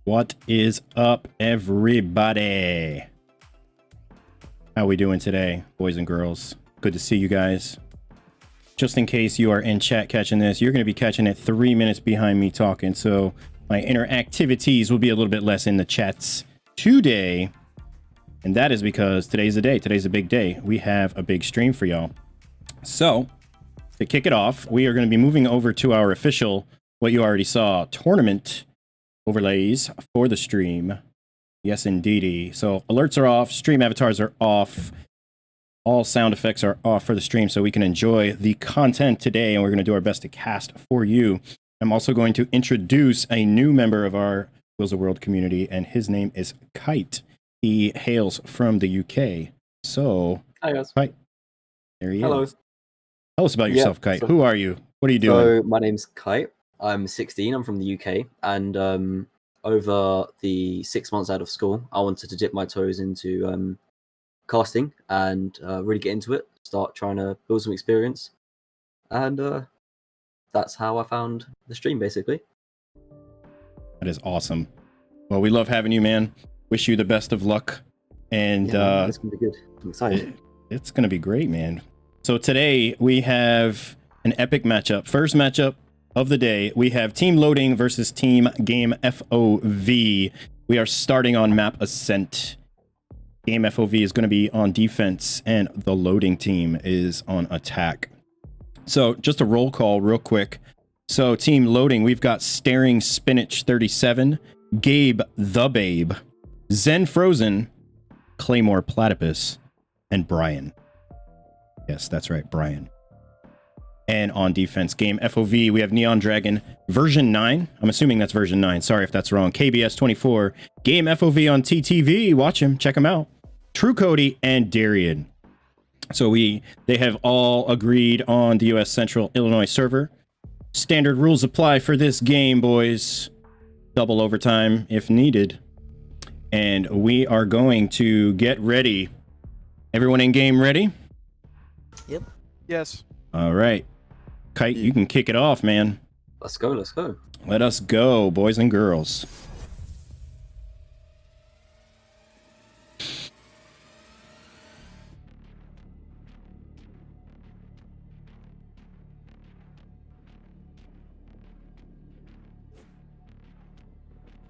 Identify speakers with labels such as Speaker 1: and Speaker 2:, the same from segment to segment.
Speaker 1: What is up, everybody? How we doing today, boys and girls? Good to see you guys. Just in case you are in chat catching this, you're going to be catching it 3 minutes behind me talking, so my interactivities will be a little bit less in the chats today. And that is because today's the day. Today's a big day. We have a big stream for y'all. So, to kick it off, we are going to be moving over to our official, what you already saw, tournament overlays for the stream. Yes, indeedy. So, alerts are off, stream avatars are off, all sound effects are off for the stream so we can enjoy the content today, and we're going to do our best to cast for you. I'm also going to introduce a new member of our Wheels of World community, and his name is Kite. He hails from the UK. So,
Speaker 2: hi guys.
Speaker 1: Kite. There he
Speaker 2: Hello.
Speaker 1: is. Tell us about yourself, Kite.
Speaker 2: So,
Speaker 1: who are you? What are you doing?
Speaker 2: So my name's Kite. I'm 16. I'm from the UK, and over the 6 months out of school, I wanted to dip my toes into casting and really get into it. Start trying to build some experience, and that's how I found the stream, basically.
Speaker 1: That is awesome. Well, we love having you, man. Wish you the best of luck, and
Speaker 2: it's gonna be good. I'm excited.
Speaker 1: It's gonna be great, man. So today we have an epic matchup. First matchup of the day, we have Team Loading versus Team Game FOV. We are starting on map Ascent. Game FOV is going to be on defense, and the Loading team is on attack. So just a roll call real quick. So Team Loading, we've got Staring Spinach 37, Gabe the Babe, Zen Frozen, Claymore Platypus, and Brian. Yes, that's right, Brian. And on defense, Game FOV, we have Neon Dragon version 9. I'm assuming that's version 9. Sorry if that's wrong. KBS 24. Game FOV on TTV. Watch him. Check him out. True Cody and Darian. So they have all agreed on the US Central Illinois server. Standard rules apply for this game, boys. Double overtime if needed. And we are going to get ready. Everyone in game ready?
Speaker 3: Yep.
Speaker 4: Yes.
Speaker 1: All right. Kite, you can kick it off, man.
Speaker 2: Let's go. Let's go.
Speaker 1: Let us go, boys and girls.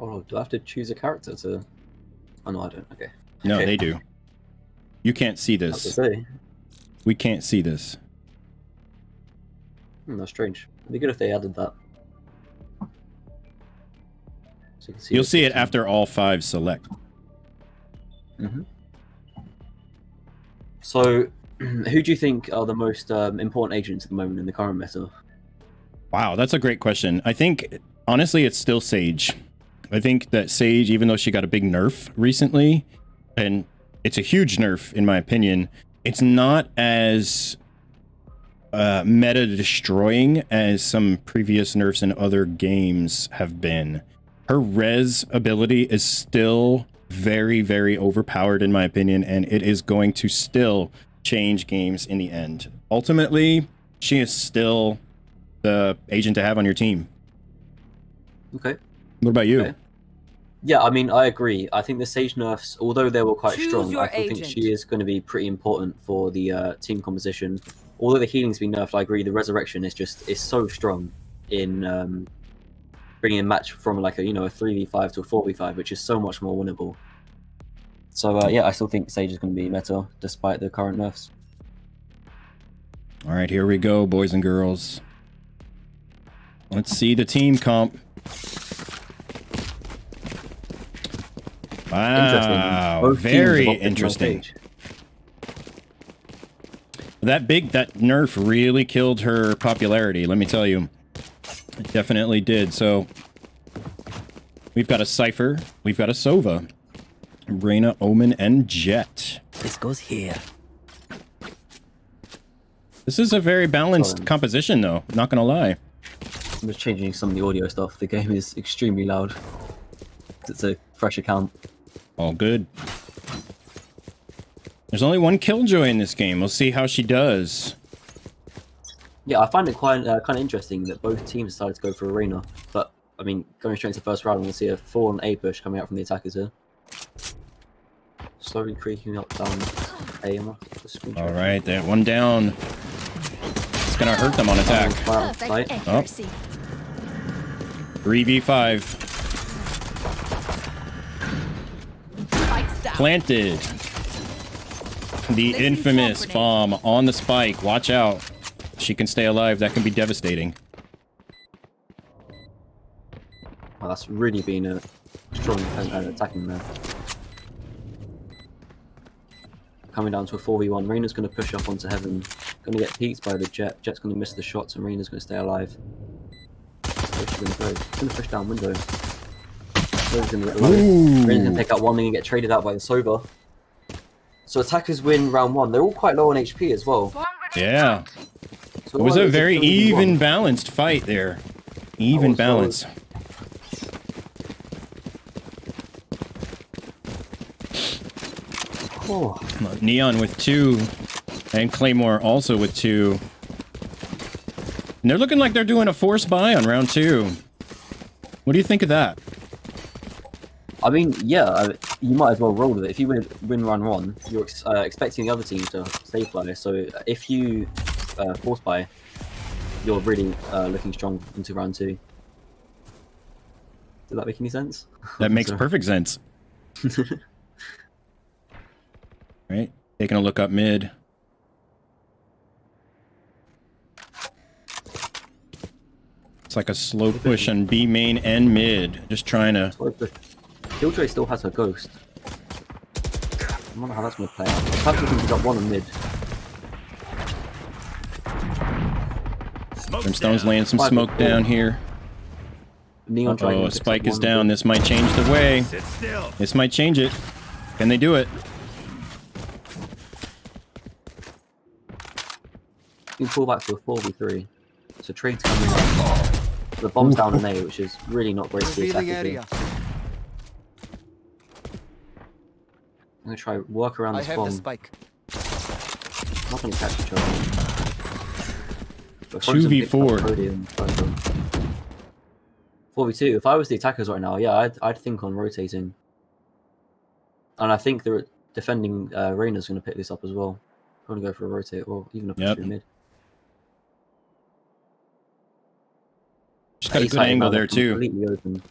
Speaker 2: Oh, do I have to choose a character to? Oh no, I don't. Okay.
Speaker 1: No,
Speaker 2: Okay.
Speaker 1: they do. You can't see
Speaker 2: I have to
Speaker 1: this.
Speaker 2: say.
Speaker 1: We can't see this.
Speaker 2: That's strange. It'd be good if they added that. So you can see
Speaker 1: You'll
Speaker 2: the
Speaker 1: see it
Speaker 2: system.
Speaker 1: after all 5 select.
Speaker 2: So, who do you think are the most important agents at the moment in the current meta?
Speaker 1: Wow, that's a great question. I think, honestly, it's still Sage. I think that Sage, even though she got a big nerf recently, and it's a huge nerf in my opinion, it's not as meta destroying as some previous nerfs in other games have been. Her res ability is still very, very overpowered in my opinion, and it is going to still change games in the end. Ultimately, she is still the agent to have on your team.
Speaker 2: Okay.
Speaker 1: What about you?
Speaker 2: Okay. Yeah, I mean, I agree. I think the Sage nerfs, although they were quite
Speaker 3: Choose
Speaker 2: strong,
Speaker 3: your
Speaker 2: I still think
Speaker 3: agent.
Speaker 2: she is going to be pretty important for the team composition. Although the healing's been nerfed, I agree. The resurrection is so strong in bringing a match from like a 3v5 to a 4v5, which is so much more winnable. So yeah, I still think Sage is going to be meta despite the current nerfs.
Speaker 1: All right, here we go, boys and girls. Let's see the team comp. Wow,
Speaker 2: Both teams have
Speaker 1: very
Speaker 2: opted for
Speaker 1: interesting.
Speaker 2: Sage.
Speaker 1: That nerf really killed her popularity, let me tell you. It definitely did. So we've got a Cypher, we've got a Sova, Reyna, Omen, and Jet.
Speaker 3: This goes here.
Speaker 1: This is a very balanced composition, though, not gonna lie.
Speaker 2: I'm just changing some of the audio stuff. The game is extremely loud. It's a fresh account.
Speaker 1: All good. There's only one Killjoy in this game. We'll see how she does.
Speaker 2: Yeah, I find it quite kind of interesting that both teams decided to go for Arena, but I mean, going straight into the first round, we'll see a 4 on A push coming out from the attackers here. Slowly creaking up down A.
Speaker 1: All right, that one down. It's gonna hurt them on attack.
Speaker 3: Perfect
Speaker 1: Oh.
Speaker 3: accuracy.
Speaker 1: 3v5.
Speaker 3: Spikes down.
Speaker 1: Planted. The
Speaker 3: Placing
Speaker 1: infamous
Speaker 3: swamp
Speaker 1: bomb on the spike. Watch out. She can stay alive. That can be devastating.
Speaker 2: Well, that's really been a strong attacking there. Coming down to a 4v1. Reina's going to push up onto heaven. Going to get peeked by the Jet. Jet's going to miss the shots, and Reina's going to stay alive. Where's she going to go? She's going to push down window. Sova's going to get low. Reina's going to take out one and get traded out by the Sova. So attackers win round 1. They're all quite low on HP as well.
Speaker 1: Yeah.
Speaker 2: So
Speaker 1: It was a very
Speaker 2: 3v1.
Speaker 1: even balanced fight there. Even
Speaker 2: Oh, so-
Speaker 1: balance.
Speaker 2: Oh.
Speaker 1: Neon with 2 and Claymore also with 2. And they're looking like they're doing a force buy on round 2. What do you think of that?
Speaker 2: I mean, yeah, you might as well roll with it. If you win round 1, you're expecting the other team to safe fly. So if you force buy, you're really looking strong into round 2. Did that make any sense?
Speaker 1: That makes
Speaker 2: Sorry.
Speaker 1: perfect sense. Right? Taking a look up mid. It's like a slow push on B main and mid. Just trying to...
Speaker 2: Killjoy still has her ghost. I wonder how that's going to play out. Perhaps we got 1 on mid.
Speaker 1: Brimstone's laying some
Speaker 2: Spike
Speaker 1: smoke
Speaker 2: is
Speaker 1: down
Speaker 2: down.
Speaker 1: here.
Speaker 2: Neon Dragon
Speaker 1: Oh,
Speaker 2: picks
Speaker 1: Spike
Speaker 2: up
Speaker 1: is
Speaker 2: 1 on
Speaker 1: down.
Speaker 2: mid.
Speaker 1: This might change the way. This might change it. Can they do it?
Speaker 2: You can pull back to a 4v3. So trade's coming up. The bomb's down on A, which is really not great for the
Speaker 4: Revealing
Speaker 2: attackers.
Speaker 4: area.
Speaker 2: I'm going to try work around
Speaker 4: I
Speaker 2: this
Speaker 4: have the
Speaker 2: bomb.
Speaker 4: spike.
Speaker 2: I'm not going to catch each other.
Speaker 1: 2v4.
Speaker 2: 4v2. If I was the attackers right now, yeah, I'd think on rotating. And I think the defending Reina's going to pick this up as well. I'm going to go for a rotate or even a push
Speaker 1: Yep.
Speaker 2: through mid.
Speaker 1: Just got a
Speaker 2: Ace
Speaker 1: good
Speaker 2: hiding
Speaker 1: angle
Speaker 2: now,
Speaker 1: there
Speaker 2: they're
Speaker 1: too.
Speaker 2: Completely open.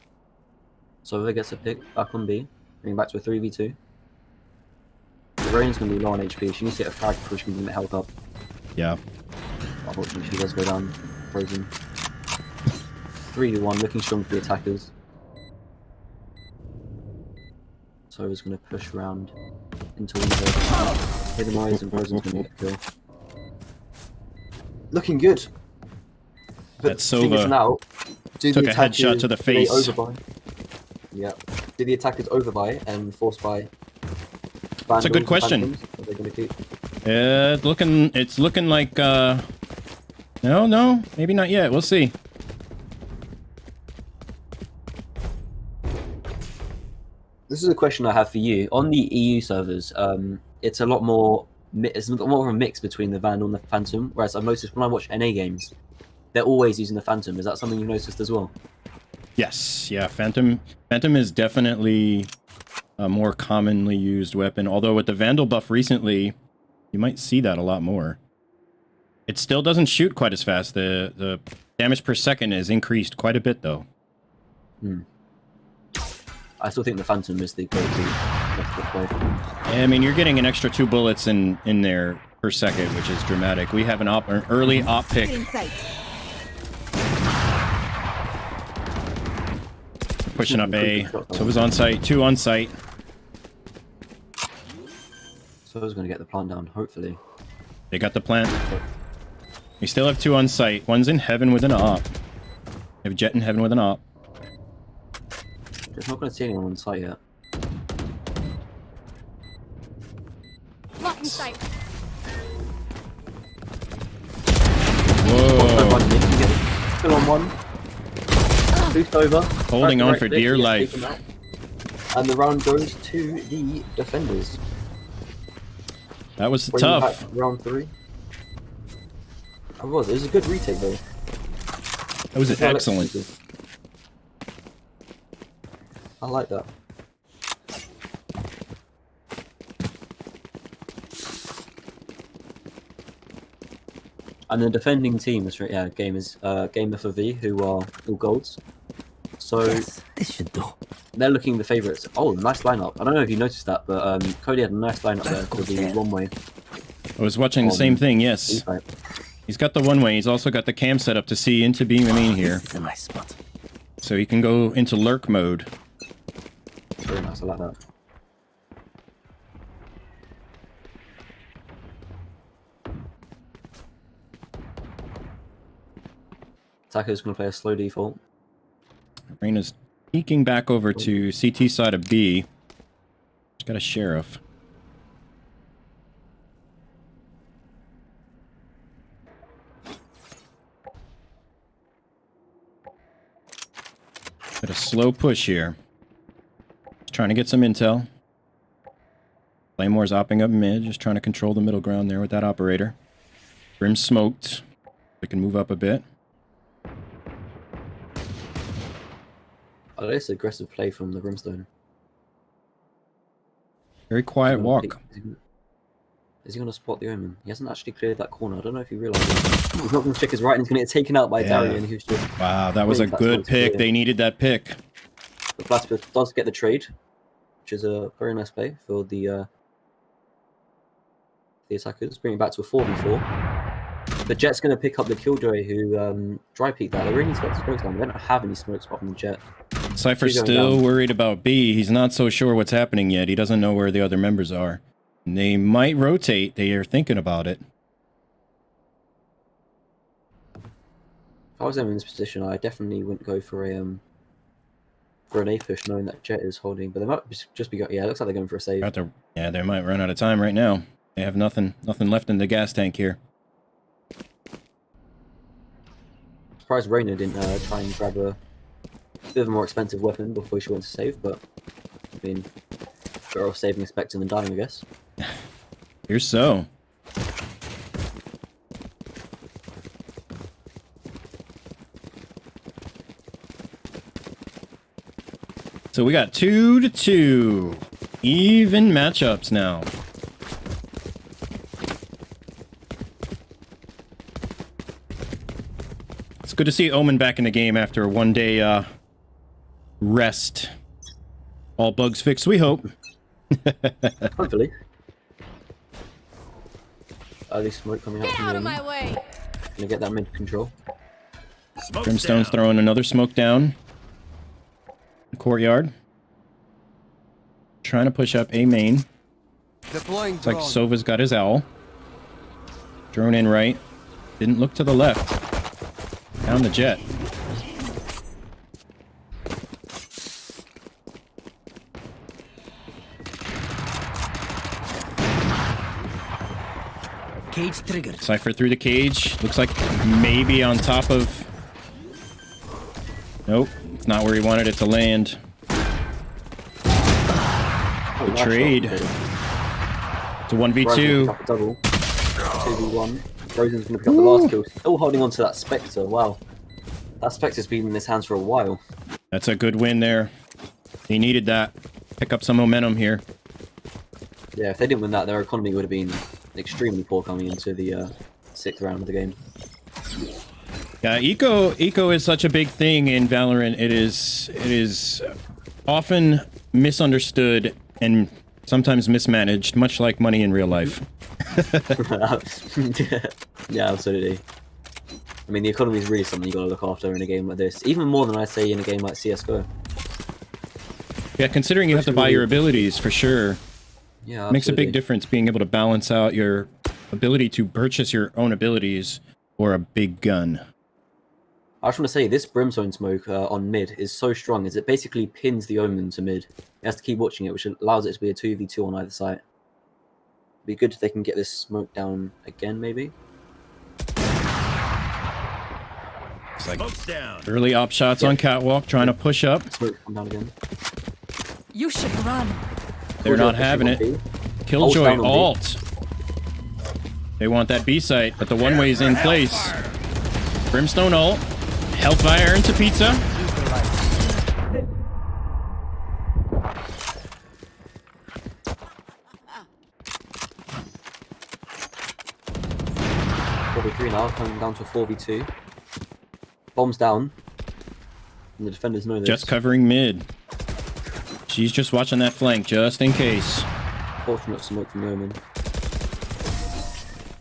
Speaker 2: Sova gets a pick back on B, bring back to a 3v2. The Reina's going to be low on HP. She needs to get a frag before she can get health up.
Speaker 1: Yeah.
Speaker 2: Unfortunately, she does go down frozen. 3v1, looking strong for the attackers. Sova's going to push around into window. Hidden eyes and frozen's going to get a kill. Looking good. But
Speaker 1: That
Speaker 2: the thing is
Speaker 1: Sova
Speaker 2: now, do
Speaker 1: took
Speaker 2: the
Speaker 1: a headshot to the
Speaker 2: do they
Speaker 1: face.
Speaker 2: overbuy? Yeah. Do the attackers overbuy and force buy?
Speaker 1: That's a good question.
Speaker 2: Are they going to keep?
Speaker 1: It's looking like no, maybe not yet. We'll see.
Speaker 2: This is a question I have for you. On the EU servers, it's a lot more. It's a lot more of a mix between the Vandal and the Phantom. Whereas I've noticed when I watch NA games, they're always using the Phantom. Is that something you've noticed as well?
Speaker 1: Yes, yeah. Phantom is definitely a more commonly used weapon. Although with the Vandal buff recently, you might see that a lot more. It still doesn't shoot quite as fast. The damage per second is increased quite a bit though.
Speaker 2: I still think the Phantom is the go-to.
Speaker 1: I mean, you're getting an extra 2 bullets in there per second, which is dramatic. We have an early op pick.
Speaker 3: In sight.
Speaker 1: Pushing up A. So it was on site. 2 on site.
Speaker 2: So I was going to get the plant down, hopefully.
Speaker 1: They got the plant. We still have 2 on site. One's in heaven with an op. We have Jet in heaven with an op.
Speaker 2: Just not going to see anyone on site yet.
Speaker 3: Lock in sight.
Speaker 1: Whoa.
Speaker 2: Still on one. Boost over.
Speaker 1: Holding on
Speaker 2: Right
Speaker 1: for
Speaker 2: click,
Speaker 1: dear
Speaker 2: yes,
Speaker 1: life.
Speaker 2: take him out. And the round goes to the defenders.
Speaker 1: That was
Speaker 2: Bringing
Speaker 1: tough.
Speaker 2: back round 3. It was a good retake though.
Speaker 1: That was excellent.
Speaker 2: I like that. And the defending team is Game FOV, who are all golds. So
Speaker 4: Yes, this should do.
Speaker 2: they're looking the favourites. Oh, nice lineup. I don't know if you noticed that, but Cody had a nice lineup there for the one way.
Speaker 1: I was watching the same thing, yes. He's got the one way, he's also got the cam set up to see into B main here.
Speaker 4: This is a nice spot.
Speaker 1: So he can go into lurk mode.
Speaker 2: Very nice, I like that. Attacker's going to play a slow default.
Speaker 1: Reina's peeking back over to CT side of B. She's got a sheriff. Got a slow push here. Just trying to get some intel. Claymore's opping up mid, just trying to control the middle ground there with that operator. Brim smoked. They can move up a bit.
Speaker 2: I like this aggressive play from the Brimstone.
Speaker 1: Very quiet walk.
Speaker 2: Is he going to spot the Omen? He hasn't actually cleared that corner. I don't know if you realise that. He's not going to check his right and he's going to get taken out by Darian, who's just...
Speaker 1: Wow, that was a good pick. They needed that pick.
Speaker 2: The Flaspeth does get the trade, which is a very nice play for the attackers. Bring it back to a 4v4. The Jet's going to pick up the Killjoy, who dry peeked that. They really need to get the smokes down. They don't have any smokes apart from the Jet.
Speaker 1: Cypher's still worried about B. He's not so sure what's happening yet. He doesn't know where the other members are. And they might rotate. They are thinking about it.
Speaker 2: If I was them in this position, I definitely wouldn't go for an A push, knowing that Jet is holding. But they might just be... Yeah, it looks like they're going for a save.
Speaker 1: Yeah, they might run out of time right now. They have nothing left in the gas tank here.
Speaker 2: Surprised Reina didn't try and grab a bit of a more expensive weapon before she went to save, but I mean, better off saving a Spectre than dying, I guess.
Speaker 1: Here's so. So we got 2-2. Even matchups now. It's good to see Omen back in the game after a one-day rest. All bugs fixed, we hope.
Speaker 2: Hopefully. Early smoke coming out
Speaker 3: Get
Speaker 2: from
Speaker 3: out
Speaker 2: the
Speaker 3: of
Speaker 2: Omen.
Speaker 3: my way.
Speaker 2: Gonna get that mid control.
Speaker 1: Brimstone's throwing another smoke down. Courtyard. Trying to push up A main.
Speaker 4: Deploying
Speaker 1: Looks like Sova's got his owl. Drone in right. Didn't look to the left. Down the Jet.
Speaker 4: Cage triggered.
Speaker 1: Cypher through the cage. Looks like maybe on top of... Nope. It's not where he wanted it to land.
Speaker 2: Oh, nice
Speaker 1: Trade.
Speaker 2: shot.
Speaker 1: It's a 1v2.
Speaker 2: Up a double. 2v1. Rosen's gonna pick up the last kill. Still holding on to that Spectre. Wow. That Spectre's been in his hands for a while.
Speaker 1: That's a good win there. He needed that. Pick up some momentum here.
Speaker 2: Yeah, if they didn't win that, their economy would have been extremely poor coming into the 6th round of the game.
Speaker 1: Yeah, eco is such a big thing in Valorant. It is often misunderstood and sometimes mismanaged, much like money in real life.
Speaker 2: Yeah, absolutely. I mean, the economy is really something you got to look after in a game like this, even more than I'd say in a game like CS:GO.
Speaker 1: Yeah, considering you have to buy your abilities for sure.
Speaker 2: Yeah,
Speaker 1: It makes a big difference being able to balance out your ability to purchase your own abilities or a big gun.
Speaker 2: I just want to say, this Brimstone smoke on mid is so strong, as it basically pins the Omen to mid. It has to keep watching it, which allows it to be a 2v2 on either side. Be good if they can get this smoke down again, maybe.
Speaker 1: It's like early op shots on catwalk, trying to push up.
Speaker 2: Smoke come down again.
Speaker 3: You should run.
Speaker 1: They're not having it. Killjoy
Speaker 2: down on B.
Speaker 1: alt. They want that B site, but the one way is in place. Brimstone ult. Hellfire into pizza.
Speaker 2: 3v3 now, coming down to a 4v2. Bombs down. And the defenders know this.
Speaker 1: Just covering mid. She's just watching that flank, just in case.
Speaker 2: Fortunate smoke from Roman.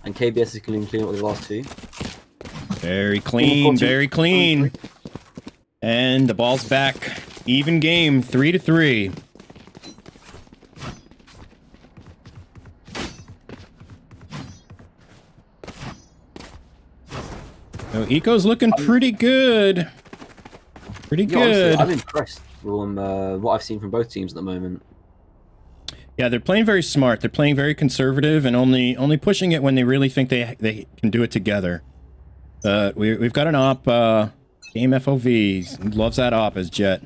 Speaker 2: And KBS is clean up with the last two.
Speaker 1: Very clean, very clean. And the ball's back. Even game, 3-3. So Eco's looking pretty good. Pretty good.
Speaker 2: Honestly, I'm impressed from what I've seen from both teams at the moment.
Speaker 1: Yeah, they're playing very smart. They're playing very conservative and only pushing it when they really think they can do it together. We've got an op, Game FOV. Loves that op as Jet.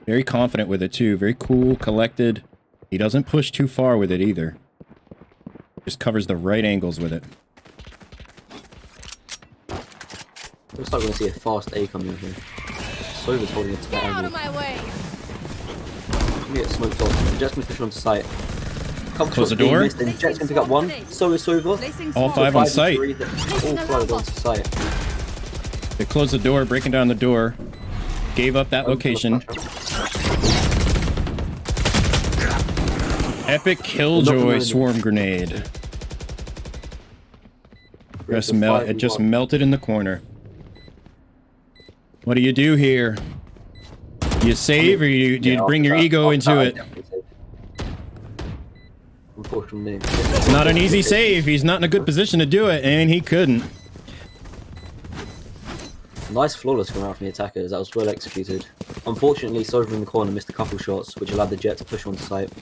Speaker 1: Very confident with it too. Very cool, collected. He doesn't push too far with it either. Just covers the right angles with it.
Speaker 2: Looks like we're gonna see a fast A coming here. Sova's holding it to that
Speaker 3: Get out
Speaker 2: angle.
Speaker 3: of my way!
Speaker 2: We get smoked off. The Jet's gonna push onto site.
Speaker 1: Close the door.
Speaker 2: Missed, and Jet's gonna pick up one. So is Sova.
Speaker 3: Placing
Speaker 1: All
Speaker 3: swarm.
Speaker 1: 5 on site.
Speaker 2: All 5 onto site.
Speaker 1: They closed the door, breaking down the door. Gave up that location. Epic killjoy swarm grenade. It just melted in the corner. What do you do here? Do you save or do you bring your ego into it?
Speaker 2: Unfortunately,
Speaker 1: It's not an easy save. He's not in a good position to do it, and he couldn't.
Speaker 2: nice flawless coming out from the attackers. That was well executed. Unfortunately, Sova in the corner missed a couple shots, which allowed the Jet to push onto site.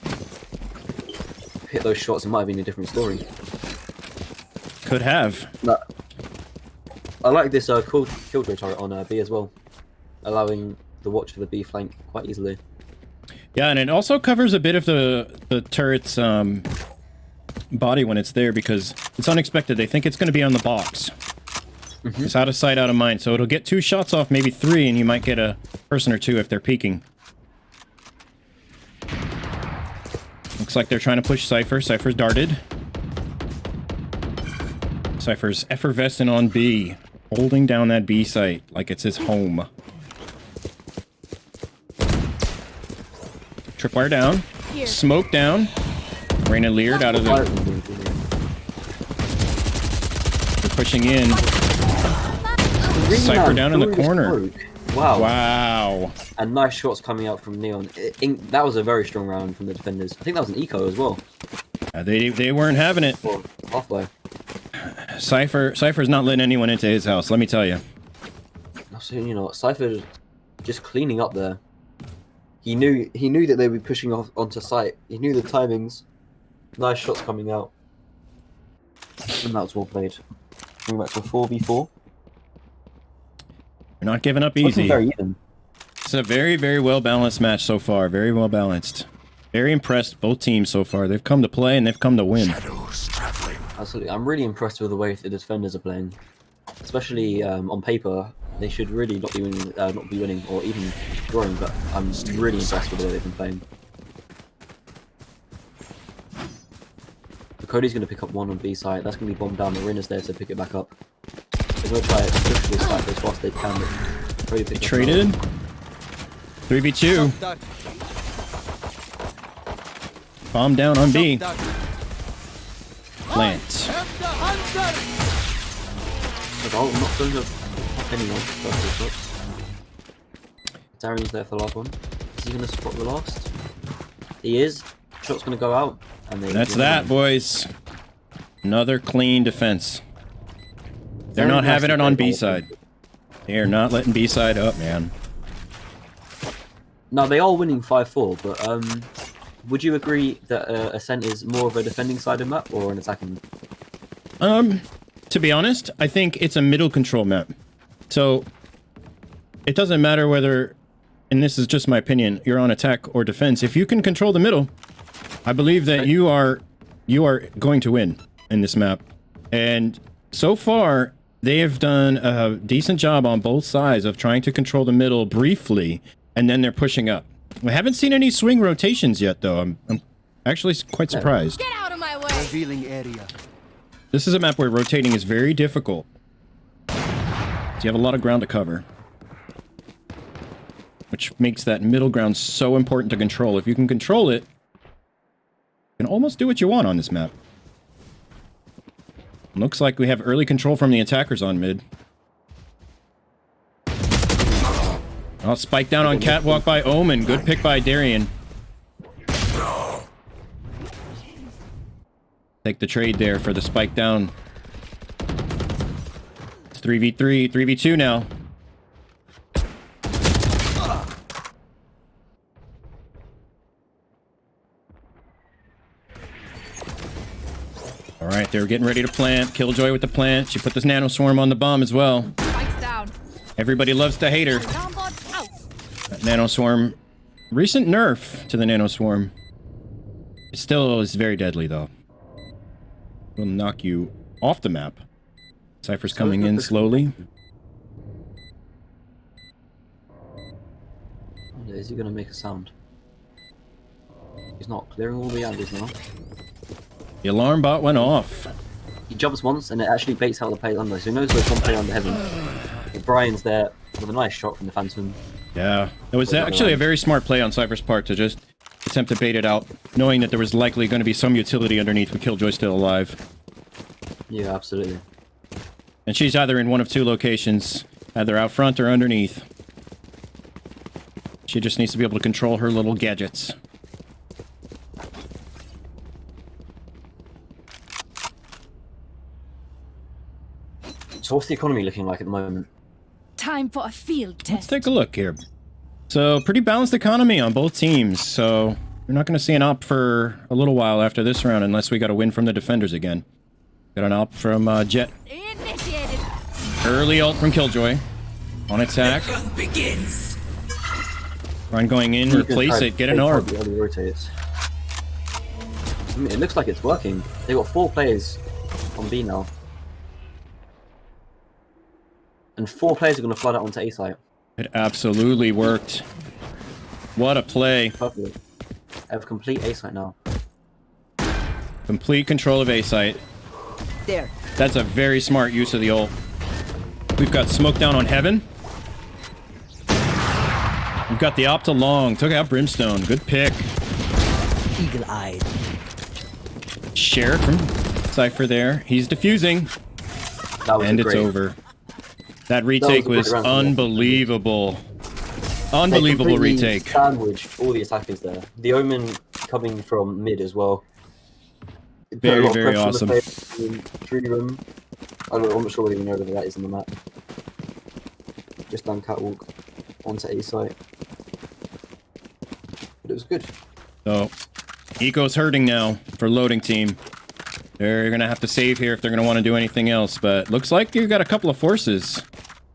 Speaker 2: Hit those shots, it might have been a different story.
Speaker 1: Could have.
Speaker 2: No. I like this killjoy turret on B as well, allowing the watch for the B flank quite easily.
Speaker 1: Yeah, and it also covers a bit of the turret's body when it's there because it's unexpected. They think it's going to be on the box. It's out of sight, out of mind. So it'll get 2 shots off, maybe 3, and you might get a person or 2 if they're peeking. Looks like they're trying to push Cypher. Cypher's darted. Cypher's effervescent on B, holding down that B site like it's his home. Tripwire down.
Speaker 3: Here.
Speaker 1: Smoke down. Reyna leered out of the... They're pushing in. Cypher down in the corner.
Speaker 2: Wow.
Speaker 1: Wow.
Speaker 2: And nice shots coming out from Neon. That was a very strong round from the defenders. I think that was an eco as well.
Speaker 1: They weren't having it.
Speaker 2: Or halfway.
Speaker 1: Cypher's not letting anyone into his house, let me tell you.
Speaker 2: So, you know, Cypher just cleaning up there. He knew that they would be pushing off onto site. He knew the timings. Nice shots coming out. And that was well played. Going back to a 4v4.
Speaker 1: They're not giving up
Speaker 2: Looking
Speaker 1: easy.
Speaker 2: very even.
Speaker 1: It's a very, very well-balanced match so far. Very well-balanced. Very impressed, both teams so far. They've come to play and they've come to win.
Speaker 2: Absolutely. I'm really impressed with the way the defenders are playing. Especially on paper, they should really not be winning or even drawing, but I'm really impressed with the way they've been playing. So Cody's going to pick up one on B side. That's going to be bombed down. Marina's there to pick it back up. They're going to try to push this side as fast as they can. But Cody picked
Speaker 1: Traded. 3v2. Bomb down on B. Plant.
Speaker 2: I'm not going to pop anyone. Darian's there for the last one. Is he going to spot the last? He is. Shot's going to go out. And
Speaker 1: That's that, boys. Another clean defense. They're not having it on B side. They are not letting B side up, man.
Speaker 2: No, they are winning 5-4, but would you agree that Ascent is more of a defending sided map or an attacking?
Speaker 1: To be honest, I think it's a middle control map. So it doesn't matter whether, and this is just my opinion, you're on attack or defense. If you can control the middle, I believe that you are going to win in this map. And so far, they have done a decent job on both sides of trying to control the middle briefly, and then they're pushing up. We haven't seen any swing rotations yet, though. I'm actually quite surprised.
Speaker 3: Get out of my way!
Speaker 4: Revealing area.
Speaker 1: This is a map where rotating is very difficult. you have a lot of ground to cover. Which makes that middle ground so important to control. If you can control it, you can almost do what you want on this map. Looks like we have early control from the attackers on mid. Oh, spike down on catwalk by Omen. Good pick by Darian. Take the trade there for the spike down. It's 3v3, 3v2 now. Alright, they're getting ready to plant. Killjoy with the plant. She put this nano swarm on the bomb as well.
Speaker 3: Spikes down.
Speaker 1: Everybody loves to hate her.
Speaker 3: Alarm bot out.
Speaker 1: That nano swarm. Recent nerf to the nano swarm. It still is very deadly though. Will knock you off the map. Cypher's coming in slowly.
Speaker 2: Is he gonna make a sound? He's not clearing all the angles now.
Speaker 1: The alarm bot went off.
Speaker 2: He jumps once and it actually baits out the play under, so he knows there's one play under heaven. But Brian's there with a nice shot from the Phantom.
Speaker 1: Yeah, it was actually a very smart play on Cypher's part to just attempt to bait it out, knowing that there was likely going to be some utility underneath with Killjoy still alive.
Speaker 2: Yeah, absolutely.
Speaker 1: And she's either in one of two locations, either out front or underneath. She just needs to be able to control her little gadgets.
Speaker 2: So what's the economy looking like at the moment?
Speaker 3: Time for a field test.
Speaker 1: Let's take a look here. So, pretty balanced economy on both teams, so we're not going to see an op for a little while after this round unless we got a win from the defenders again. Got an op from Jet.
Speaker 3: Initiated.
Speaker 1: Early ult from Killjoy. On attack.
Speaker 4: Begins.
Speaker 1: Run going in, replace it, get an orb.
Speaker 2: Early rotates. I mean, it looks like it's working. They've got 4 players on B now. And 4 players are going to flood out onto A site.
Speaker 1: It absolutely worked. What a play.
Speaker 2: Perfectly. I have complete A site now.
Speaker 1: Complete control of A site.
Speaker 4: There.
Speaker 1: That's a very smart use of the ult. We've got smoke down on heaven. We've got the op to long. Took out Brimstone. Good pick.
Speaker 4: Eagle-eyed.
Speaker 1: Sheriff from Cypher there. He's defusing. And it's over. That retake was unbelievable. Unbelievable retake.
Speaker 2: Sandwiched all the attackers there. The Omen coming from mid as well.
Speaker 1: Very, very awesome.
Speaker 2: Tree room. I'm not sure whether you know whether that is in the map. Just down catwalk onto A site. But it was good.
Speaker 1: So, Eco's hurting now for loading team. They're gonna have to save here if they're gonna want to do anything else, but looks like you've got a couple of forces.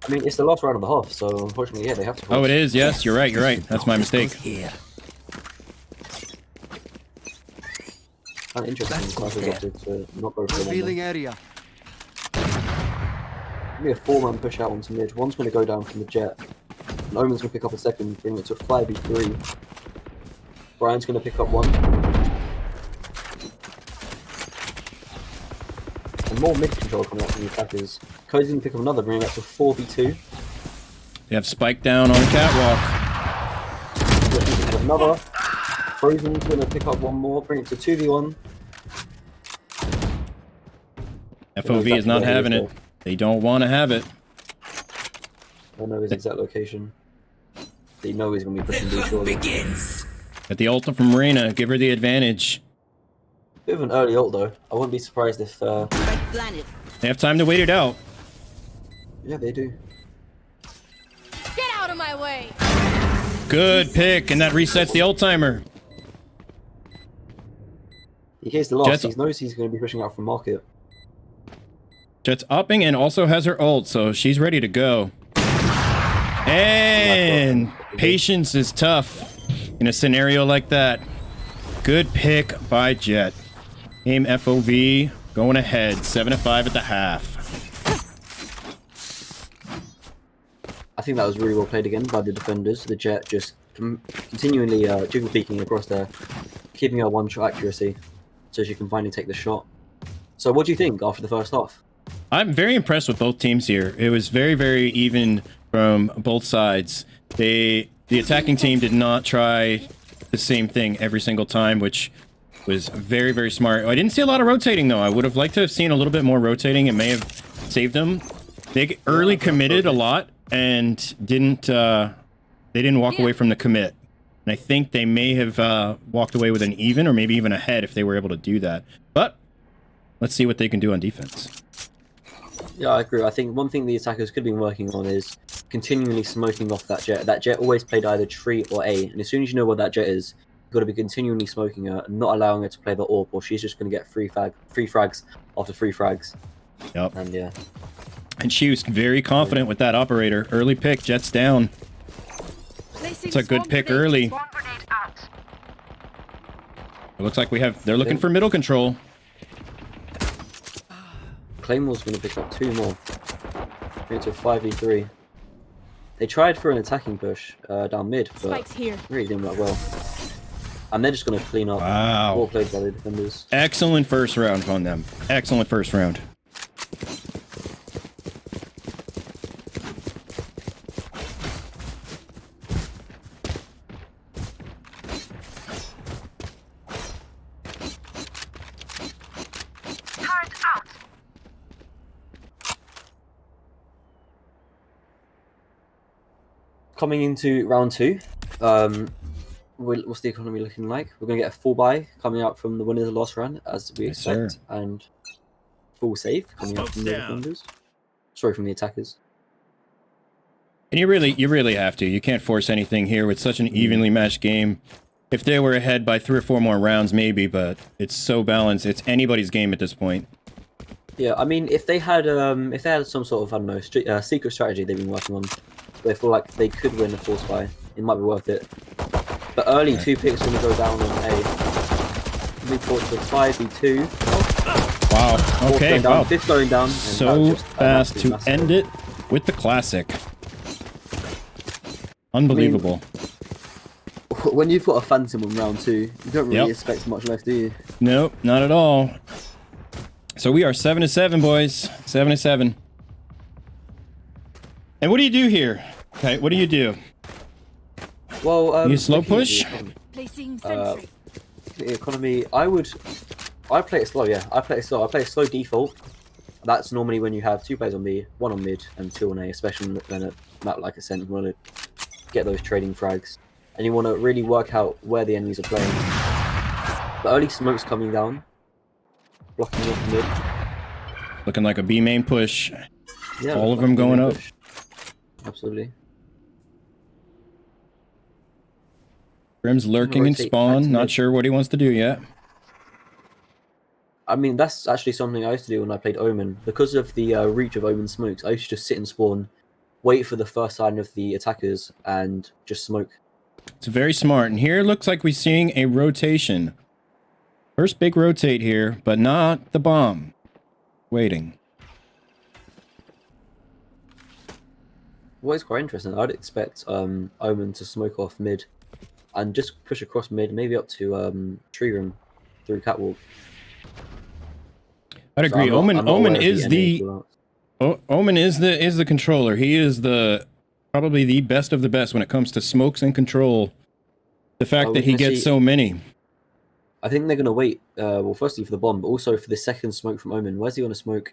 Speaker 2: I mean, it's the last round of the half, so unfortunately, yeah, they have to.
Speaker 1: Oh, it is. Yes, you're right. You're right. That's my mistake.
Speaker 4: Here.
Speaker 2: Kind of interesting. Snipers opted to not go for
Speaker 4: Revealing
Speaker 2: the
Speaker 4: area.
Speaker 2: Maybe a 4-man push out onto mid. One's going to go down from the Jet. And Omen's going to pick up a second, bring it to a 5v3. Brian's going to pick up one. And more mid control coming out from the attackers. Cody's going to pick up another, bringing that to 4v2.
Speaker 1: They have spike down on catwalk.
Speaker 2: Another. Frozen's going to pick up one more, bring it to 2v1.
Speaker 1: FOV is not having it. They don't want to have it.
Speaker 2: I know his exact location. They know he's going to be pushing B shortly.
Speaker 1: At the ulta from Reyna, give her the advantage.
Speaker 2: Bit of an early ult though. I wouldn't be surprised if...
Speaker 1: They have time to wait it out.
Speaker 2: Yeah, they do.
Speaker 3: Get out of my way.
Speaker 1: Good pick, and that resets the ult timer.
Speaker 2: In case the loss,
Speaker 1: Jet's-
Speaker 2: he knows he's going to be pushing out from market.
Speaker 1: Jet's upping and also has her ult, so she's ready to go. And patience is tough in a scenario like that. Good pick by Jet. Game FOV going ahead, 7-5 at the half.
Speaker 2: I think that was really well played again by the defenders. The Jet just continually jiggle peeking across there, keeping her one-shot accuracy so she can finally take the shot. So what do you think after the first half?
Speaker 1: I'm very impressed with both teams here. It was very, very even from both sides. The attacking team did not try the same thing every single time, which was very, very smart. I didn't see a lot of rotating, though. I would have liked to have seen a little bit more rotating. It may have saved them. They early committed a lot and didn't they didn't walk away from the commit. And I think they may have walked away with an even or maybe even ahead if they were able to do that. But let's see what they can do on defense.
Speaker 2: Yeah, I agree. I think one thing the attackers could have been working on is continually smoking off that jet. That jet always played either tree or A, and as soon as you know what that jet is, you've got to be continually smoking her and not allowing her to play the AWP, or she's just going to get free frags after free frags.
Speaker 1: Yep.
Speaker 2: And yeah.
Speaker 1: And she was very confident with that operator. Early pick, Jets down. It's a good pick early. It looks like they're looking for middle control.
Speaker 2: Claymore's going to pick up 2 more. Into a 5v3. They tried for an attacking push down mid, but really didn't work well. And they're just going to clean up.
Speaker 1: Wow.
Speaker 2: Well played by the defenders.
Speaker 1: Excellent first round on them. Excellent first round.
Speaker 2: Coming into round 2, what's the economy looking like? We're going to get a full buy coming out from the winners of the last round, as we expect, and full save coming out from the defenders. Sorry, from the attackers.
Speaker 1: And you really have to. You can't force anything here with such an evenly matched game. If they were ahead by 3 or 4 more rounds, maybe, but it's so balanced. It's anybody's game at this point.
Speaker 2: Yeah, I mean, if they had some sort of, I don't know, secret strategy they've been working on, they feel like they could win a force buy, it might be worth it. But early 2 picks going to go down on A. Move forward to 5v2.
Speaker 1: Wow. Okay. Wow.
Speaker 2: 5th going down.
Speaker 1: So fast to end it with the classic. Unbelievable.
Speaker 2: I mean, when you've got a Phantom on round 2, you don't really expect much less, do you?
Speaker 1: Nope, not at all. So we are 7-7, boys. 7-7. And what do you do here? Okay, what do you do?
Speaker 2: Well,
Speaker 1: you slow push?
Speaker 3: Placing sentry.
Speaker 2: The economy, I play it slow, yeah. I play it slow default. That's normally when you have 2 players on B, 1 on mid, and 2 on A, especially when a map like Ascent, you want to get those trading frags. And you want to really work out where the enemies are playing. The early smoke's coming down. Blocking off mid.
Speaker 1: Looking like a B main push.
Speaker 2: Yeah,
Speaker 1: all of them going up.
Speaker 2: Absolutely.
Speaker 1: Grim's lurking in spawn. Not sure what he wants to do yet.
Speaker 2: I mean, that's actually something I used to do when I played Omen. Because of the reach of Omen smokes, I used to just sit in spawn, wait for the first sign of the attackers, and just smoke.
Speaker 1: It's very smart. And here it looks like we're seeing a rotation. First big rotate here, but not the bomb. Waiting.
Speaker 2: What is quite interesting, I'd expect Omen to smoke off mid and just push across mid, maybe up to tree room through catwalk.
Speaker 1: I'd agree.
Speaker 2: So
Speaker 1: Omen is the Omen is the controller. He is probably the best of the best when it comes to smokes and control. The fact that he gets so many.
Speaker 2: I think they're gonna wait. Well, firstly for the bomb, but also for the second smoke from Omen. Where's he gonna smoke?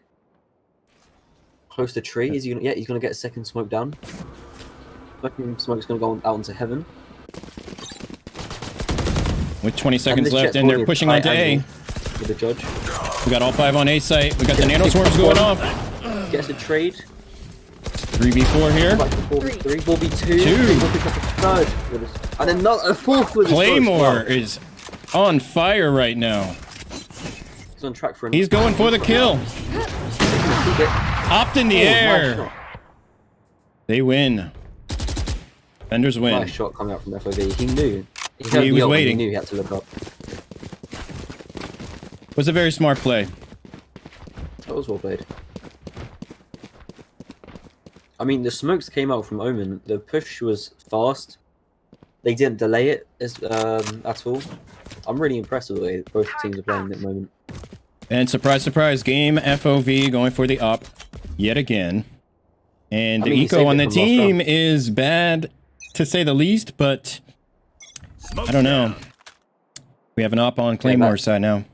Speaker 2: Close to tree? Is he gonna? Yeah, he's gonna get a second smoke down. Second smoke's gonna go out into heaven.
Speaker 1: With 20 seconds left, and they're pushing onto A.
Speaker 2: With the judge.
Speaker 1: We got all 5 on A site. We got the nano swarms going off.
Speaker 2: Gets a trade.
Speaker 1: 3v4 here.
Speaker 2: 4v2. 2. And then not a 4th with
Speaker 1: Claymore is on fire right now.
Speaker 2: He's on track for.
Speaker 1: He's going for the kill. Hopped in the air. They win. Defenders win.
Speaker 2: Nice shot coming out from FOV. He knew.
Speaker 1: He was waiting.
Speaker 2: He knew he had to look up.
Speaker 1: Was a very smart play.
Speaker 2: That was well played. I mean, the smokes came out from Omen. The push was fast. They didn't delay it at all. I'm really impressed with the way both teams are playing at the moment.
Speaker 1: And surprise, surprise, game FOV going for the op yet again. And
Speaker 2: I
Speaker 1: the
Speaker 2: mean, he
Speaker 1: eco
Speaker 2: saved
Speaker 1: on
Speaker 2: it
Speaker 1: the
Speaker 2: from last
Speaker 1: team
Speaker 2: round.
Speaker 1: is bad, to say the least, but I don't know. We have an op on Claymore's side now.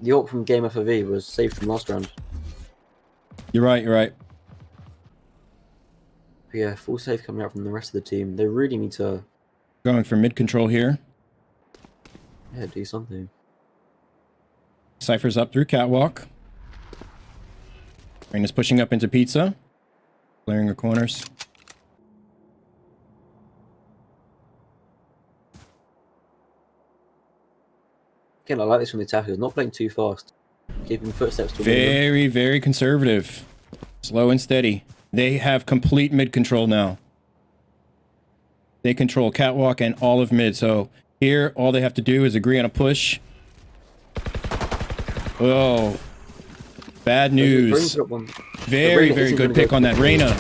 Speaker 2: The ult from Game FOV was saved from last round.
Speaker 1: You're right, you're right.
Speaker 2: But yeah, full save coming out from the rest of the team. They really need to
Speaker 1: Going for mid control here.
Speaker 2: do something.
Speaker 1: Cypher's up through catwalk. Rain is pushing up into pizza. Clearing her corners.
Speaker 2: Again, I like this from the attackers. Not playing too fast. Keeping footsteps to a minimum.
Speaker 1: Very, very conservative. Slow and steady. They have complete mid control now. They control catwalk and all of mid. So here, all they have to do is agree on a push. Oh, bad news. Very, very good pick on that Reyna.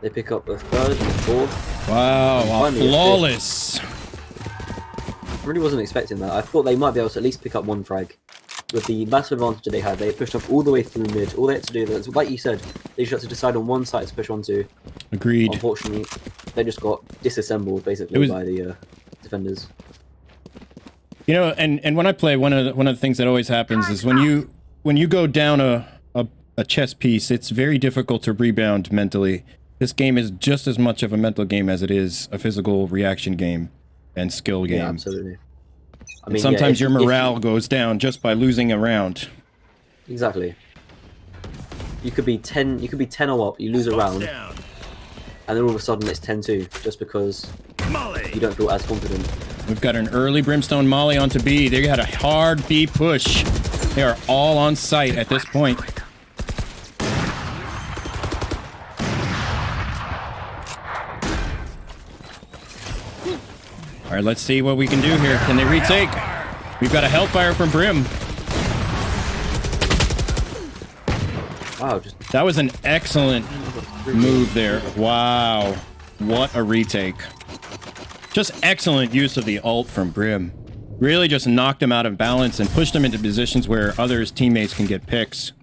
Speaker 2: They pick up the third and the fourth.
Speaker 1: Wow,
Speaker 2: Finally,
Speaker 1: flawless.
Speaker 2: I really wasn't expecting that. I thought they might be able to at least pick up one frag. With the massive advantage they had, they pushed up all the way through mid. All they had to do, was, like you said, they just had to decide on one side to push onto.
Speaker 1: Agreed.
Speaker 2: Unfortunately, they just got disassembled basically by the defenders.
Speaker 1: You know, and when I play, one of the things that always happens is when you go down a chess piece, it's very difficult to rebound mentally. This game is just as much of a mental game as it is a physical reaction game and skill game.
Speaker 2: Yeah, absolutely. I
Speaker 1: And sometimes your morale goes down just by losing a round.
Speaker 2: Exactly. You could be 10-0 up, you lose a round, and then all of a sudden it's 10-2 just because you don't feel as confident.
Speaker 1: We've got an early Brimstone Molly onto B. They got a hard B push. They are all on site at this point. All right, let's see what we can do here. Can they retake? We've got a Hellfire from Brim.
Speaker 2: Wow,
Speaker 1: That was an excellent move there. Wow. What a retake. Just excellent use of the ult from Brim. Really just knocked him out of balance and pushed him into positions where others teammates can get picks.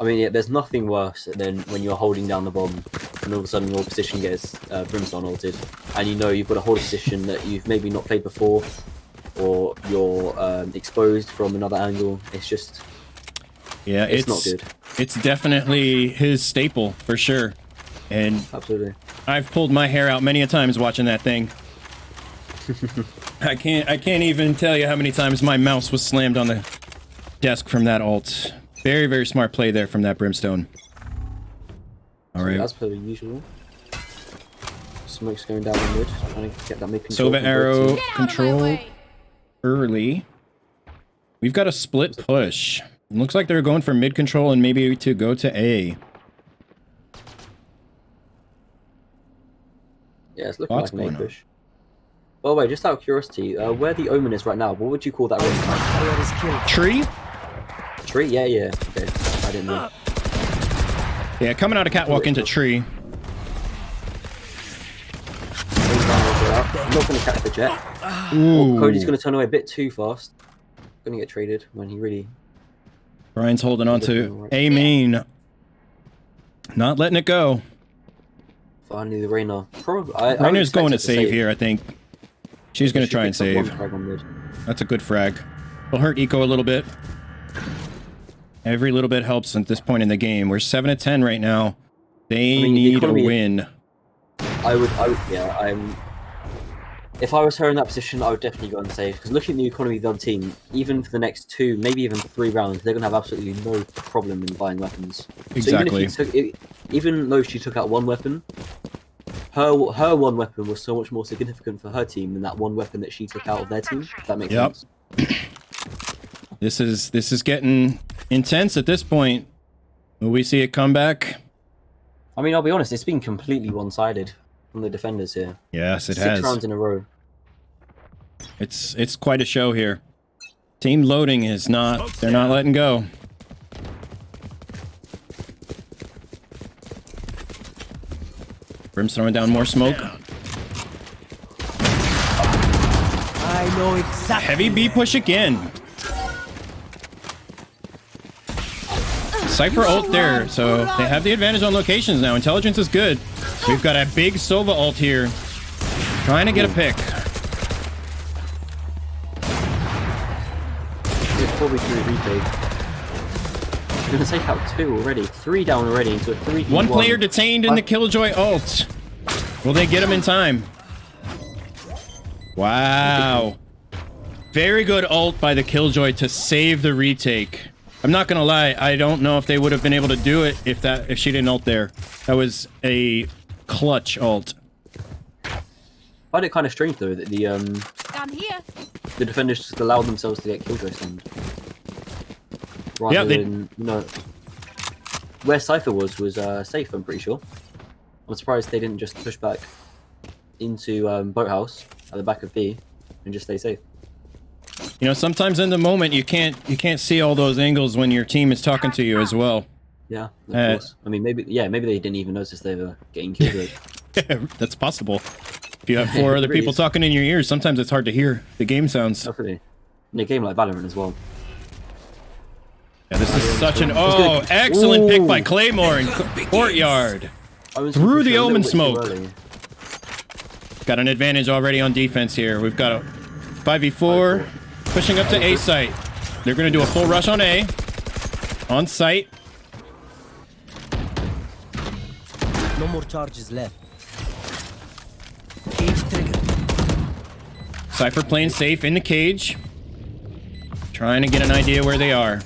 Speaker 2: I mean, yeah, there's nothing worse than when you're holding down the bomb and all of a sudden your position gets Brimstone ulted, and you know you've got to hold a position that you've maybe not played before, or you're exposed from another angle. It's just,
Speaker 1: yeah,
Speaker 2: it's not good.
Speaker 1: It's definitely his staple for sure, and
Speaker 2: Absolutely.
Speaker 1: I've pulled my hair out many a times watching that thing. I can't even tell you how many times my mouse was slammed on the desk from that ult. Very, very smart play there from that Brimstone. All right.
Speaker 2: As per usual. Smoke's going down the mid, trying to get that mid control.
Speaker 1: Sova arrow control early. We've got a split push. It looks like they're going for mid control and maybe to go to A.
Speaker 2: Yeah, it's looking
Speaker 1: What's
Speaker 2: like an A
Speaker 1: going on?
Speaker 2: push. By the way, just out of curiosity, where the Omen is right now, what would you call that road?
Speaker 1: Tree?
Speaker 2: Tree? Yeah, yeah. Okay, I didn't know.
Speaker 1: Yeah, coming out of catwalk into tree.
Speaker 2: I'm not going to catch the jet.
Speaker 1: Ooh.
Speaker 2: Cody's going to turn away a bit too fast. Going to get traded when he really...
Speaker 1: Brian's holding on to A main. Not letting it go.
Speaker 2: Finally, the Reyna. Probably.
Speaker 1: Reyna's going to save here, I think. She's going to try and
Speaker 2: She picks up
Speaker 1: save.
Speaker 2: one frag on mid.
Speaker 1: That's a good frag. Will hurt Eco a little bit. Every little bit helps at this point in the game. We're 7-10 right now. They need a win.
Speaker 2: I would, yeah, if I was her in that position, I would definitely go and save. Because looking at the economy of the other team, even for the next 2, maybe even 3 rounds, they're going to have absolutely no problem in buying weapons.
Speaker 1: Exactly.
Speaker 2: So even though she took out one weapon, her one weapon was so much more significant for her team than that one weapon that she took out of their team. If that makes sense.
Speaker 1: This is getting intense at this point. Will we see it come back?
Speaker 2: I mean, I'll be honest, it's been completely one-sided from the defenders here.
Speaker 1: Yes, it
Speaker 2: 6
Speaker 1: has.
Speaker 2: rounds in a row.
Speaker 1: It's quite a show here. Team loading is not, they're not letting go. Brim's throwing down more smoke.
Speaker 4: I know exactly.
Speaker 1: Heavy B push again. Cypher ult there, so they have the advantage on locations now. Intelligence is good. We've got a big Sova ult here. Trying to get a pick.
Speaker 2: 4v3 retake. We're going to take out 2 already. 3 down already into a 3v1.
Speaker 1: One player detained in the Killjoy ult. Will they get him in time? Wow. Very good ult by the Killjoy to save the retake. I'm not gonna lie, I don't know if they would have been able to do it if she didn't ult there. That was a clutch ult.
Speaker 2: I find it kind of strange though that
Speaker 3: I'm here.
Speaker 2: the defenders just allowed themselves to get Killjoy stunned. Rather
Speaker 1: Yeah,
Speaker 2: than, you know, where Cypher was safe, I'm pretty sure. I'm surprised they didn't just push back into Boathouse at the back of B and just stay safe.
Speaker 1: You know, sometimes in the moment you can't see all those angles when your team is talking to you as well.
Speaker 2: Yeah, of course. I mean, maybe they didn't even notice they were getting killed.
Speaker 1: That's possible. If you have 4 other people talking in your ears, sometimes it's hard to hear the game sounds.
Speaker 2: Definitely. In a game like Valorant as well.
Speaker 1: Yeah, this is such an excellent pick by Claymore in Courtyard. Through the Omen smoke. Got an advantage already on defense here. We've got a 5v4 pushing up to A site. They're going to do a full rush on A. On site.
Speaker 4: No more charges left. Cage trigger.
Speaker 1: Cypher playing safe in the cage. Trying to get an idea where they are.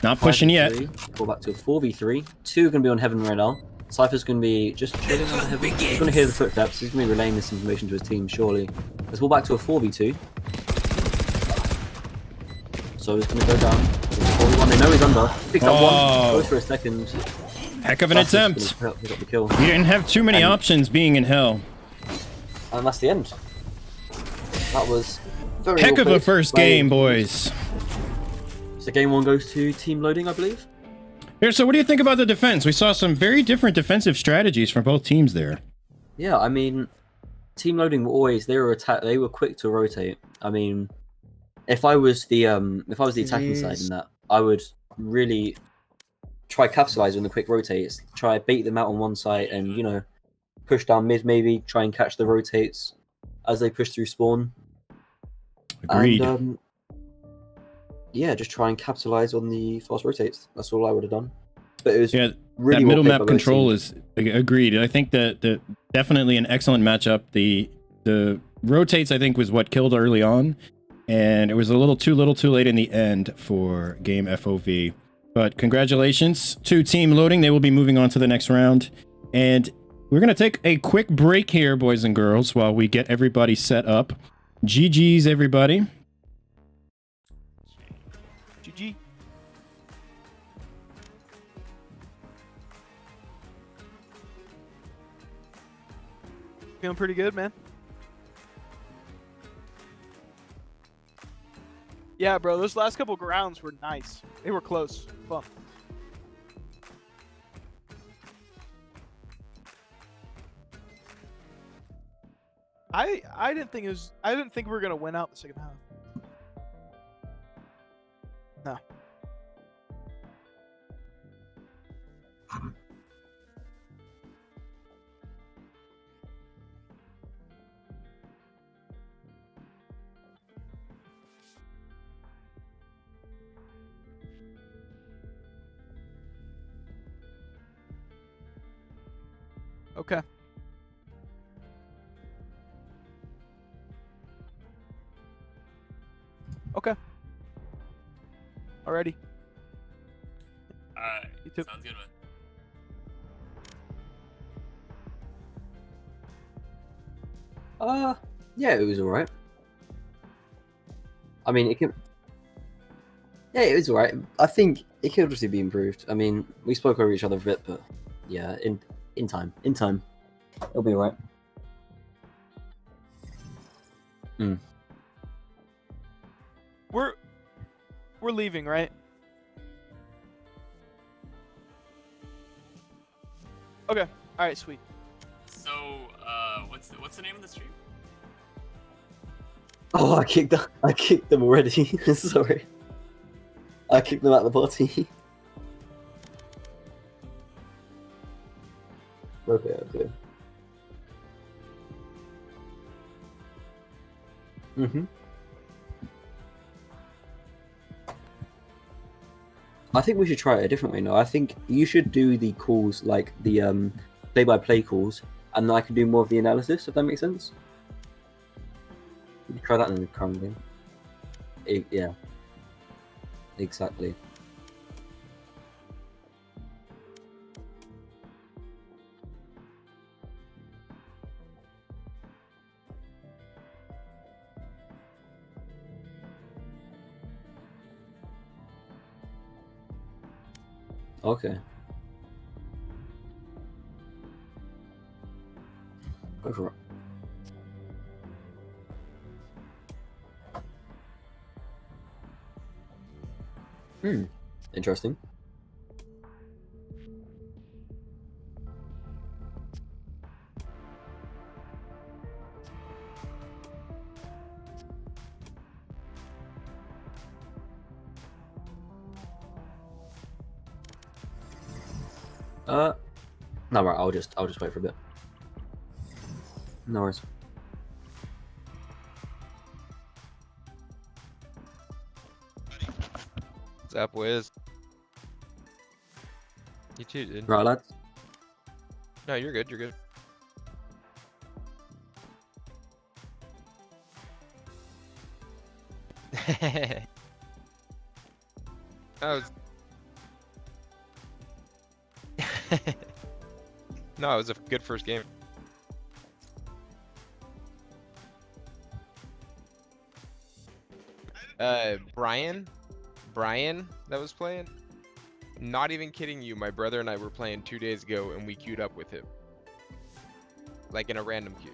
Speaker 1: Not pushing yet.
Speaker 2: Go back to a 4v3. 2 are going to be on Heaven right now. Cypher's going to be just chilling on Heaven. He's going to hear the footsteps. He's going to be relaying this information to his team, surely. Let's go back to a 4v2. So he's going to go down. 4v1. They know he's under. Picks up one. Goes for a second.
Speaker 1: Heck of an attempt.
Speaker 2: He got the kill.
Speaker 1: You didn't have too many options being in hell.
Speaker 2: And that's the end. That was very
Speaker 1: Heck of a
Speaker 2: well-played.
Speaker 1: first game, boys.
Speaker 2: So game 1 goes to team loading, I believe.
Speaker 1: Here, so what do you think about the defense? We saw some very different defensive strategies from both teams there.
Speaker 2: Yeah, I mean, team loading were always they were quick to rotate. I mean, if I was the attacking side in that, I would really try capitalize on the quick rotates, try bait them out on one side, and you know, push down mid maybe, try and catch the rotates as they push through spawn.
Speaker 1: Agreed.
Speaker 2: And, yeah, just try and capitalize on the fast rotates. That's all I would have done. But it was really
Speaker 1: that middle
Speaker 2: well
Speaker 1: map control is agreed. I think that definitely an excellent matchup. The rotates I think was what killed early on, and it was a little too late in the end for game FOV. But congratulations to Team Loading. They will be moving on to the next round, and we're gonna take a quick break here, boys and girls, while we get everybody set up. GG's, everybody.
Speaker 5: GG. Feeling pretty good, man. Yeah, bro, those last couple rounds were nice. They were close. Fun. I didn't think we were gonna win out the second half. No. Okay. Okay. Alrighty. You too.
Speaker 6: Sounds good, man.
Speaker 2: Yeah, it was alright. I mean, yeah, it was alright. I think it could obviously be improved. I mean, we spoke over each other a bit, but yeah, in time, it'll be alright.
Speaker 5: We're leaving, right? Okay. All right. Sweet.
Speaker 6: So, what's the name of the stream?
Speaker 2: Oh, I kicked them already. Sorry. I kicked them out of the party. Okay. Mm-hmm. I think we should try it a different way now. I think you should do the calls, like the play-by-play calls, and then I can do more of the analysis, if that makes sense. We can try that in the current game. Yeah, exactly. Okay. Go for it. Interesting. No, right. I'll just wait for a bit. No worries.
Speaker 6: What's up, Wiz? You too, dude.
Speaker 2: Right, lads.
Speaker 6: No, you're good. You're good. No, no, it was a good first game. Brian that was playing. Not even kidding you. My brother and I were playing 2 days ago, and we queued up with him, like in a random queue.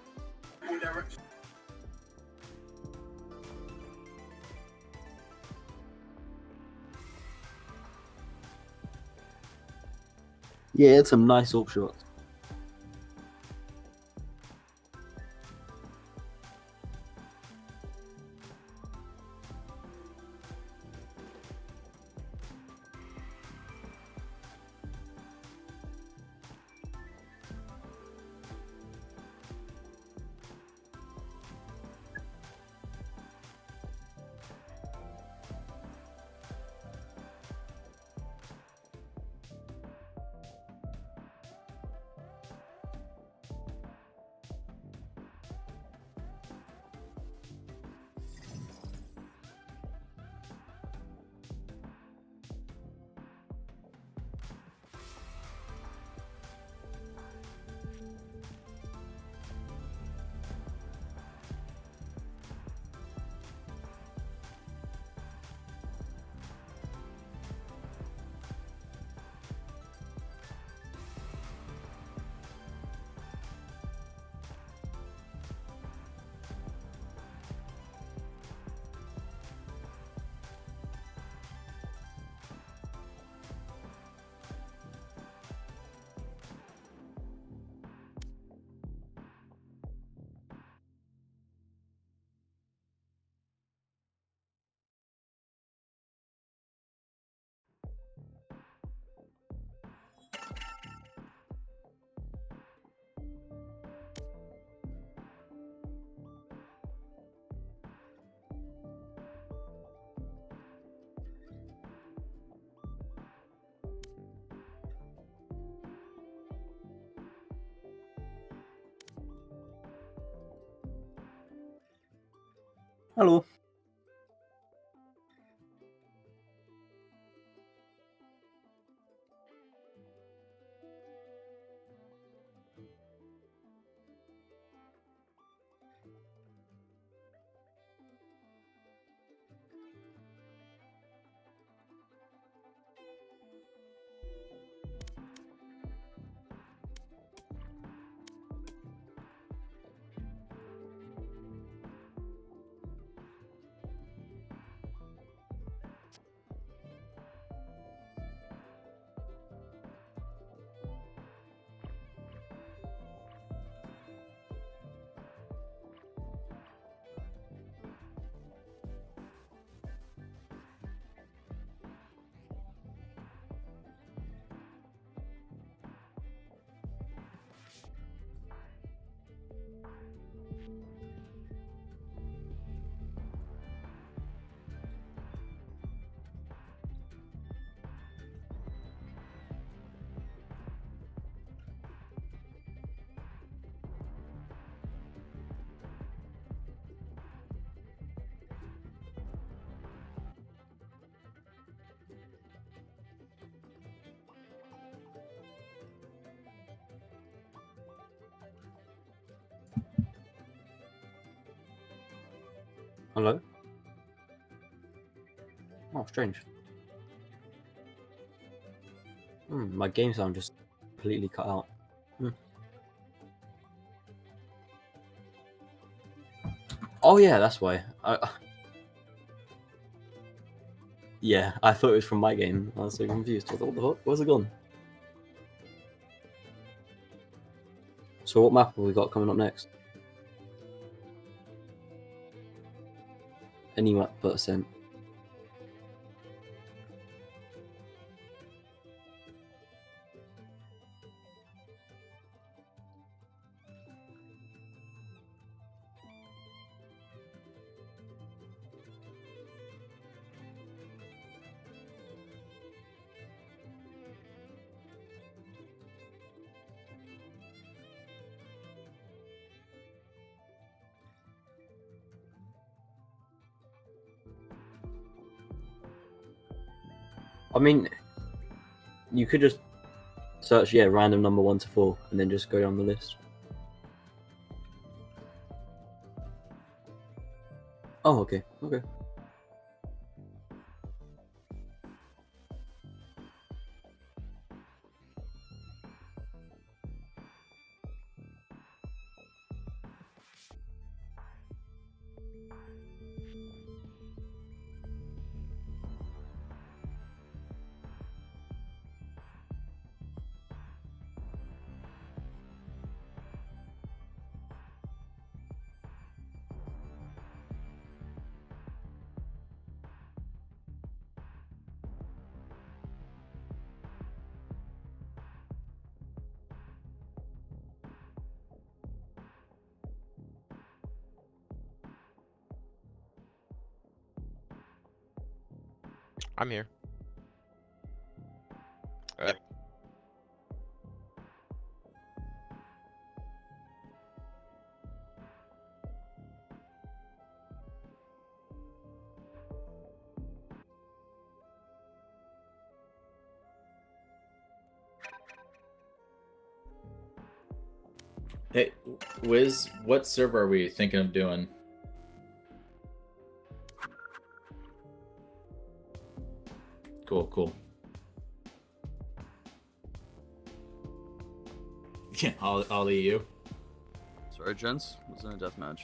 Speaker 2: Yeah, it's some nice AWP shots. Hello. Hello? Oh, strange. My game sound just completely cut out. Oh yeah, that's why. Yeah, I thought it was from my game. I was so confused. I thought, what the fuck? Where's it gone? So what map have we got coming up next? Any map but Ascent. I mean, you could just search, random number 1 to 4, and then just go down the list. Oh, okay.
Speaker 6: I'm here.
Speaker 7: Yep.
Speaker 8: Hey, Wiz, what server are we thinking of doing? Cool. Yeah, I'll EU.
Speaker 9: Sorry, gents. Was in a deathmatch.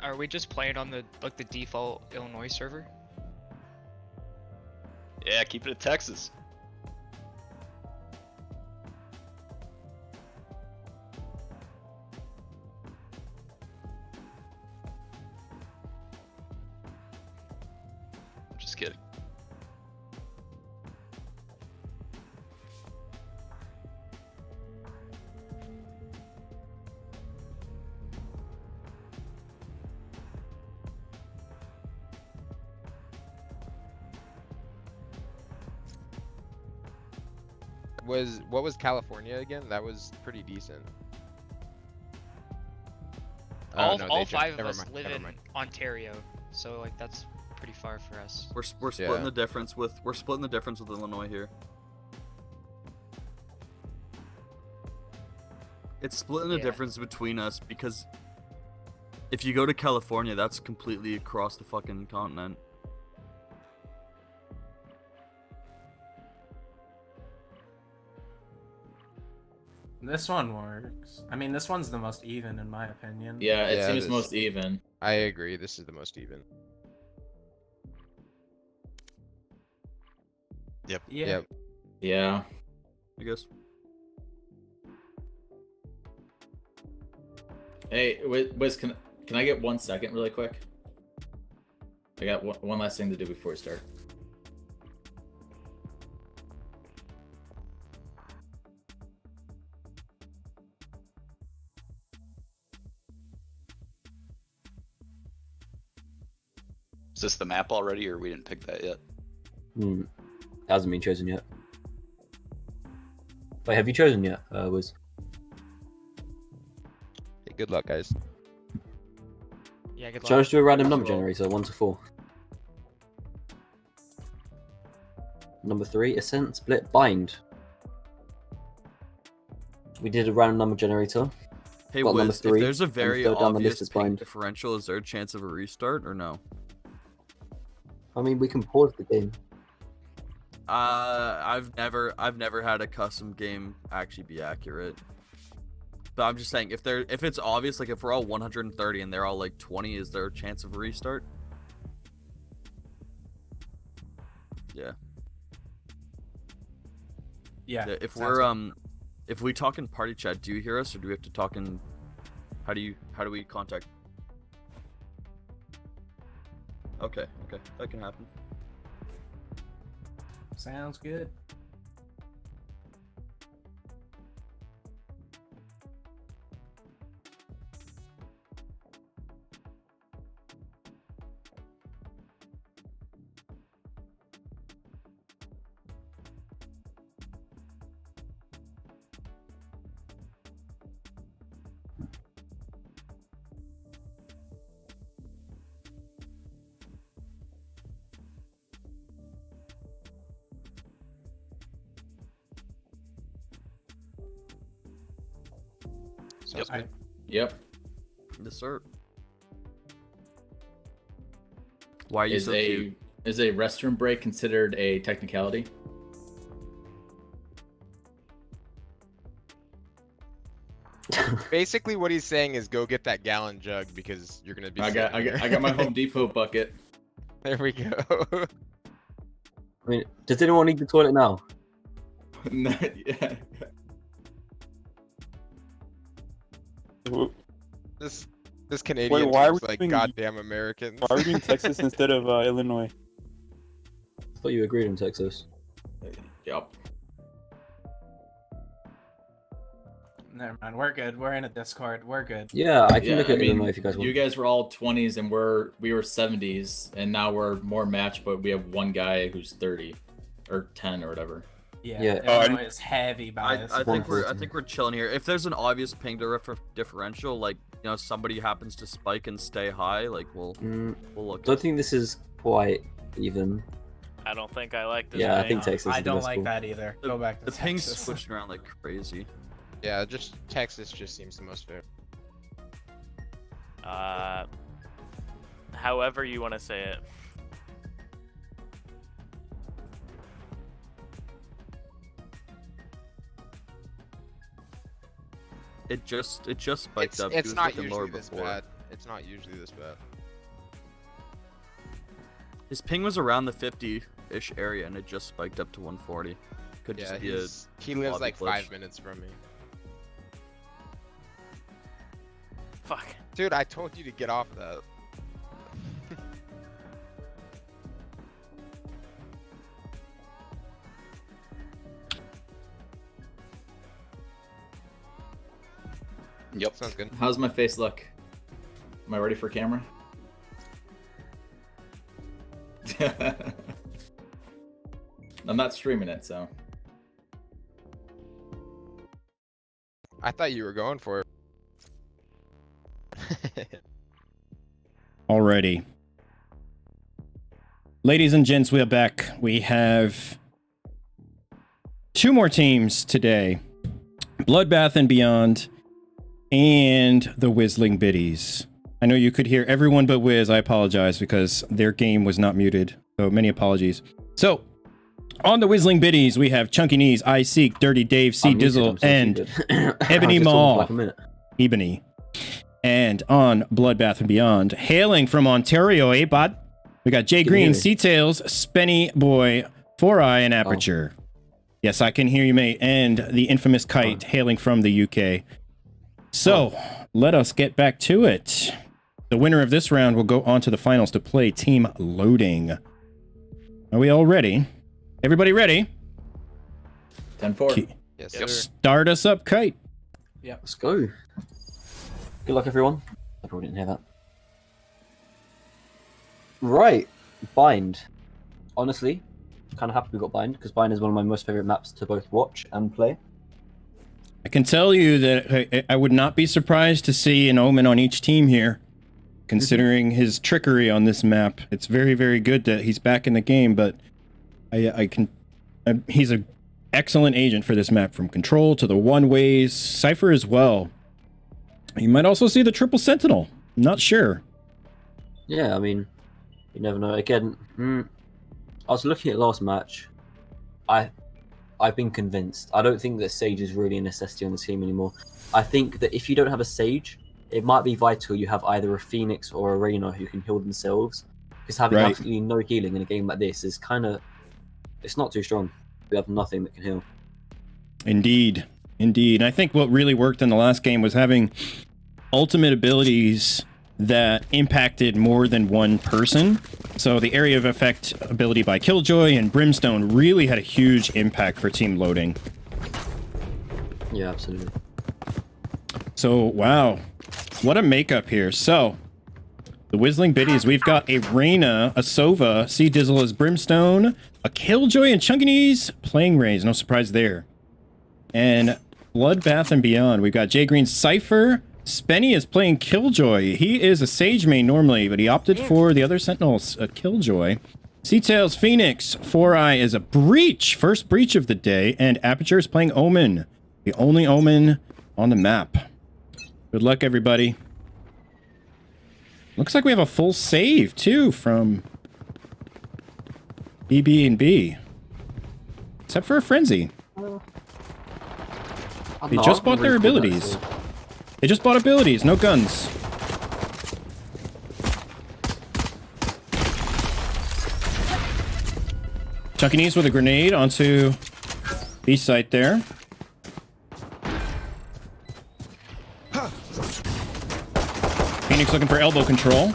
Speaker 10: Are we just playing on the the default Illinois server?
Speaker 7: Yeah, keep it at Texas. Just kidding.
Speaker 6: What was California again? That was pretty decent.
Speaker 10: All,
Speaker 6: no,
Speaker 10: all
Speaker 6: they
Speaker 10: five of
Speaker 6: never
Speaker 10: us
Speaker 6: mind,
Speaker 10: live
Speaker 6: never
Speaker 10: in
Speaker 6: mind.
Speaker 10: Ontario, so like that's pretty far for us.
Speaker 9: We're splitting
Speaker 6: Yeah.
Speaker 9: the difference with Illinois here. It's splitting the
Speaker 10: Yeah.
Speaker 9: difference between us because if you go to California, that's completely across the fucking continent.
Speaker 11: This one works. I mean, this one's the most even in my opinion.
Speaker 8: Yeah, it
Speaker 6: Yeah,
Speaker 8: seems
Speaker 6: this-
Speaker 8: most even.
Speaker 6: I agree. This is the most even.
Speaker 11: Yeah.
Speaker 6: Yep.
Speaker 8: Yeah.
Speaker 9: I guess.
Speaker 8: Hey, Wiz, can I get 1 second really quick? I got one last thing to do before we start.
Speaker 7: Is this the map already, or we didn't pick that yet?
Speaker 2: Hasn't been chosen yet. Wait, have you chosen yet, Wiz?
Speaker 6: Hey, good luck, guys.
Speaker 10: Yeah, good
Speaker 2: Shall I
Speaker 10: luck.
Speaker 2: just do a random number
Speaker 6: Roll.
Speaker 2: generator, 1 to 4? Number 3, Ascent, Split, Bind. We did a random number generator.
Speaker 9: Hey,
Speaker 2: Got number
Speaker 9: Wiz, if
Speaker 2: 3,
Speaker 9: there's a
Speaker 2: and
Speaker 9: very
Speaker 2: third down the list
Speaker 9: obvious
Speaker 2: is
Speaker 9: ping
Speaker 2: Bind.
Speaker 9: differential, is there a chance of a restart or no?
Speaker 2: I mean, we can pause the game.
Speaker 9: I've never had a custom game actually be accurate. But I'm just saying, if it's obvious, like if we're all 130 and they're all like 20, is there a chance of a restart? Yeah.
Speaker 11: Yeah.
Speaker 9: If
Speaker 11: sounds
Speaker 9: we're
Speaker 11: good.
Speaker 9: if we talk in party chat, do you hear us or do we have to talk in? How do we contact? Okay, that can happen.
Speaker 11: Sounds good.
Speaker 6: Sounds
Speaker 11: I-
Speaker 6: good.
Speaker 8: Yep.
Speaker 9: Yes, sir. Why are you
Speaker 8: Is
Speaker 9: so
Speaker 8: a
Speaker 9: cute?
Speaker 8: is a restroom break considered a technicality?
Speaker 6: Basically, what he's saying is go get that gallon jug because you're gonna be.
Speaker 8: I got
Speaker 6: sitting
Speaker 8: my
Speaker 6: there.
Speaker 8: Home Depot bucket.
Speaker 6: There we go.
Speaker 2: I mean, does anyone need the toilet now?
Speaker 8: Yeah.
Speaker 6: This Canadian
Speaker 5: why are
Speaker 6: seems
Speaker 5: we
Speaker 6: like
Speaker 5: doing-
Speaker 6: goddamn Americans.
Speaker 5: Why are we doing Texas instead of Illinois?
Speaker 2: I thought you agreed on Texas.
Speaker 8: Yep.
Speaker 11: Never mind. We're good. We're in a Discord. We're good.
Speaker 2: Yeah, I can
Speaker 8: Yeah,
Speaker 2: look
Speaker 8: I
Speaker 2: at
Speaker 8: mean,
Speaker 2: Illinois if you guys want.
Speaker 8: you guys were all 20s and we were 70s, and now we're more matched, but we have one guy who's 30 or 10 or whatever.
Speaker 11: Yeah.
Speaker 2: Yeah.
Speaker 11: Illinois is heavy
Speaker 9: I
Speaker 11: bias.
Speaker 9: think we're
Speaker 2: 140.
Speaker 9: chilling here. If there's an obvious ping differential, like somebody happens to spike and stay high, like we'll look.
Speaker 2: Don't think this is quite even.
Speaker 12: I don't think I like this.
Speaker 2: Yeah, I
Speaker 12: ping.
Speaker 2: think Texas
Speaker 11: I
Speaker 2: is the
Speaker 11: don't
Speaker 2: best
Speaker 11: like
Speaker 2: school.
Speaker 11: that either. Go back to
Speaker 9: The ping's
Speaker 11: Texas.
Speaker 9: switching around like crazy.
Speaker 6: Yeah, just Texas just seems the most fair.
Speaker 12: However you want to say it.
Speaker 9: It just spiked up. He
Speaker 6: It's
Speaker 9: was
Speaker 6: not
Speaker 9: looking lower
Speaker 6: usually this
Speaker 9: before.
Speaker 6: bad. It's not usually this bad.
Speaker 9: His ping was around the 50-ish area, and it just spiked up to 140. Could
Speaker 6: Yeah,
Speaker 9: just be a
Speaker 6: he lives
Speaker 9: lobby
Speaker 6: like
Speaker 9: glitch.
Speaker 6: 5 minutes from me.
Speaker 12: Fuck.
Speaker 6: Dude, I told you to get off that.
Speaker 7: Yep.
Speaker 6: Sounds good.
Speaker 8: How's my face look? Am I ready for camera? I'm not streaming it, so.
Speaker 6: I thought you were going for it.
Speaker 1: Alrighty. Ladies and gents, we are back. We have 2 more teams today. Bloodbath and Beyond and the Whistling Biddies. I know you could hear everyone but Wiz. I apologize because their game was not muted. So many apologies. So, on the Whistling Biddies, we have Chunky Knees, I Seek, Dirty Dave, C
Speaker 2: I'm muted,
Speaker 1: Dizzle,
Speaker 2: I'm so
Speaker 1: and
Speaker 2: stupid.
Speaker 1: Ebony
Speaker 2: I was just talking for
Speaker 1: Maw.
Speaker 2: like a minute.
Speaker 1: Ebony. And on Bloodbath and Beyond, hailing from Ontario, bud? We got Jay
Speaker 2: Can you
Speaker 1: Green,
Speaker 2: hear me?
Speaker 1: C-Tails, Spenny Boy, 4-Eye, and Aperture. Yes, I can hear you, mate. And the infamous Kite, hailing from the UK. So, let us get back to it. The winner of this round will go on to the finals to play Team Loading. Are we all ready? Everybody ready?
Speaker 8: 10-4.
Speaker 6: Yes,
Speaker 1: Yep.
Speaker 6: sir.
Speaker 1: Start us up, Kite.
Speaker 2: Let's go. Good luck, everyone. I probably didn't hear that. Right, Bind. Honestly, kind of happy we got Bind because Bind is one of my most favorite maps to both watch and play.
Speaker 1: I can tell you that I would not be surprised to see an Omen on each team here, considering his trickery on this map. It's very, very good that he's back in the game, but he's an excellent agent for this map, from control to the one-ways, Cypher as well. You might also see the triple sentinel. I'm not sure.
Speaker 2: Yeah, I mean, you never know. Again, I was looking at last match. I've been convinced. I don't think that Sage is really a necessity on the team anymore. I think that if you don't have a Sage, it might be vital you have either a Phoenix or a Reyna who can heal themselves. Because having absolutely no healing in a game like this is kind of... It's not too strong. We have nothing that can heal.
Speaker 1: Indeed. Indeed. And I think what really worked in the last game was having ultimate abilities that impacted more than one person. So the area of effect ability by Killjoy and Brimstone really had a huge impact for team loading.
Speaker 2: Yeah, absolutely.
Speaker 1: So, wow. What a makeup here. So, the Whistling Biddies, we've got a Reyna, a Sova, Sea Dizzle as Brimstone, a Killjoy, and Chunkinese playing Raze. No surprise there. And Bloodbath and Beyond, we've got Jay Green Cypher. Spenny is playing Killjoy. He is a Sage main normally, but he opted for the other Sentinels, Killjoy. Seatails Phoenix. 4i is a Breach. First Breach of the day. And Aperture is playing Omen. The only Omen on the map. Good luck, everybody. Looks like we have a full save, too, from BB&B. Except for a Frenzy. They just bought their abilities. They just bought abilities, no guns. Chunkinese with a grenade onto B site there. Phoenix looking for elbow control.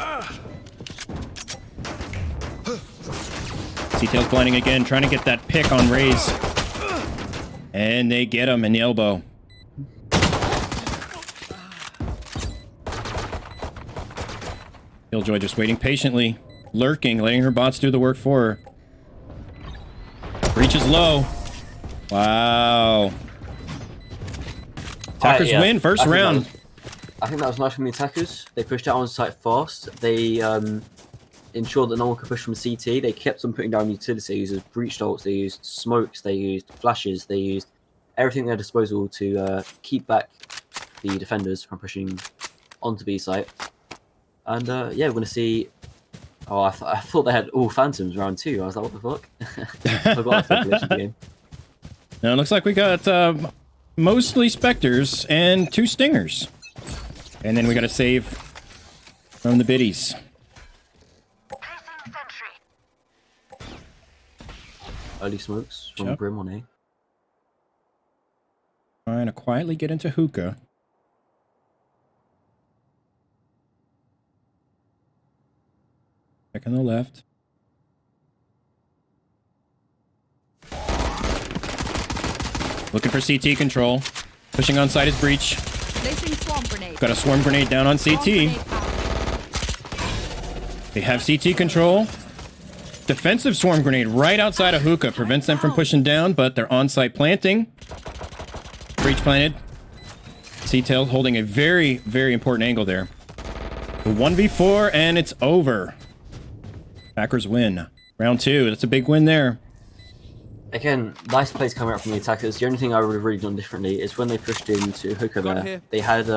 Speaker 1: Seatails blinding again, trying to get that pick on Raze. And they get him in the elbow. Killjoy just waiting patiently, lurking, letting her bots do the work for her. Breach is low. Wow. Attackers win first round.
Speaker 2: I think that was nice from the attackers. They pushed out on site fast. They ensured that no one could push from CT. They kept on putting down utility. They used breach ults, they used smokes, they used flashes, they used everything at their disposal to keep back the defenders from pushing onto B site. And yeah, we're going to see... Oh, I thought they had all Phantoms round 2. I was like, what the fuck? I forgot to glitch the game.
Speaker 1: Now it looks like we got mostly Spectres and 2 Stingers. And then we got a save from the Biddies.
Speaker 2: Early smokes from Brim on A.
Speaker 1: Trying to quietly get into hookah. Back on the left. Looking for CT control. Pushing on side is Breach. Got a swarm grenade down on CT. They have CT control. Defensive swarm grenade right outside of hookah. Prevents them from pushing down, but they're on-site planting. Breach planted. Seatails holding a very, very important angle there. 1v4, and it's over. Packers win. Round 2. That's a big win there.
Speaker 2: Again, nice plays coming out from the attackers. The only thing I would have really done differently is when they pushed into hookah there, they had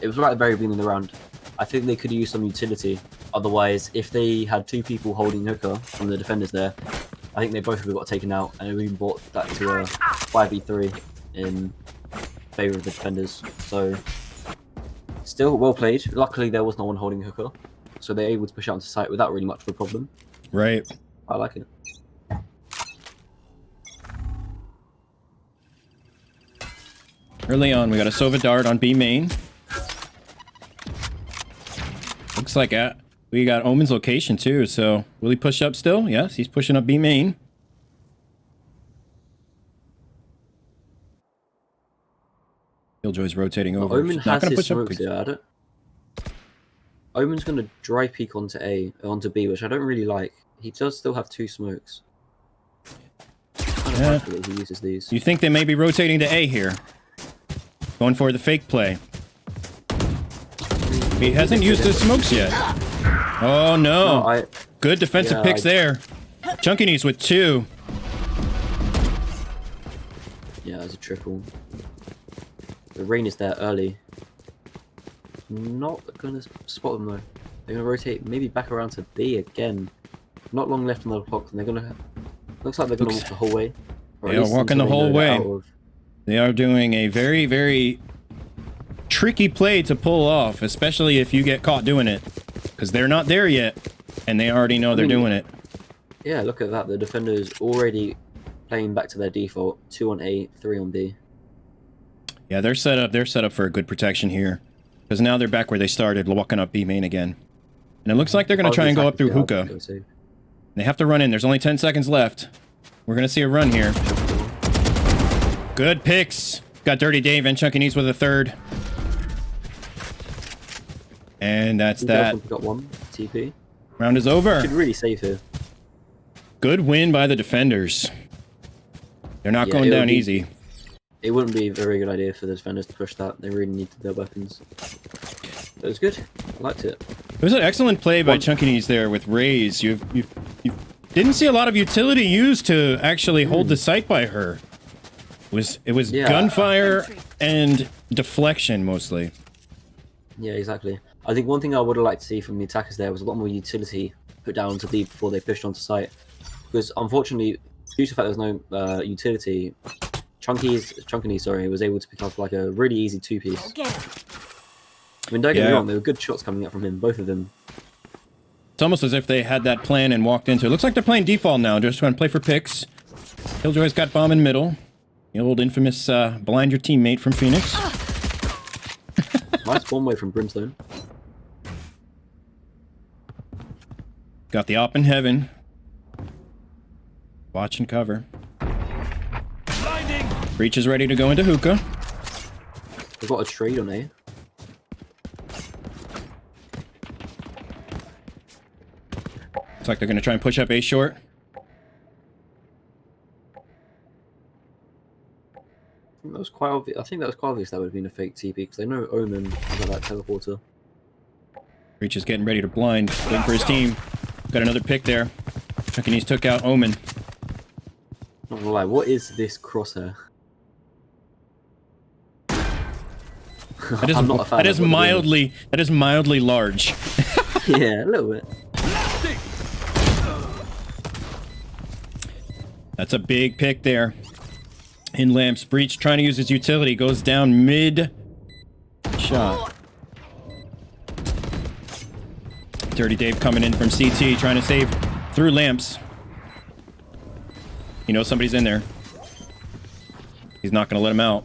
Speaker 2: it was right at the very beginning of the round. I think they could have used some utility. Otherwise, if they had 2 people holding hookah from the defenders there, I think they both would have got taken out, and it would have brought that to a 5v3 in favour of the defenders. So, still well played. Luckily, there was no one holding hookah, so they're able to push out into site without really much of a problem.
Speaker 1: Right.
Speaker 2: I like it.
Speaker 1: Early on, we got a Sova Dart on B main. Looks like we got Omen's location too, so will he push up still? Yes, he's pushing up B main. Killjoy's rotating over.
Speaker 2: Omen has his smokes here, I don't... Omen's going to dry peek onto B, which I don't really like. He does still have 2 smokes. Kind of like that he uses these.
Speaker 1: You think they may be rotating to A here? Going for the fake play. He hasn't used his smokes yet. Oh no. Good defensive picks there. Chunky Knees with 2.
Speaker 2: Yeah, there's a triple. The rain is there early. Not gonna spot them though. They're gonna rotate maybe back around to B again. Not long left on the clock, and they're gonna. Looks like they're gonna walk the whole way.
Speaker 1: They are walking the whole way. They are doing a very, very tricky play to pull off, especially if you get caught doing it, because they're not there yet, and they already know they're doing it.
Speaker 2: Yeah, look at that. The defenders already playing back to their default. 2 on A, 3 on B.
Speaker 1: Yeah, they're set up. They're set up for a good protection here, because now they're back where they started, walking up B main again. And it looks like they're gonna try and go up through hookah. They have to run in. There's only 10 seconds left. We're gonna see a run here. Good picks. Got Dirty Dave and Chunky Knees with a 3rd. And that's that.
Speaker 2: Got 1 TP.
Speaker 1: Round is over.
Speaker 2: Should really save here.
Speaker 1: Good win by the defenders. They're not going down easy.
Speaker 2: It wouldn't be a very good idea for the defenders to push that. They really needed their weapons. It was good. I liked it.
Speaker 1: It was an excellent play by Chunky Knees there with Raze. You didn't see a lot of utility used to actually hold the site by her. It was gunfire and deflection mostly.
Speaker 2: Yeah, exactly. I think one thing I would have liked to see from the attackers there was a lot more utility put down to B before they pushed onto site. Because unfortunately, due to the fact there was no utility, Chunky Knees, was able to pick up like a really easy 2-piece. I mean, don't get me wrong, there were good shots coming up from him, both of them.
Speaker 1: It's almost as if they had that plan and walked into it. Looks like they're playing default now, just trying to play for picks. Killjoy's got bomb in middle. The old infamous blind your teammate from Phoenix.
Speaker 2: Nice one way from Brimstone.
Speaker 1: Got the op in heaven. Watch and cover. Breach is ready to go into hookah.
Speaker 2: They've got a trade on A.
Speaker 1: Looks like they're going to try and push up A short.
Speaker 2: That was quite obvious. I think that was quite obvious that would have been a fake TP because they know Omen has that teleporter.
Speaker 1: Breach is getting ready to blind, waiting for his team. Got another pick there. Chunky Knees took out Omen.
Speaker 2: Not gonna lie, what is this crosshair?
Speaker 1: That is mildly large.
Speaker 2: Yeah, a little bit.
Speaker 1: That's a big pick there. In lamps, Breach trying to use his utility, goes down mid shot. Dirty Dave coming in from CT, trying to save through lamps. You know somebody's in there. He's not going to let him out.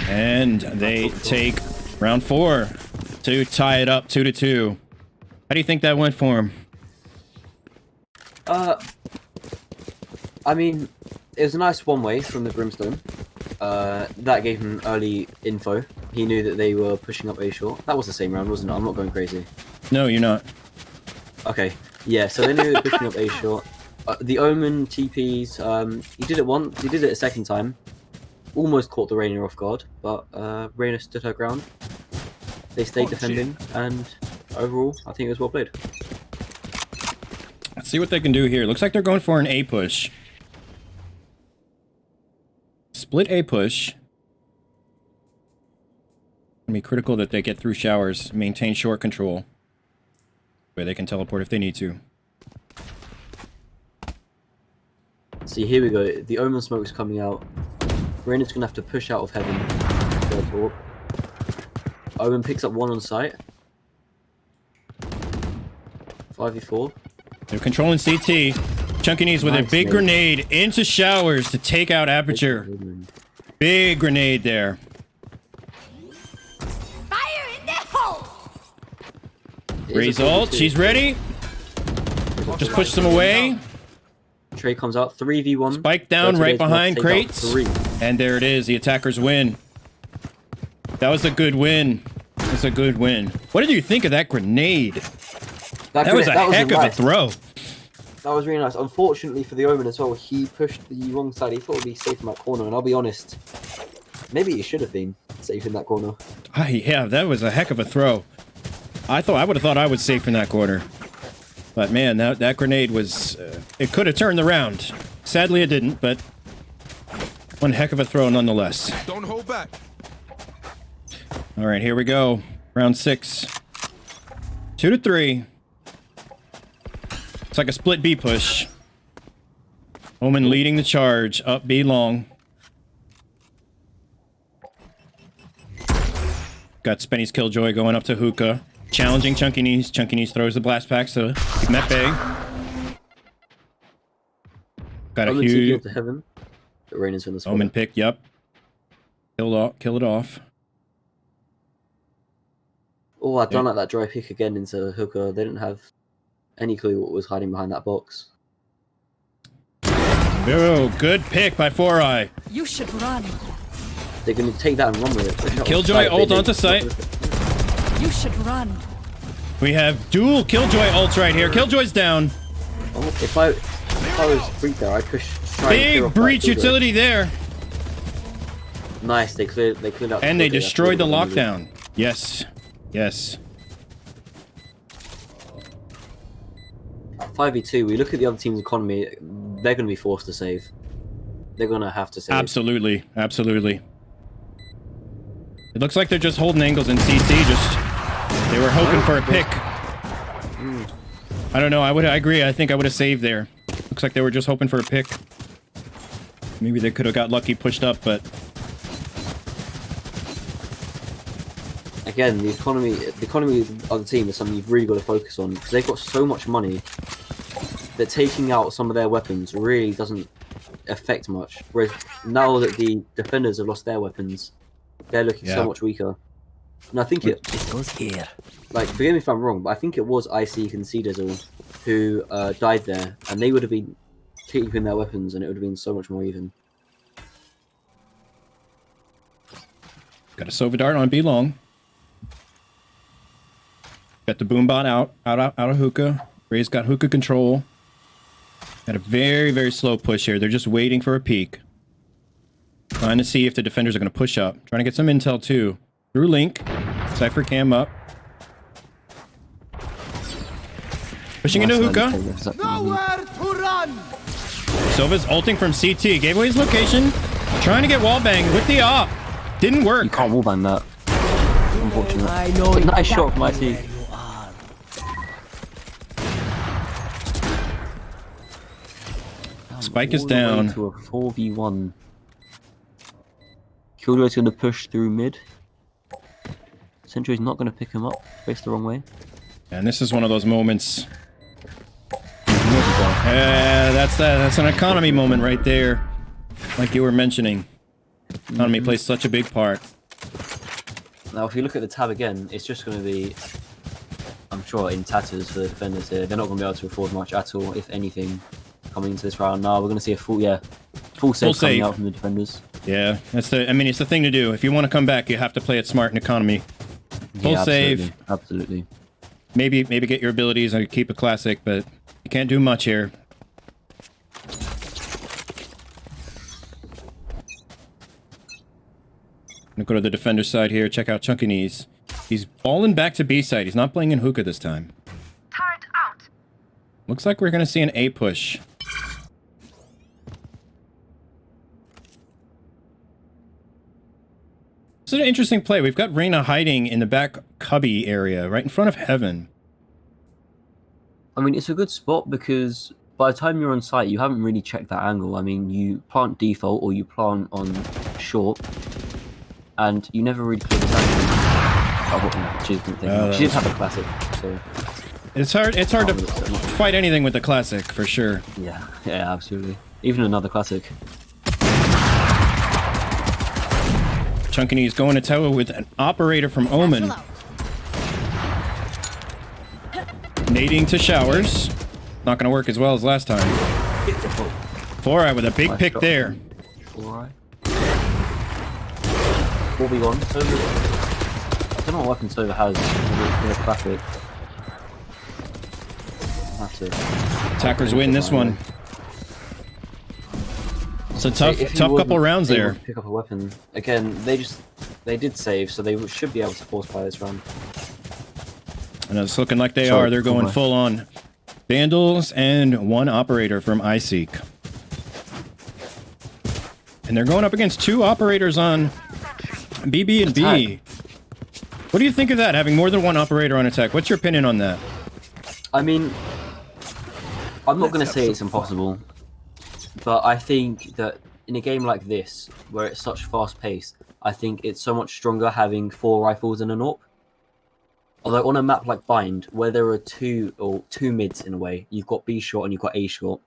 Speaker 1: And they take round 4 to tie it up 2-2. How do you think that went for him?
Speaker 2: I mean, it was a nice one-way from the Brimstone. That gave him early info. He knew that they were pushing up A short. That was the same round, wasn't it? I'm not going crazy.
Speaker 1: No, you're not.
Speaker 2: Okay, yeah, so they knew they were pushing up A short. The Omen TPs, he did it once, he did it a second time. Almost caught the Reyna off guard, but Reyna stood her ground. They stayed defending, and overall, I think it was well played.
Speaker 1: Let's see what they can do here. Looks like they're going for an A push. Split A push. Gonna be critical that they get through showers, maintain short control. Where they can teleport if they need to.
Speaker 2: See, here we go. The Omen smoke's coming out. Reyna's gonna have to push out of heaven. Omen picks up 1 on site. 5v4.
Speaker 1: They're controlling CT. Chunky Knees with a big grenade into showers to take out Aperture. Big grenade there.
Speaker 3: Fire in the hole!
Speaker 1: Raise ult. She's ready. Just push them away.
Speaker 2: Trey comes out. 3v1.
Speaker 1: Spike down right behind crates. And there it is. The attackers win. That was a good win. That's a good win. What did you think of that grenade? That was a heck of a throw.
Speaker 2: That was really nice. Unfortunately for the Omen as well, he pushed the wrong side. He thought it would be safe in that corner, and I'll be honest, maybe he should have been safe in that corner.
Speaker 1: Yeah, that was a heck of a throw. I would have thought I was safe in that corner. But man, that grenade was... it could have turned the round. Sadly, it didn't, but one heck of a throw nonetheless.
Speaker 13: Don't hold back.
Speaker 1: All right, here we go. Round 6. 2 to 3. It's like a split B push. Omen leading the charge. Up B long. Got Spenny's Killjoy going up to Hookah. Challenging Chunky Knees. Chunky Knees throws the blast pack to Mepe. Got a huge...
Speaker 2: to heaven. Raina's in the spot.
Speaker 1: Omen pick, yep. Kill it off.
Speaker 2: Oh, I don't like that dry pick again into Hookah. They didn't have any clue what was hiding behind that box.
Speaker 1: Oh, good pick by 4i.
Speaker 3: You should run.
Speaker 2: They're going to take that and run with it.
Speaker 1: Killjoy ult onto site.
Speaker 3: You should run.
Speaker 1: We have dual Killjoy ults right here. Killjoy's down.
Speaker 2: Oh, if I was breach there, I'd push.
Speaker 1: Big breach utility there.
Speaker 2: Nice, they cleared out.
Speaker 1: And they destroyed the lockdown. Yes. Yes.
Speaker 2: 5v2, we look at the other team's economy, they're going to be forced to save. They're going to have to save.
Speaker 1: Absolutely. Absolutely. It looks like they're just holding angles in CT. They were hoping for a pick. I don't know. I agree. I think I would have saved there. Looks like they were just hoping for a pick. Maybe they could have got lucky, pushed up, but...
Speaker 2: Again, the economy of the team is something you've really got to focus on, because they've got so much money that taking out some of their weapons really doesn't affect much. Whereas now that the defenders have lost their weapons, they're looking so much weaker. And I think it
Speaker 4: goes here.
Speaker 2: Like, forgive me if I'm wrong, but I think it was IC Conceders who died there, and they would have been keeping their weapons, and it would have been so much more even.
Speaker 1: Got a Sova Dart on B long. Got the Boombot out of Hookah. Ray's got Hookah control. Got a very, very slow push here. They're just waiting for a peek. Trying to see if the defenders are going to push up. Trying to get some intel too. Through Link. Cypher cam up. Pushing into Hookah.
Speaker 13: Nowhere to run.
Speaker 1: Sova's ulting from CT. Gave away his location. Trying to get wallbang with the op. Didn't work.
Speaker 2: You can't wallbang that. Unfortunately.
Speaker 4: I know.
Speaker 2: Nice shot from IC.
Speaker 1: Spike is down.
Speaker 2: To a 4v1. Killjoy's going to push through mid. Sentry's not going to pick him up. Faced the wrong way.
Speaker 1: And this is one of those moments. That's an economy moment right there. Like you were mentioning. Economy plays such a big part.
Speaker 2: Now, if you look at the tab again, it's just going to be, I'm sure, in tatters for the defenders here. They're not going to be able to afford much at all, if anything, coming into this round. Now we're going to see a full save coming out from the defenders.
Speaker 1: Yeah, it's the thing to do. If you want to come back, you have to play it smart in economy. Full save.
Speaker 2: Absolutely.
Speaker 1: Maybe get your abilities and keep it classic, but you can't do much here. I'm gonna go to the defender side here, check out Chunky Knees. He's falling back to B side. He's not playing in Hookah this time.
Speaker 3: Turret out.
Speaker 1: Looks like we're gonna see an A push. This is an interesting play. We've got Reyna hiding in the back cubby area, right in front of Heaven.
Speaker 2: I mean, it's a good spot because by the time you're on site, you haven't really checked that angle. I mean, you plant default or you plant on short, and you never really clear this angle. She didn't have a classic, so
Speaker 1: it's hard to fight anything with the classic for sure.
Speaker 2: Yeah, absolutely. Even another classic.
Speaker 1: Chunky Knees going to tower with an operator from Omen. Nading to showers. Not going to work as well as last time. 4i with a big pick there.
Speaker 2: 4i. 4v1. Sova. I don't know what weapon Sova has. Classic. have to.
Speaker 1: Attackers win this one. It's a tough couple rounds there.
Speaker 2: Pick up a weapon again. They did save, so they should be able to force buy this round.
Speaker 1: And it's looking like they are. They're going full on Vandals and one operator from iSeek. And they're going up against 2 operators on BB and B. What do you think of that, having more than 1 operator on attack? What's your opinion on that?
Speaker 2: I mean, I'm not going to say it's impossible, but I think that in a game like this, where it's such fast pace, I think it's so much stronger having 4 rifles and an AWP. Although on a map like Bind, where there are two mids in a way, you've got B short and you've got A short.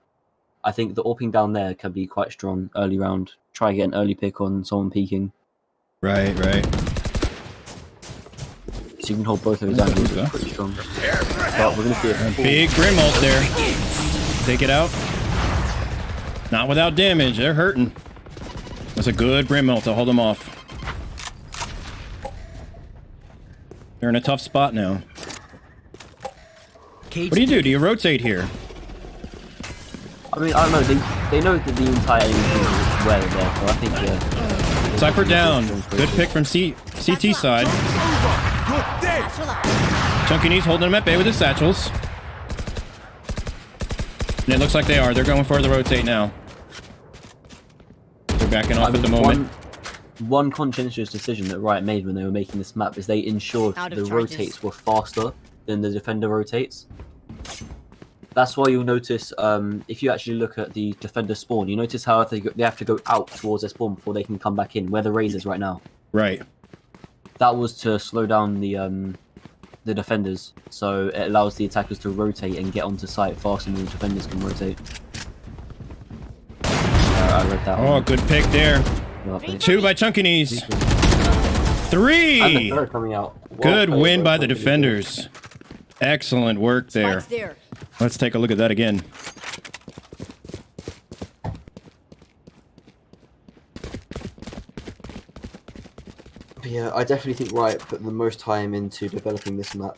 Speaker 2: I think the AWPing down there can be quite strong early round. Try and get an early pick on someone peeking.
Speaker 1: Right.
Speaker 2: So you can hold both of those angles. It's pretty strong. But we're gonna see a
Speaker 1: big Brim ult there. Take it out. Not without damage. They're hurting. That's a good Brim ult to hold them off. They're in a tough spot now. What do you do? Do you rotate here?
Speaker 2: I mean, I don't know. They know that the entire enemy is where they're there, so I think they're...
Speaker 1: Cypher down. Good pick from CT side. Chunky Knees holding him at bay with his satchels. And it looks like they are. They're going for the rotate now. They're backing off at the moment.
Speaker 2: One conscientious decision that Riot made when they were making this map is they ensured the rotates were faster than the defender rotates. That's why you'll notice, if you actually look at the defender spawn, you notice how they have to go out towards their spawn before they can come back in, where the Raze is right now.
Speaker 1: Right.
Speaker 2: That was to slow down the defenders, so it allows the attackers to rotate and get onto site faster than the defenders can rotate. I read that.
Speaker 1: Oh, good pick there. 2 by Chunky Knees. 3!
Speaker 2: And the third coming out.
Speaker 1: Good win by the defenders. Excellent work there. Let's take a look at that again.
Speaker 2: Yeah, I definitely think Riot put the most time into developing this map.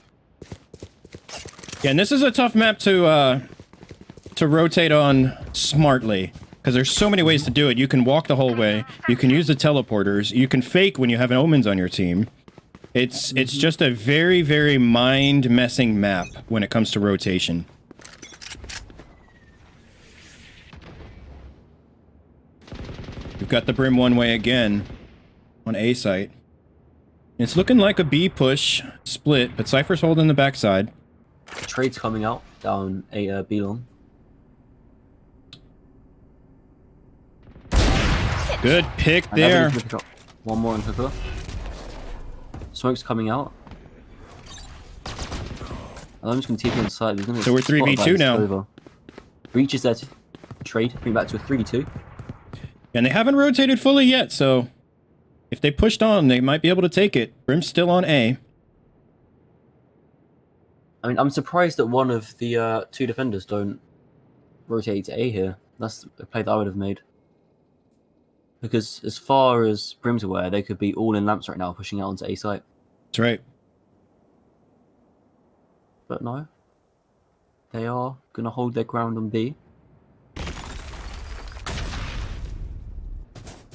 Speaker 1: Yeah, and this is a tough map to rotate on smartly. Because there's so many ways to do it. You can walk the whole way. You can use the teleporters. You can fake when you have an Omens on your team. It's just a very, very mind-messing map when it comes to rotation. We've got the Brim one way again on A site. It's looking like a B push split, but Cypher's holding the backside.
Speaker 2: Trade's coming out down a B long.
Speaker 1: Good pick there.
Speaker 2: One more on hooker. Smoke's coming out. I'm just going to TP on the side.
Speaker 1: So we're 3v2 now.
Speaker 2: Over. Reach is there to trade. Bring back to a 3v2.
Speaker 1: And they haven't rotated fully yet, so if they pushed on, they might be able to take it. Brim's still on A.
Speaker 2: I mean, I'm surprised that one of the 2 defenders don't rotate to A here. That's a play that I would have made. Because as far as Brim's aware, they could be all in lamps right now, pushing out onto A site.
Speaker 1: That's right.
Speaker 2: But no. They are going to hold their ground on B.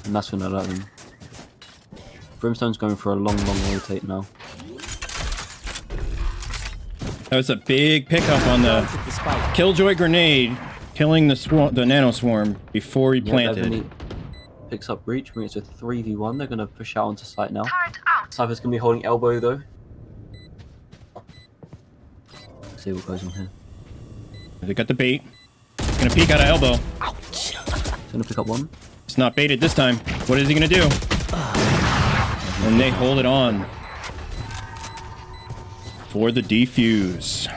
Speaker 2: And that's going to allow them. Brimstone's going for a long rotate now.
Speaker 1: That was a big pickup on the Killjoy grenade, killing the nano swarm before he planted.
Speaker 2: Picks up breach, brings it to 3v1. They're going to push out onto site now. Cypher's going to be holding elbow though. Let's see what goes on here.
Speaker 1: They got the bait. Gonna peek out of elbow.
Speaker 2: Ouch. Gonna pick up one.
Speaker 1: It's not baited this time. What is he gonna do? And they hold it on for the defuse.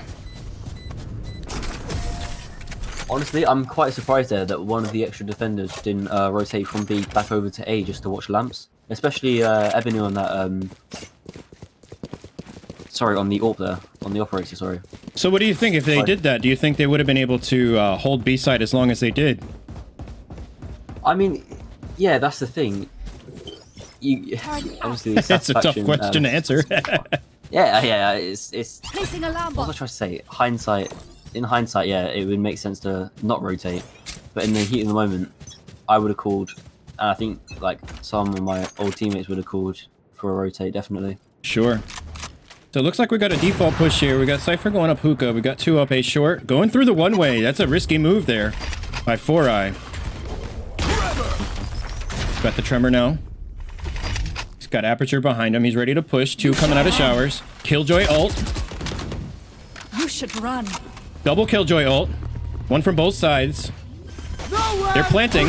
Speaker 2: Honestly, I'm quite surprised there that one of the extra defenders didn't rotate from B back over to A just to watch lamps. Especially Ebony on that, sorry, on the AWP there. On the operator, sorry.
Speaker 1: So what do you think if they did that? Do you think they would have been able to hold B side as long as they did?
Speaker 2: I mean, yeah, that's the thing. Obviously,
Speaker 1: that's a tough question to answer.
Speaker 2: yeah, it's
Speaker 3: Placing alarm
Speaker 2: what was I trying to say? Hindsight in hindsight, yeah, it would make sense to not rotate. But in the heat of the moment, I would have called, and I think like some of my old teammates would have called for a rotate, definitely.
Speaker 1: Sure. So it looks like we got a default push here. We got Cypher going up hookah. We got 2 up A short. Going through the one-way. That's a risky move there by 4i. Got the tremor now. He's got Aperture behind him. He's ready to push. 2 coming out of showers. Killjoy ult.
Speaker 3: You should run.
Speaker 1: Double Killjoy ult. 1 from both sides. They're planting.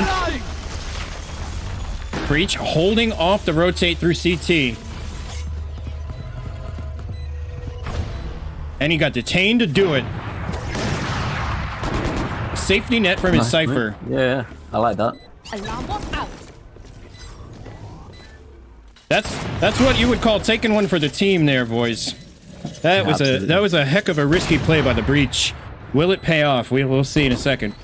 Speaker 1: Breach holding off the rotate through CT. And he got detained to do it. Safety net from his Cypher.
Speaker 2: Yeah, I like that.
Speaker 3: Alarm bot out.
Speaker 1: That's what you would call taking one for the team there, boys. That was a heck of a risky play by the Breach. Will it pay off? We'll see in a second.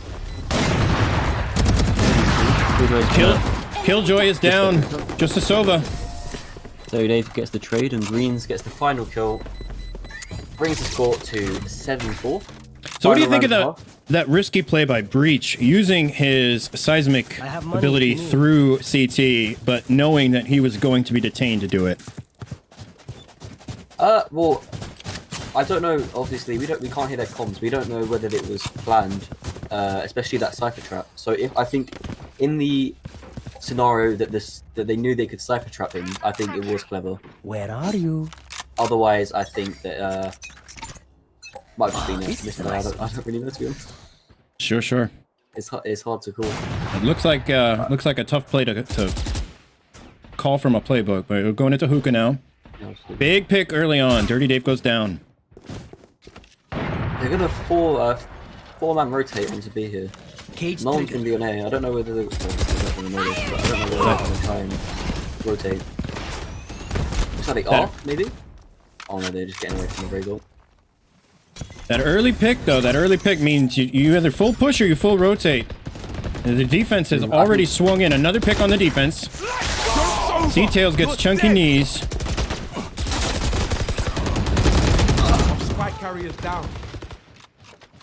Speaker 1: Killjoy is down. Just a Sova.
Speaker 2: So Dave gets the trade and Greens gets the final kill. Brings the score to 7-4.
Speaker 1: So what do you think of that risky play by Breach, using his seismic ability through CT, but knowing that he was going to be detained to do it?
Speaker 2: Well, I don't know. Obviously, we can't hear their comms. We don't know whether it was planned, especially that Cypher trap. So I think in the scenario that they knew they could Cypher trap him, I think it was clever.
Speaker 4: Where are you?
Speaker 2: Otherwise, I think that might have been a misplay. I don't really know, to be honest.
Speaker 1: Sure.
Speaker 2: It's hard to call.
Speaker 1: It looks like a tough play to call from a playbook, but we're going into hookah now. Big pick early on. Dirty Dave goes down.
Speaker 2: They're gonna four-man rotate onto B here. No one's gonna be on A. I don't know whether they're gonna know this, but I don't know whether they're gonna try and rotate. Looks like they are, maybe? Oh no, they're just getting away from the Grey goal.
Speaker 1: That early pick, though, means you either full push or you full rotate. And the defense has already swung in. Another pick on the defense. C-Tails gets chunky knees.
Speaker 13: Spike carriers down.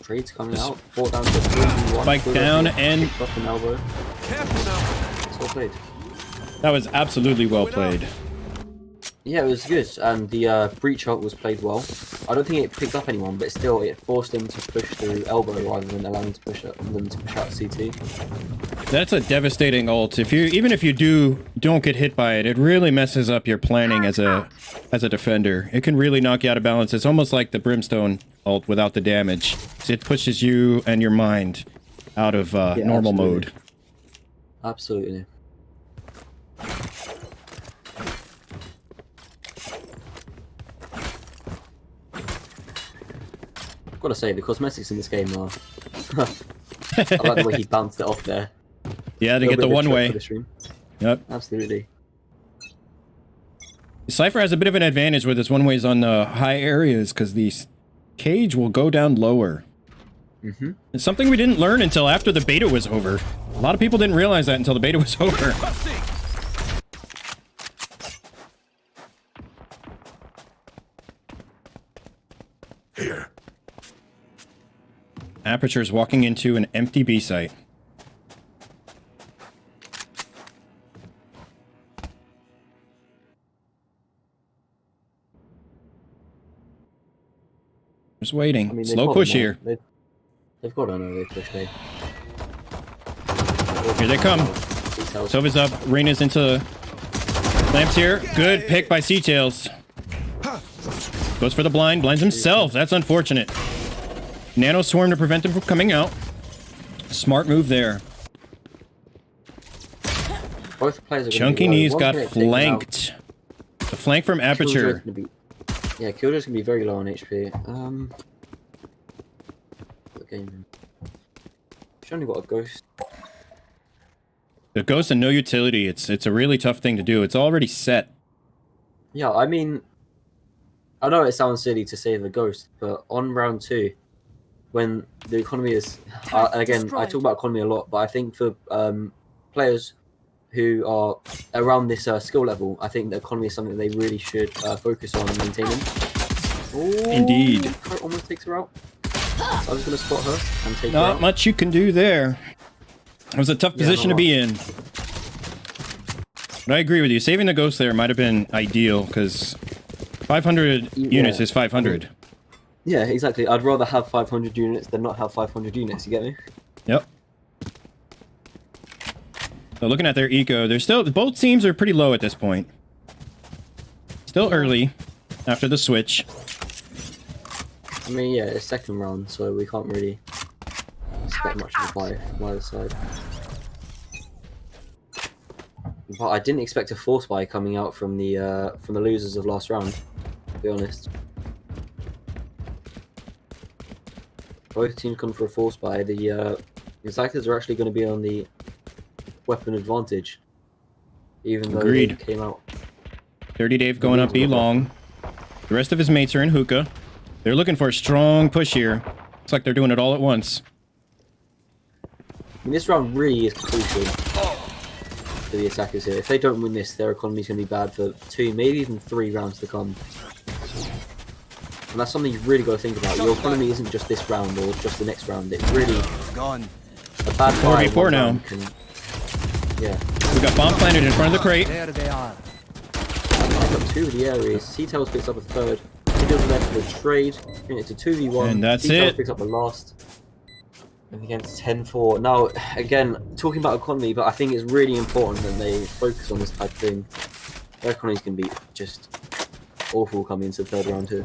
Speaker 2: Trades coming out. Ball down to 3-1.
Speaker 1: Spike down and...
Speaker 2: Off an elbow.
Speaker 13: Careful now.
Speaker 2: It's well played.
Speaker 1: That was absolutely well played.
Speaker 2: Yeah, it was good, and the breach ult was played well. I don't think it picked up anyone, but still, it forced them to push through elbow rather than allowing them to push out CT.
Speaker 1: That's a devastating ult. Even if you don't get hit by it, it really messes up your planning as a defender. It can really knock you out of balance. It's almost like the Brimstone ult without the damage. It pushes you and your mind out of normal mode.
Speaker 2: Absolutely. Gotta say, the cosmetics in this game are... I like the way he bounced it off there.
Speaker 1: Yeah, to get the one way. Yep.
Speaker 2: Absolutely.
Speaker 1: Cypher has a bit of an advantage with his one ways on the high areas because the cage will go down lower.
Speaker 2: Mm-hmm.
Speaker 1: It's something we didn't learn until after the beta was over. A lot of people didn't realize that until the beta was over.
Speaker 13: Here.
Speaker 1: Aperture's walking into an empty B site. Just waiting.
Speaker 2: I mean,
Speaker 1: slow push here.
Speaker 2: They've got to know they pushed A.
Speaker 1: Here they come. Sova's up. Reyna's into lamps here. Good pick by C-Tails. Goes for the blind. Blinds himself. That's unfortunate. Nano swarm to prevent him from coming out. Smart move there.
Speaker 2: Both players are
Speaker 1: Chunky knees got flanked. The flank from Aperture.
Speaker 2: Yeah, Killjoy's gonna be very low on HP. What game? She's only got a ghost.
Speaker 1: The ghost and no utility. It's a really tough thing to do. It's already set.
Speaker 2: Yeah, I mean, I know it sounds silly to say the ghost, but on round 2, when the economy is again, I talk about economy a lot, but I think for players who are around this skill level, I think the economy is something that they really should focus on maintaining. Ooh,
Speaker 1: Indeed.
Speaker 2: Almost takes her out. I was gonna spot her and take her
Speaker 1: Not
Speaker 2: out.
Speaker 1: much you can do there. It was a tough position to be in. But I agree with you. Saving the ghost there might have been ideal because 500 units is 500.
Speaker 2: Yeah, exactly. I'd rather have 500 units than not have 500 units. You get me?
Speaker 1: Yep. So looking at their eco, they're still both teams are pretty low at this point. Still early after the switch.
Speaker 2: I mean, yeah, it's second round, so we can't really expect much of a buy from either side. But I didn't expect a force buy coming out from the losers of last round, to be honest. Both teams come for a force buy. The attackers are actually going to be on the weapon advantage, even though they came out.
Speaker 1: 30 Dave going up B long. The rest of his mates are in hookah. They're looking for a strong push here. Looks like they're doing it all at once.
Speaker 2: I mean, this round really is crucial for the attackers here. If they don't win this, their economy's going to be bad for 2, maybe even 3 rounds to come. And that's something you've really got to think about. Your economy isn't just this round or just the next round. It's really
Speaker 4: gone.
Speaker 2: A bad
Speaker 1: 4v4 now.
Speaker 2: Yeah.
Speaker 1: We got bomb planted in front of the crate.
Speaker 4: There they are.
Speaker 2: I've got 2 of the areas. Seatails picks up a 3rd. He does left for a trade. It's a 2v1.
Speaker 1: And that's
Speaker 2: Seatails
Speaker 1: it.
Speaker 2: picks up the last. And against 10-4. Now, again, talking about economy, but I think it's really important that they focus on this type of thing. Their economy's going to be just awful coming into the 3rd round here.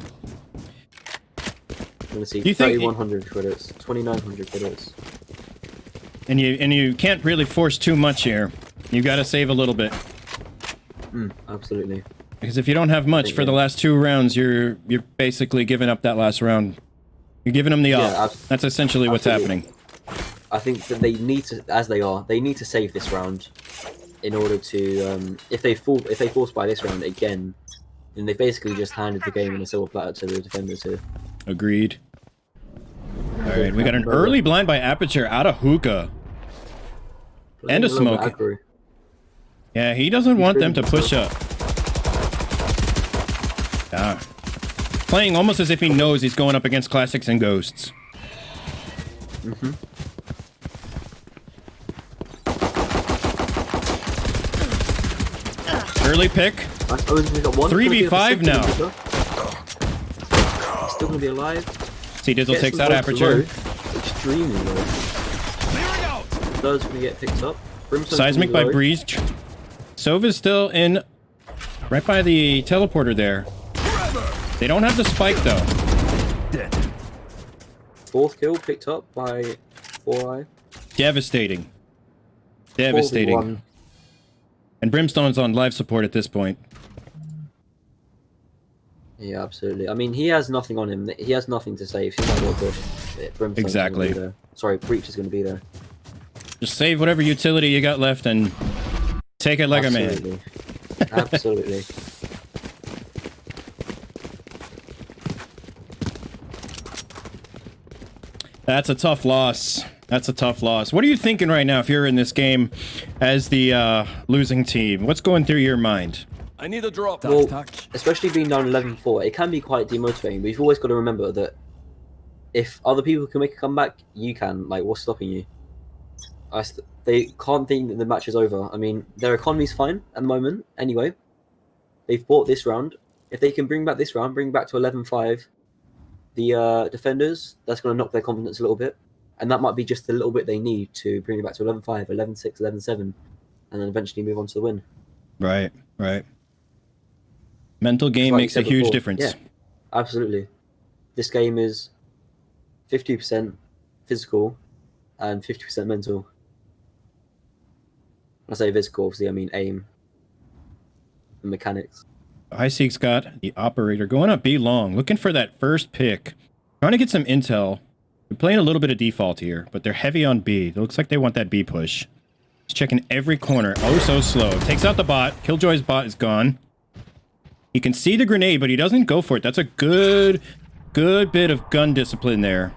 Speaker 2: I'm going to see 3,100 credits, 2,900 credits.
Speaker 1: And you can't really force too much here. You got to save a little bit.
Speaker 2: Absolutely.
Speaker 1: Because if you don't have much for the last 2 rounds, you're basically giving up that last round. You're giving them the up. That's essentially what's happening.
Speaker 2: I think that they need to, they need to save this round in order to, if they force by this round again, then they basically just handed the game on a silver platter to the defenders here.
Speaker 1: Agreed. All right, we got an early blind by Aperture out of hookah. And a smoke. Yeah, he doesn't want them to push up. Ah. Playing almost as if he knows he's going up against classics and ghosts. Early pick. 3v5 now.
Speaker 2: He's still gonna be alive.
Speaker 1: C-Dizzle takes out Aperture.
Speaker 2: Extremely low. Third's gonna get picked up.
Speaker 1: Seismic by Breeze. Sova's still in right by the teleporter there. They don't have the spike though.
Speaker 2: 4th kill picked up by 4i.
Speaker 1: Devastating. Devastating.
Speaker 2: 4v1.
Speaker 1: And Brimstone's on live support at this point.
Speaker 2: Yeah, absolutely. I mean, he has nothing on him. He has nothing to save. He's not going to push. Brimstone's
Speaker 1: Exactly.
Speaker 2: gonna be there. Sorry, Breach is going to be there.
Speaker 1: Just save whatever utility you got left and take it like a man.
Speaker 2: Absolutely.
Speaker 1: That's a tough loss. That's a tough loss. What are you thinking right now if you're in this game as the losing team? What's going through your mind?
Speaker 4: I need a drop.
Speaker 2: Well, especially being down 11-4, it can be quite demotivating, but you've always got to remember that if other people can make a comeback, you can. Like, what's stopping you? They can't think that the match is over. I mean, their economy's fine at the moment, anyway. They've bought this round. If they can bring back this round, bring back to 11-5, the defenders, that's going to knock their confidence a little bit. And that might be just the little bit they need to bring it back to 11-5, 11-6, 11-7, and then eventually move on to the win.
Speaker 1: Right, right. Mental game makes a huge difference.
Speaker 2: Yeah, absolutely. This game is 50% physical and 50% mental. When I say physical, obviously I mean aim and mechanics.
Speaker 1: Highseek's got the operator going up B long, looking for that first pick. Trying to get some intel. They're playing a little bit of default here, but they're heavy on B. It looks like they want that B push. He's checking every corner. Oh, so slow. Takes out the bot. Killjoy's bot is gone. He can see the grenade, but he doesn't go for it. That's a good bit of gun discipline there.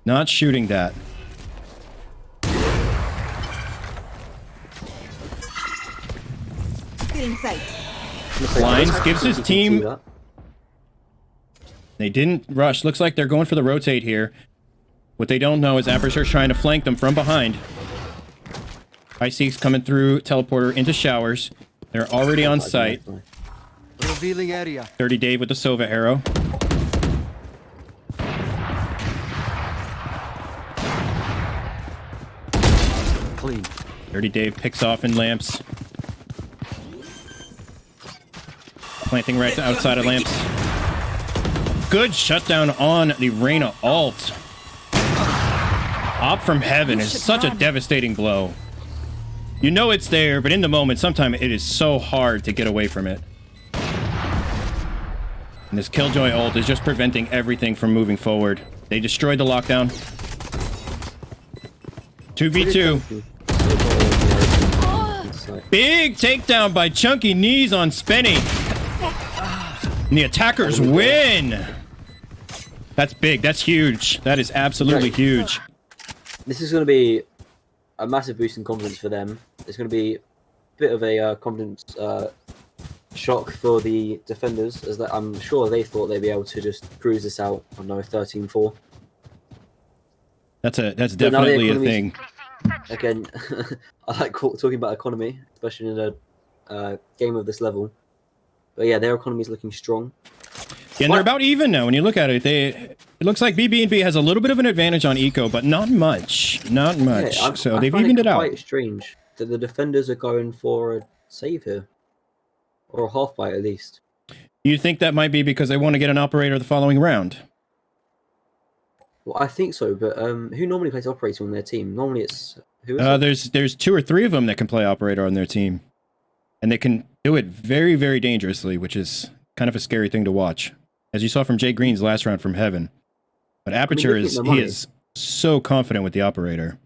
Speaker 1: Not shooting that.
Speaker 3: Still in sight.
Speaker 1: Lines gives his team They didn't rush. Looks like they're going for the rotate here. What they don't know is Aperture's trying to flank them from behind. Ice's coming through teleporter into showers. They're already on site.
Speaker 4: Revealing area.
Speaker 1: Dirty Dave with the Sova arrow.
Speaker 4: Clean.
Speaker 1: Dirty Dave picks off in lamps. Planting right outside of lamps. Good shutdown on the Reyna ult. Op from heaven is such a devastating blow. You know it's there, but in the moment, sometimes it is so hard to get away from it. And this Killjoy ult is just preventing everything from moving forward. They destroyed the lockdown. 2v2. Big takedown by Chunky Knees on Spenny. And the attackers win. That's big. That's huge. That is absolutely huge.
Speaker 2: This is going to be a massive boost in confidence for them. It's going to be a bit of a confidence shock for the defenders, as that I'm sure they thought they'd be able to just cruise this out on 13-4.
Speaker 1: That's definitely a thing.
Speaker 2: Again, I like talking about economy, especially in a game of this level. But yeah, their economy is looking strong.
Speaker 1: Yeah, and they're about even now. When you look at it, it looks like BB&B has a little bit of an advantage on eco, but not much. Not much.
Speaker 2: Yeah,
Speaker 1: so they've evened it out.
Speaker 2: Quite strange that the defenders are going for a save here, or a half bite at least.
Speaker 1: You think that might be because they want to get an operator the following round?
Speaker 2: Well, I think so, but who normally plays operator on their team? Normally it's who is it?
Speaker 1: There's 2 or 3 of them that can play operator on their team, and they can do it very, very dangerously, which is kind of a scary thing to watch, as you saw from Jay Green's last round from Heaven. But Aperture he is so confident with the operator.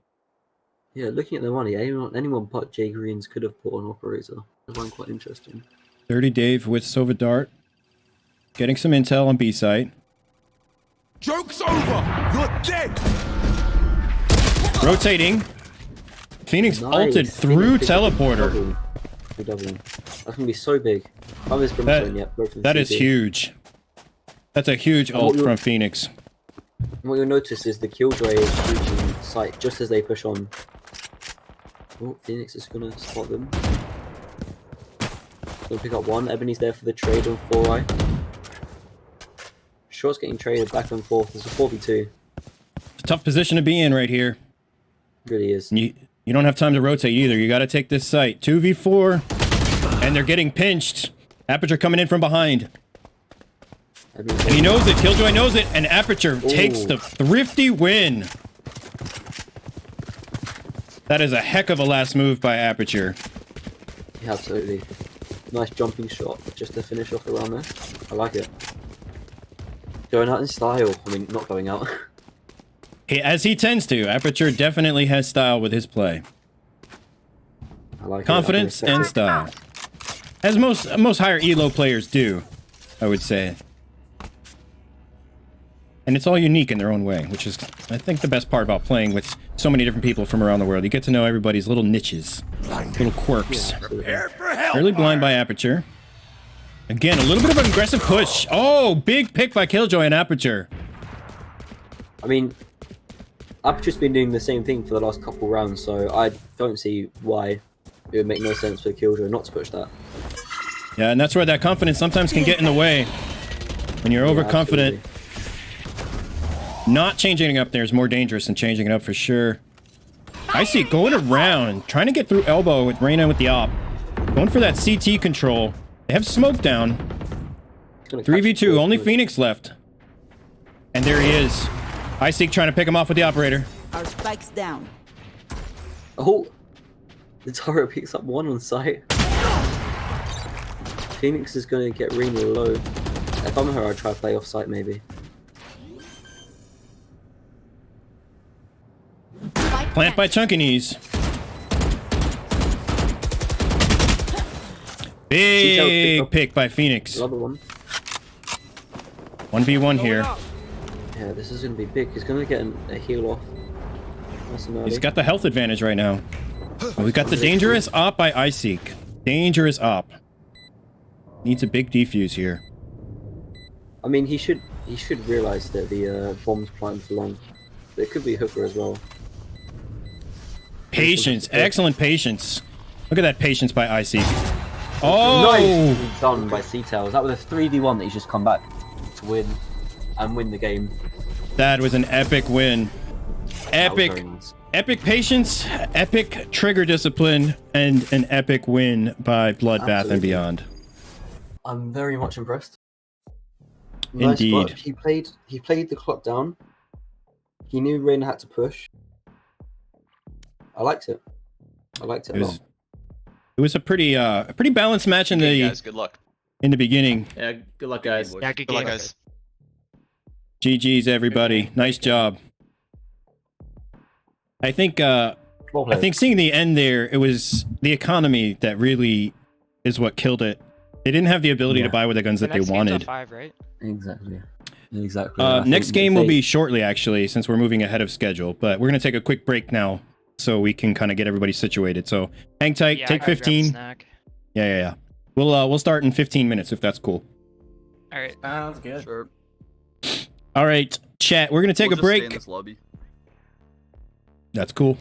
Speaker 2: Yeah, looking at the money, anyone but Jay Greens could have put on operator. I find quite interesting.
Speaker 1: Dirty Dave with Sova Dart, getting some intel on B site.
Speaker 13: Joke's over! You're dead!
Speaker 1: Rotating. Phoenix ulted through teleporter.
Speaker 2: That's gonna be so big.
Speaker 1: That is huge. That's a huge ult from Phoenix.
Speaker 2: What you'll notice is the Killjoy is reaching site just as they push on. Oh, Phoenix is gonna spot them. Gonna pick up one. Ebony's there for the trade on 4i. Short's getting traded back and forth. There's a 4v2.
Speaker 1: It's a tough position to be in right here.
Speaker 2: It really is.
Speaker 1: And you don't have time to rotate either. You got to take this site. 2v4. And they're getting pinched. Aperture coming in from behind. And he knows it. Killjoy knows it. And Aperture takes the thrifty win. That is a heck of a last move by Aperture.
Speaker 2: Yeah, absolutely. Nice jumping shot just to finish off the round there. I like it. Going out in style. I mean, not going out.
Speaker 1: As he tends to. Aperture definitely has style with his play.
Speaker 2: I like
Speaker 1: confidence and style. As most higher elo players do, I would say. And it's all unique in their own way, which is, I think, the best part about playing with so many different people from around the world. You get to know everybody's little niches, little quirks. Early blind by Aperture. Again, a little bit of an aggressive push. Oh, big pick by Killjoy and Aperture.
Speaker 2: I mean, Aperture's been doing the same thing for the last couple rounds, so I don't see why it would make no sense for Killjoy not to push that.
Speaker 1: Yeah, and that's where that confidence sometimes can get in the way. When you're overconfident, not changing it up there is more dangerous than changing it up for sure. I see it going around, trying to get through elbow with Reyna with the op. Going for that CT control. They have smoke down. 3v2, only Phoenix left. And there he is. Iceseek trying to pick him off with the operator.
Speaker 3: Our spike's down.
Speaker 2: Oh, the turret picks up one on site. Phoenix is going to get Reyna low. If I'm her, I'd try to play off site maybe.
Speaker 1: Plant by Chunky Knees. Big pick by Phoenix.
Speaker 2: Another one.
Speaker 1: 1v1 here.
Speaker 2: Yeah, this is going to be big. He's going to get a heal off. Nice and early.
Speaker 1: He's got the health advantage right now. Oh, we got the dangerous op by Iceseek. Dangerous op. Needs a big defuse here.
Speaker 2: I mean, he should realize that the bomb's planted for long. There could be a hooker as well.
Speaker 1: Patience, excellent patience. Look at that patience by Icy. Oh,
Speaker 2: Nicely done by C-Tails. That was a 3v1 that he's just come back to win and win the game.
Speaker 1: that was an epic win.
Speaker 2: That was
Speaker 1: Epic,
Speaker 2: very nice.
Speaker 1: epic patience, epic trigger discipline, and an epic win by Bloodbath and
Speaker 2: Absolutely.
Speaker 1: Beyond.
Speaker 2: I'm very much impressed. Nice
Speaker 1: Indeed.
Speaker 2: work. He played the clock down. He knew Rain had to push. I liked it. I liked it a lot.
Speaker 1: It was a pretty balanced match in
Speaker 7: Okay,
Speaker 1: the
Speaker 7: guys, good luck.
Speaker 1: in the beginning.
Speaker 8: Yeah, good luck, guys.
Speaker 10: Yeah, good game.
Speaker 7: guys.
Speaker 1: GG's everybody. Nice job. I think
Speaker 2: Well
Speaker 1: I
Speaker 2: played.
Speaker 1: think seeing the end there, it was the economy that really is what killed it. They didn't have the ability to buy with the guns
Speaker 10: The
Speaker 1: that they
Speaker 10: next game's on
Speaker 1: wanted.
Speaker 10: 5, right?
Speaker 2: Exactly. I
Speaker 1: Next
Speaker 2: think
Speaker 1: game
Speaker 2: that
Speaker 1: will
Speaker 2: they-
Speaker 1: be shortly, actually, since we're moving ahead of schedule. But we're gonna take a quick break now, so we can kind of get everybody situated. So hang tight.
Speaker 10: Yeah, I
Speaker 1: take
Speaker 10: gotta grab a
Speaker 1: 15.
Speaker 10: snack.
Speaker 1: Yeah. We'll start in 15 minutes if that's cool.
Speaker 10: All right.
Speaker 11: Sounds good.
Speaker 9: Sure.
Speaker 1: All right, chat. We're gonna take
Speaker 9: We'll
Speaker 1: a
Speaker 9: just stay in
Speaker 1: break.
Speaker 9: this lobby.
Speaker 1: That's cool.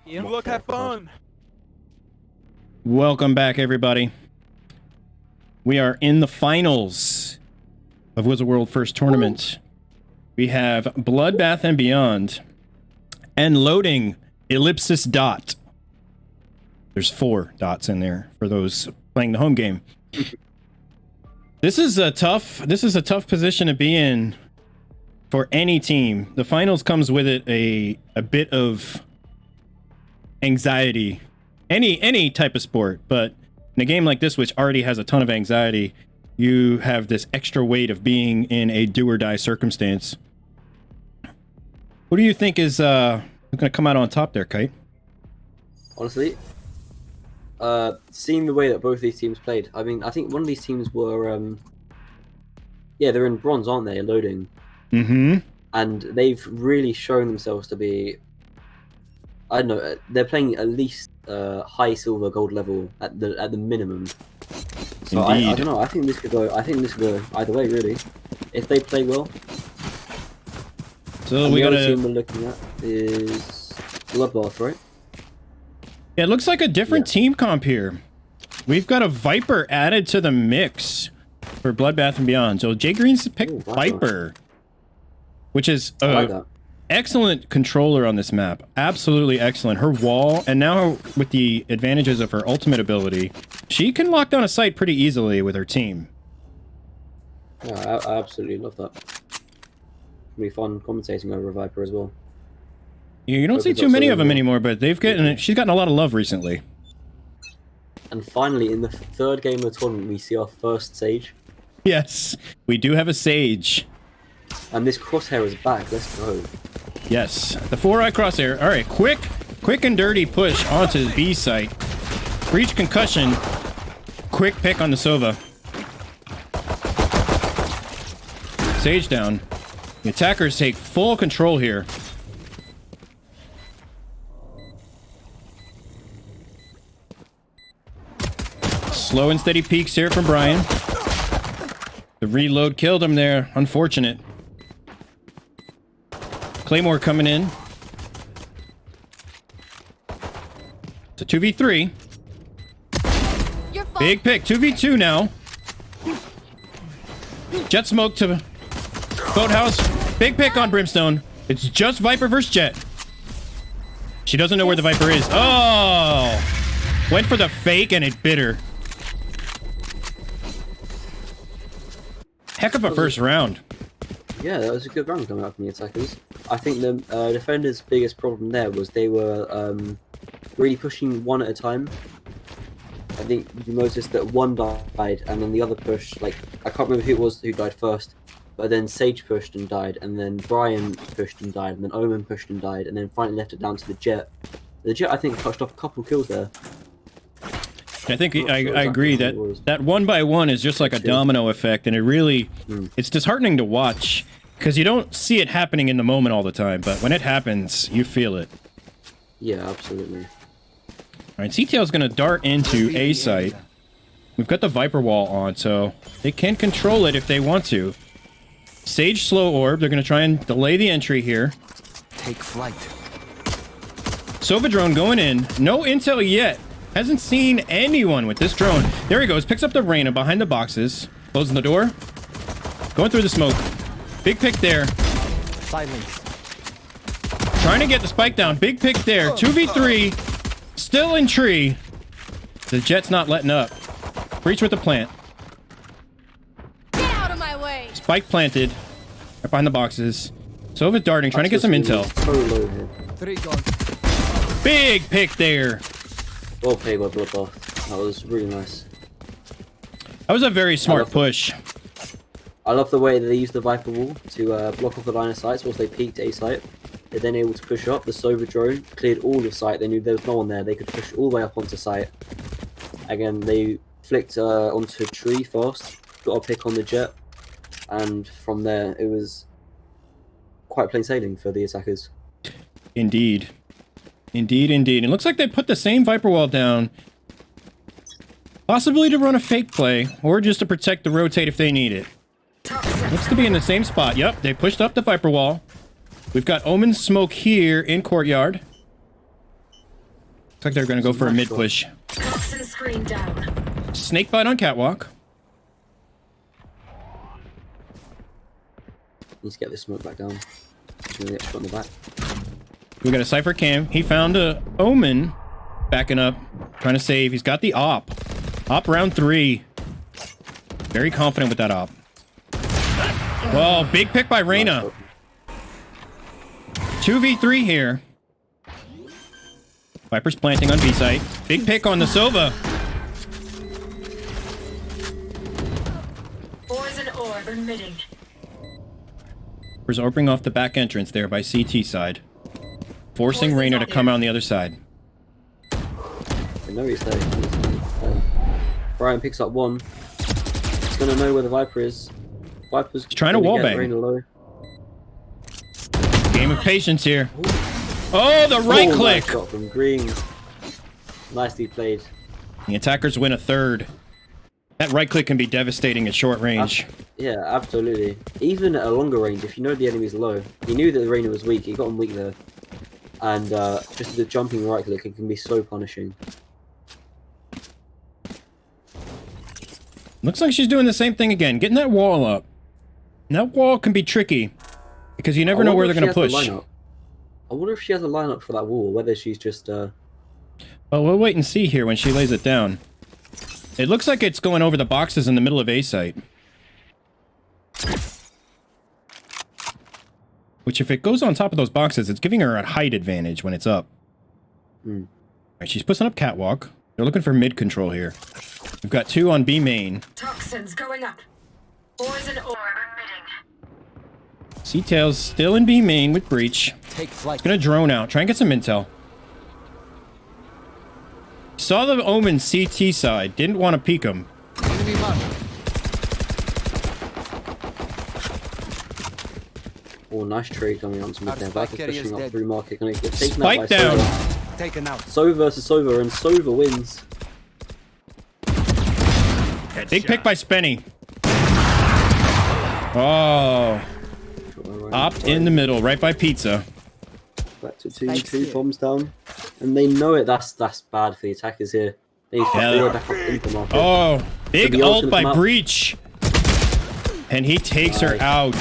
Speaker 5: You look, have fun.
Speaker 1: Welcome back, everybody. We are in the finals of Wizard World First Tournament. We have Bloodbath and Beyond and loading ellipsis dot. There's 4 dots in there for those playing the home game. This is a tough position to be in for any team. The finals comes with it a bit of anxiety. Any type of sport, but in a game like this, which already has a ton of anxiety, you have this extra weight of being in a do or die circumstance. Who do you think is going to come out on top there, Kite?
Speaker 2: Honestly, seeing the way that both these teams played, I mean, I think one of these teams were, yeah, they're in bronze, aren't they? Loading.
Speaker 1: Mm-hmm.
Speaker 2: And they've really shown themselves to be, I don't know, they're playing at least high silver gold level at the minimum. So I don't know. I think this could go either way, really, if they play well.
Speaker 1: So
Speaker 2: and
Speaker 1: we
Speaker 2: the
Speaker 1: got
Speaker 2: other team we're looking at is Bloodbath, right?
Speaker 1: Yeah, it looks like a different team comp here. We've got a Viper added to the mix for Bloodbath and Beyond. So Jay Green's picked Viper, which is excellent controller on this map. Absolutely excellent. Her wall, and now with the advantages of her ultimate ability, she can lock down a site pretty easily with her team.
Speaker 2: Yeah, I absolutely love that. It'll be fun commentating over a Viper as well.
Speaker 1: You don't see too many of them anymore, but she's gotten a lot of love recently.
Speaker 2: And finally, in the 3rd game of the tournament, we see our first Sage.
Speaker 1: Yes, we do have a Sage.
Speaker 2: And this crosshair is back. Let's go.
Speaker 1: Yes, the 4-eye crosshair. All right, quick and dirty push onto the B site. Breach concussion. Quick pick on the Sova. Sage down. The attackers take full control here. Slow and steady peeks here from Brian. The reload killed him there. Unfortunate. Claymore coming in. It's a 2v3. Big pick. 2v2 now. Jet smoke to Boathouse. Big pick on Brimstone. It's just Viper versus Jet. She doesn't know where the Viper is. Oh! Went for the fake and it bit her. Heck of a first round.
Speaker 2: Yeah, that was a good round coming out from the attackers. I think the defenders' biggest problem there was they were really pushing one at a time. I think you noticed that one died and then the other pushed, like, I can't remember who it was who died first, but then Sage pushed and died, and then Brian pushed and died, and then Omen pushed and died, and then finally left it down to the Jet. The Jet, I think, touched off a couple kills there.
Speaker 1: I think I agree that 1-by-1 is just like a domino effect, and it really, it's disheartening to watch because you don't see it happening in the moment all the time, but when it happens, you feel it.
Speaker 2: Yeah, absolutely.
Speaker 1: All right, CTL is going to dart into A site. We've got the Viper wall on, so they can control it if they want to. Sage slow orb. They're going to try and delay the entry here.
Speaker 4: Take flight.
Speaker 1: Sova drone going in. No intel yet. Hasn't seen anyone with this drone. There he goes. Picks up the Reyna behind the boxes. Closing the door. Going through the smoke. Big pick there.
Speaker 4: Silence.
Speaker 1: Trying to get the spike down. Big pick there. 2v3. Still in tree. The Jet's not letting up. Breach with the plant.
Speaker 3: Get out of my way.
Speaker 1: Spike planted. Right behind the boxes. Sova darting. Trying to get some intel. Big pick there.
Speaker 2: Well played by Bloodbath. That was really nice.
Speaker 1: That was a very smart push.
Speaker 2: I love the way that they used the Viper wall to block off the line of sight whilst they peeked A site. They're then able to push up. The Sova drone cleared all of site. They knew there was no one there. They could push all the way up onto site. Again, they flicked onto a tree fast. Got a pick on the Jet. And from there, it was quite plain sailing for the attackers.
Speaker 1: Indeed. Indeed, indeed. It looks like they put the same Viper wall down. Possibly to run a fake play, or just to protect the rotate if they need it. Looks to be in the same spot. Yep, they pushed up the Viper wall. We've got Omen smoke here in courtyard. Looks like they're going to go for a mid push. Snake bite on catwalk.
Speaker 2: Need to get this smoke back down. Gonna get shot in the back.
Speaker 1: We got a Cypher cam. He found a Omen backing up, trying to save. He's got the op. Op round 3. Very confident with that op. Well, big pick by Reyna. 2v3 here. Viper's planting on B site. Big pick on the Sova.
Speaker 3: Poison orb emitting.
Speaker 1: Viper's opening off the back entrance there by CT side. Forcing Reyna to come out on the other side.
Speaker 2: I know he's there. Brian picks up one. He's gonna know where the Viper is. Viper's
Speaker 1: trying to wallbang. Game of patience here. Oh, the right click!
Speaker 2: Nice shot from Green. Nicely played.
Speaker 1: The attackers win a third. That right click can be devastating at short range.
Speaker 2: Yeah, absolutely. Even at a longer range, if you know the enemy's low. He knew that the Reyna was weak. He got him weak there. And just the jumping right click, it can be so punishing.
Speaker 1: Looks like she's doing the same thing again, getting that wall up. And that wall can be tricky because you never know where they're going to push.
Speaker 2: I wonder if she has a lineup for that wall, whether she's just...
Speaker 1: Well, we'll wait and see here when she lays it down. It looks like it's going over the boxes in the middle of A site. Which, if it goes on top of those boxes, it's giving her a height advantage when it's up. Alright, she's pushing up catwalk. They're looking for mid control here. We've got 2 on B main.
Speaker 3: Toxins going up. Poison orb emitting.
Speaker 1: C-Tail's still in B main with breach.
Speaker 4: Take flight.
Speaker 1: It's gonna drone out. Try and get some intel. Saw the Omen CT side. Didn't want to peek him.
Speaker 4: Enemy mark.
Speaker 2: Oh, nice trade coming on to mid there. Viper's pushing up
Speaker 4: dead.
Speaker 2: through market. Gonna get taken
Speaker 1: Spike
Speaker 2: out by
Speaker 1: down.
Speaker 2: Sova.
Speaker 4: Taken out.
Speaker 2: Sova versus Sova, and Sova wins.
Speaker 1: Big pick by Spenny. Oh. Opt in the middle, right by Pizza.
Speaker 2: Back to 2 bombs down. And they know it. That's bad for the attackers here. They need to throw back up into market.
Speaker 1: Oh, big
Speaker 2: So
Speaker 1: ult by Breach. And he takes her out.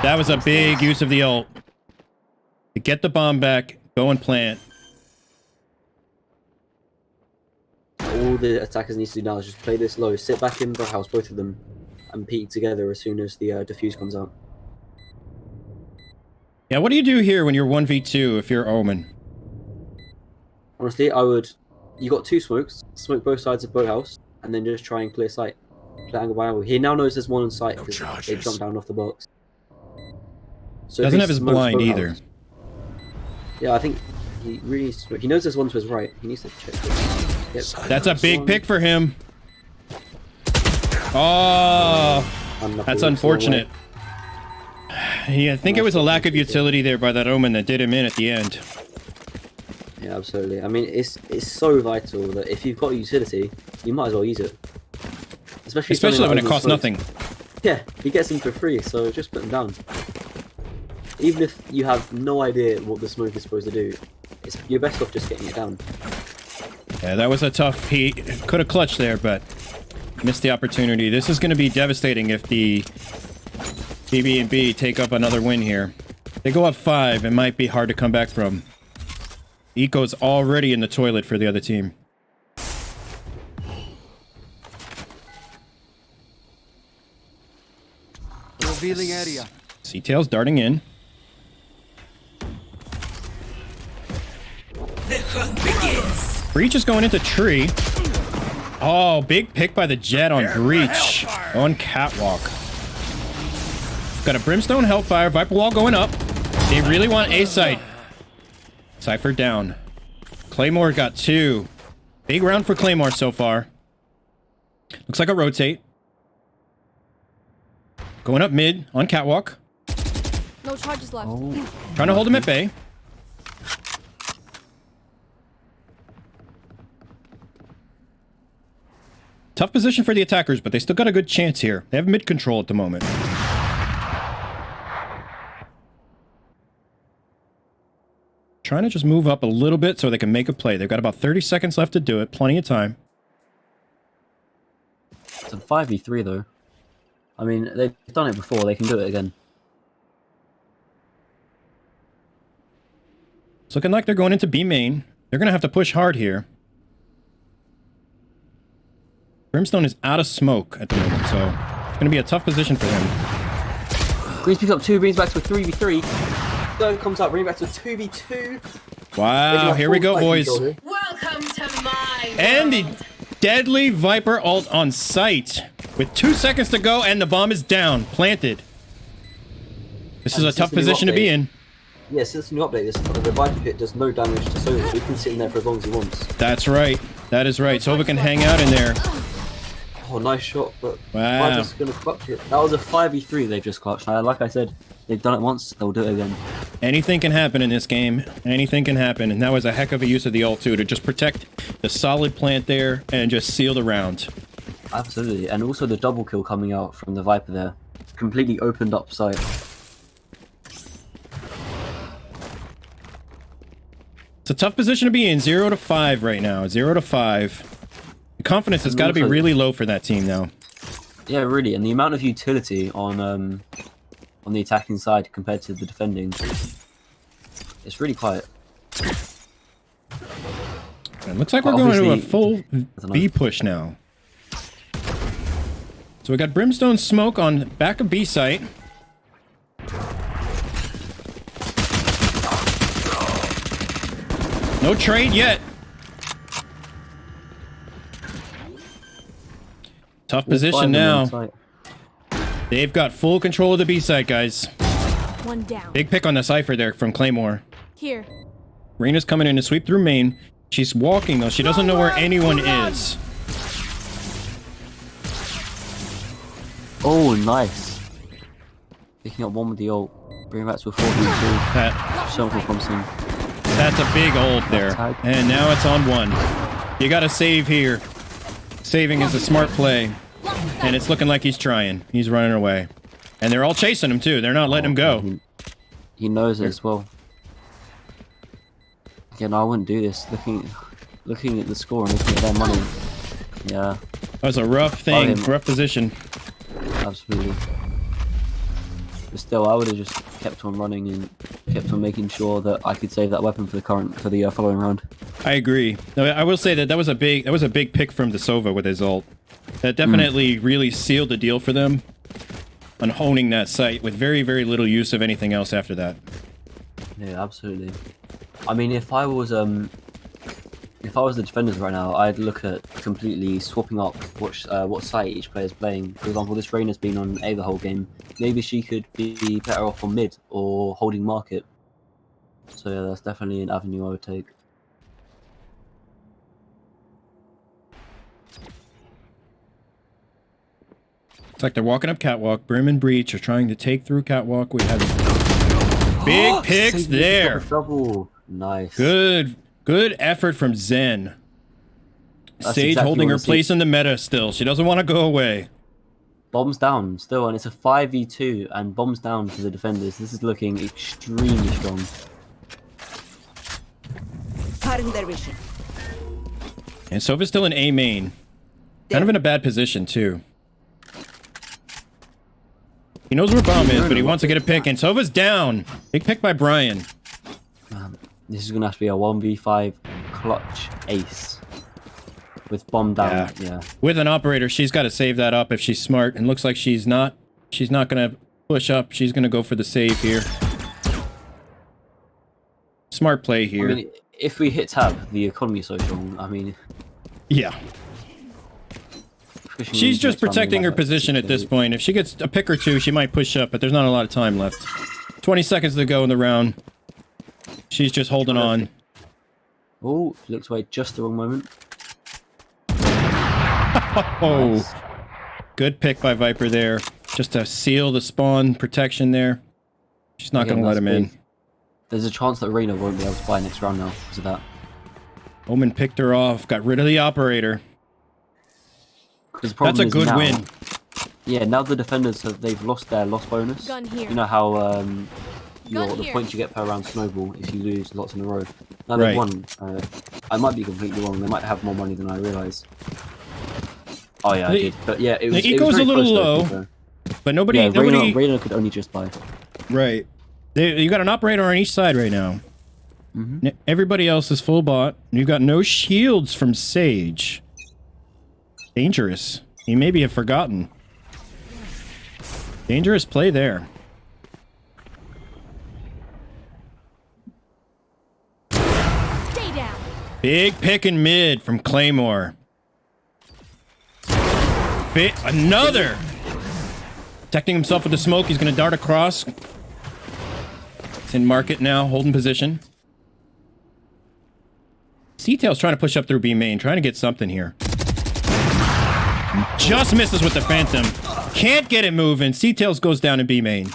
Speaker 1: That was a big use of the ult. To get the bomb back, go and plant.
Speaker 2: All the attackers need to do now is just play this low, sit back in the house, both of them, and peek together as soon as the defuse comes out.
Speaker 1: Yeah, what do you do here when you're 1v2 if you're Omen?
Speaker 2: Honestly, I would... You got 2 smokes, smoke both sides of boathouse, and then just try and clear sight. Play angle by angle. He now knows there's one in sight because they jumped down off the box. So
Speaker 1: Doesn't have his blind either.
Speaker 2: Yeah, I think he really needs to smoke. He knows there's one to his right. He needs to check this. Yep.
Speaker 1: That's a big pick for him. Oh, that's unfortunate. Yeah, I think it was a lack of utility there by that Omen that did him in at the end.
Speaker 2: Yeah, absolutely. I mean, it's so vital that if you've got utility, you might as well use it. Especially
Speaker 1: when it costs nothing.
Speaker 2: Yeah, he gets them for free, so just put them down. Even if you have no idea what the smoke is supposed to do, you're best off just getting it down.
Speaker 1: Yeah, that was a tough... He could have clutched there, but missed the opportunity. This is going to be devastating if the BB&B take up another win here. They go up 5, it might be hard to come back from. Eco's already in the toilet for the other team.
Speaker 4: Revealing area.
Speaker 1: C-Tail's darting in.
Speaker 13: The hunt begins.
Speaker 1: Breach is going into tree. Oh, big pick by the Jet on Breach. On catwalk. Got a Brimstone Hellfire. Viper Wall going up. They really want A site. Cypher down. Claymore got 2. Big round for Claymore so far. Looks like a rotate. Going up mid on catwalk.
Speaker 3: No charges left.
Speaker 1: Trying to hold him at bay. Tough position for the attackers, but they still got a good chance here. They have mid control at the moment. trying to just move up a little bit so they can make a play. They've got about 30 seconds left to do it. Plenty of time.
Speaker 2: It's a 5v3 though. I mean, they've done it before. They can do it again.
Speaker 1: It's looking like they're going into B main. They're going to have to push hard here. Brimstone is out of smoke at the moment, so it's going to be a tough position for him.
Speaker 2: Greens picks up 2, brings back to a 3v3. Third comes up, brings back to a 2v2.
Speaker 1: Wow, here we go, boys.
Speaker 3: Welcome to my
Speaker 1: And the deadly Viper ult on site. With 2 seconds to go, and the bomb is down, planted. This is a tough position to be in.
Speaker 2: Yeah, since the new update, the Viper pit does no damage to Sova, so he can sit in there for as long as he wants.
Speaker 1: That's right. That is right. Sova can hang out in there.
Speaker 2: Oh, nice shot, but
Speaker 1: wow.
Speaker 2: Viper's gonna clutch it. That was a 5v3 they've just clutched. Like I said, they've done it once, they'll do it again.
Speaker 1: Anything can happen in this game. Anything can happen, and that was a heck of a use of the ult too, to just protect the solid plant there and just seal the round.
Speaker 2: Absolutely, and also the double kill coming out from the Viper there. Completely opened up sight.
Speaker 1: It's a tough position to be in. 0 to 5 right now. 0 to 5. The confidence has got to be really low for that team now.
Speaker 2: Yeah, really, and the amount of utility on the attacking side compared to the defending, it's really quiet.
Speaker 1: It looks like we're going to a full B push now. So we got Brimstone smoke on back of B site. No trade yet. Tough position now. They've got full control of the B site, guys.
Speaker 3: One down.
Speaker 1: Big pick on the Cypher there from Claymore.
Speaker 3: Here.
Speaker 1: Reina's coming in to sweep through main. She's walking though. She doesn't know where anyone is.
Speaker 2: Oh, nice. Picking up one with the ult. Bring it back to a 4v2. So promising.
Speaker 1: That's a big ult there. And now it's on 1. You gotta save here. Saving is a smart play. And it's looking like he's trying. He's running away. And they're all chasing him too. They're not letting him go.
Speaker 2: He knows it as well. Again, I wouldn't do this. Looking at the score and looking at their money. Yeah.
Speaker 1: That was a rough thing. Rough position.
Speaker 2: Absolutely. But still, I would have just kept on running and kept on making sure that I could save that weapon for the following round.
Speaker 1: I agree. No, I will say that was a big pick from Sova with his ult. That definitely really sealed the deal for them on honing that site with very, very little use of anything else after that.
Speaker 2: Yeah, absolutely. I mean, if I was the defenders right now, I'd look at completely swapping up what site each player's playing. For example, this Reina's been on A the whole game. Maybe she could be better off on mid or holding market. So yeah, that's definitely an avenue I would take.
Speaker 1: It's like they're walking up catwalk. Brim and Breach are trying to take through catwalk. We have big picks there.
Speaker 2: Double. Nice.
Speaker 1: Good effort from Zen.
Speaker 2: That's
Speaker 1: Sage
Speaker 2: exactly
Speaker 1: holding
Speaker 2: what
Speaker 1: her
Speaker 2: I see.
Speaker 1: place in the meta still. She doesn't want to go away.
Speaker 2: Bombs down still, and it's a 5v2, and bombs down to the defenders. This is looking extremely strong.
Speaker 1: And Sova's still in A main. Kind of in a bad position too. He knows where bomb is, but he wants to get a pick, and Sova's down. Big pick by Brian.
Speaker 2: This is gonna have to be a 1v5 clutch ace with bomb down. Yeah.
Speaker 1: With an operator, she's got to save that up if she's smart. And looks like she's not. She's not gonna push up. She's gonna go for the save here. Smart play here.
Speaker 2: I mean, if we hit tab, the economy is so strong. I mean,
Speaker 1: yeah. She's just protecting her position at this point. If she gets a pick or two, she might push up, but there's not a lot of time left. 20 seconds to go in the round. She's just holding on.
Speaker 2: Oh, looks like just the wrong moment.
Speaker 1: Oh,
Speaker 2: nice.
Speaker 1: Good pick by Viper there. Just to seal the spawn protection there. She's not going to let him in.
Speaker 2: There's a chance that Reina won't be able to buy next round now because of that.
Speaker 1: Omen picked her off, got rid of the operator. That's a good win.
Speaker 2: Yeah, now the defenders they've lost their loss bonus.
Speaker 3: Gun here.
Speaker 2: You know how the points you get per round snowball if you lose lots in a row. Now
Speaker 1: Right.
Speaker 2: they won. I might be completely wrong. They might have more money than I realise. Oh yeah, I did. But yeah, it was.
Speaker 1: The
Speaker 2: It was
Speaker 1: eco's
Speaker 2: very
Speaker 1: a little
Speaker 2: close, though,
Speaker 1: low, but nobody.
Speaker 2: yeah,
Speaker 1: nobody.
Speaker 2: Reyna could only just buy.
Speaker 1: Right. You got an operator on each side right now. Everybody else is full bot. You've got no shields from Sage. Dangerous. You maybe have forgotten. Dangerous play there.
Speaker 3: Stay down.
Speaker 1: Big pick in mid from Claymore. Another! Protecting himself with the smoke. He's going to dart across. It's in market now, holding position. C-Tail's trying to push up through B main, trying to get something here. Just misses with the Phantom. Can't get it moving. C-Tails goes down in B main.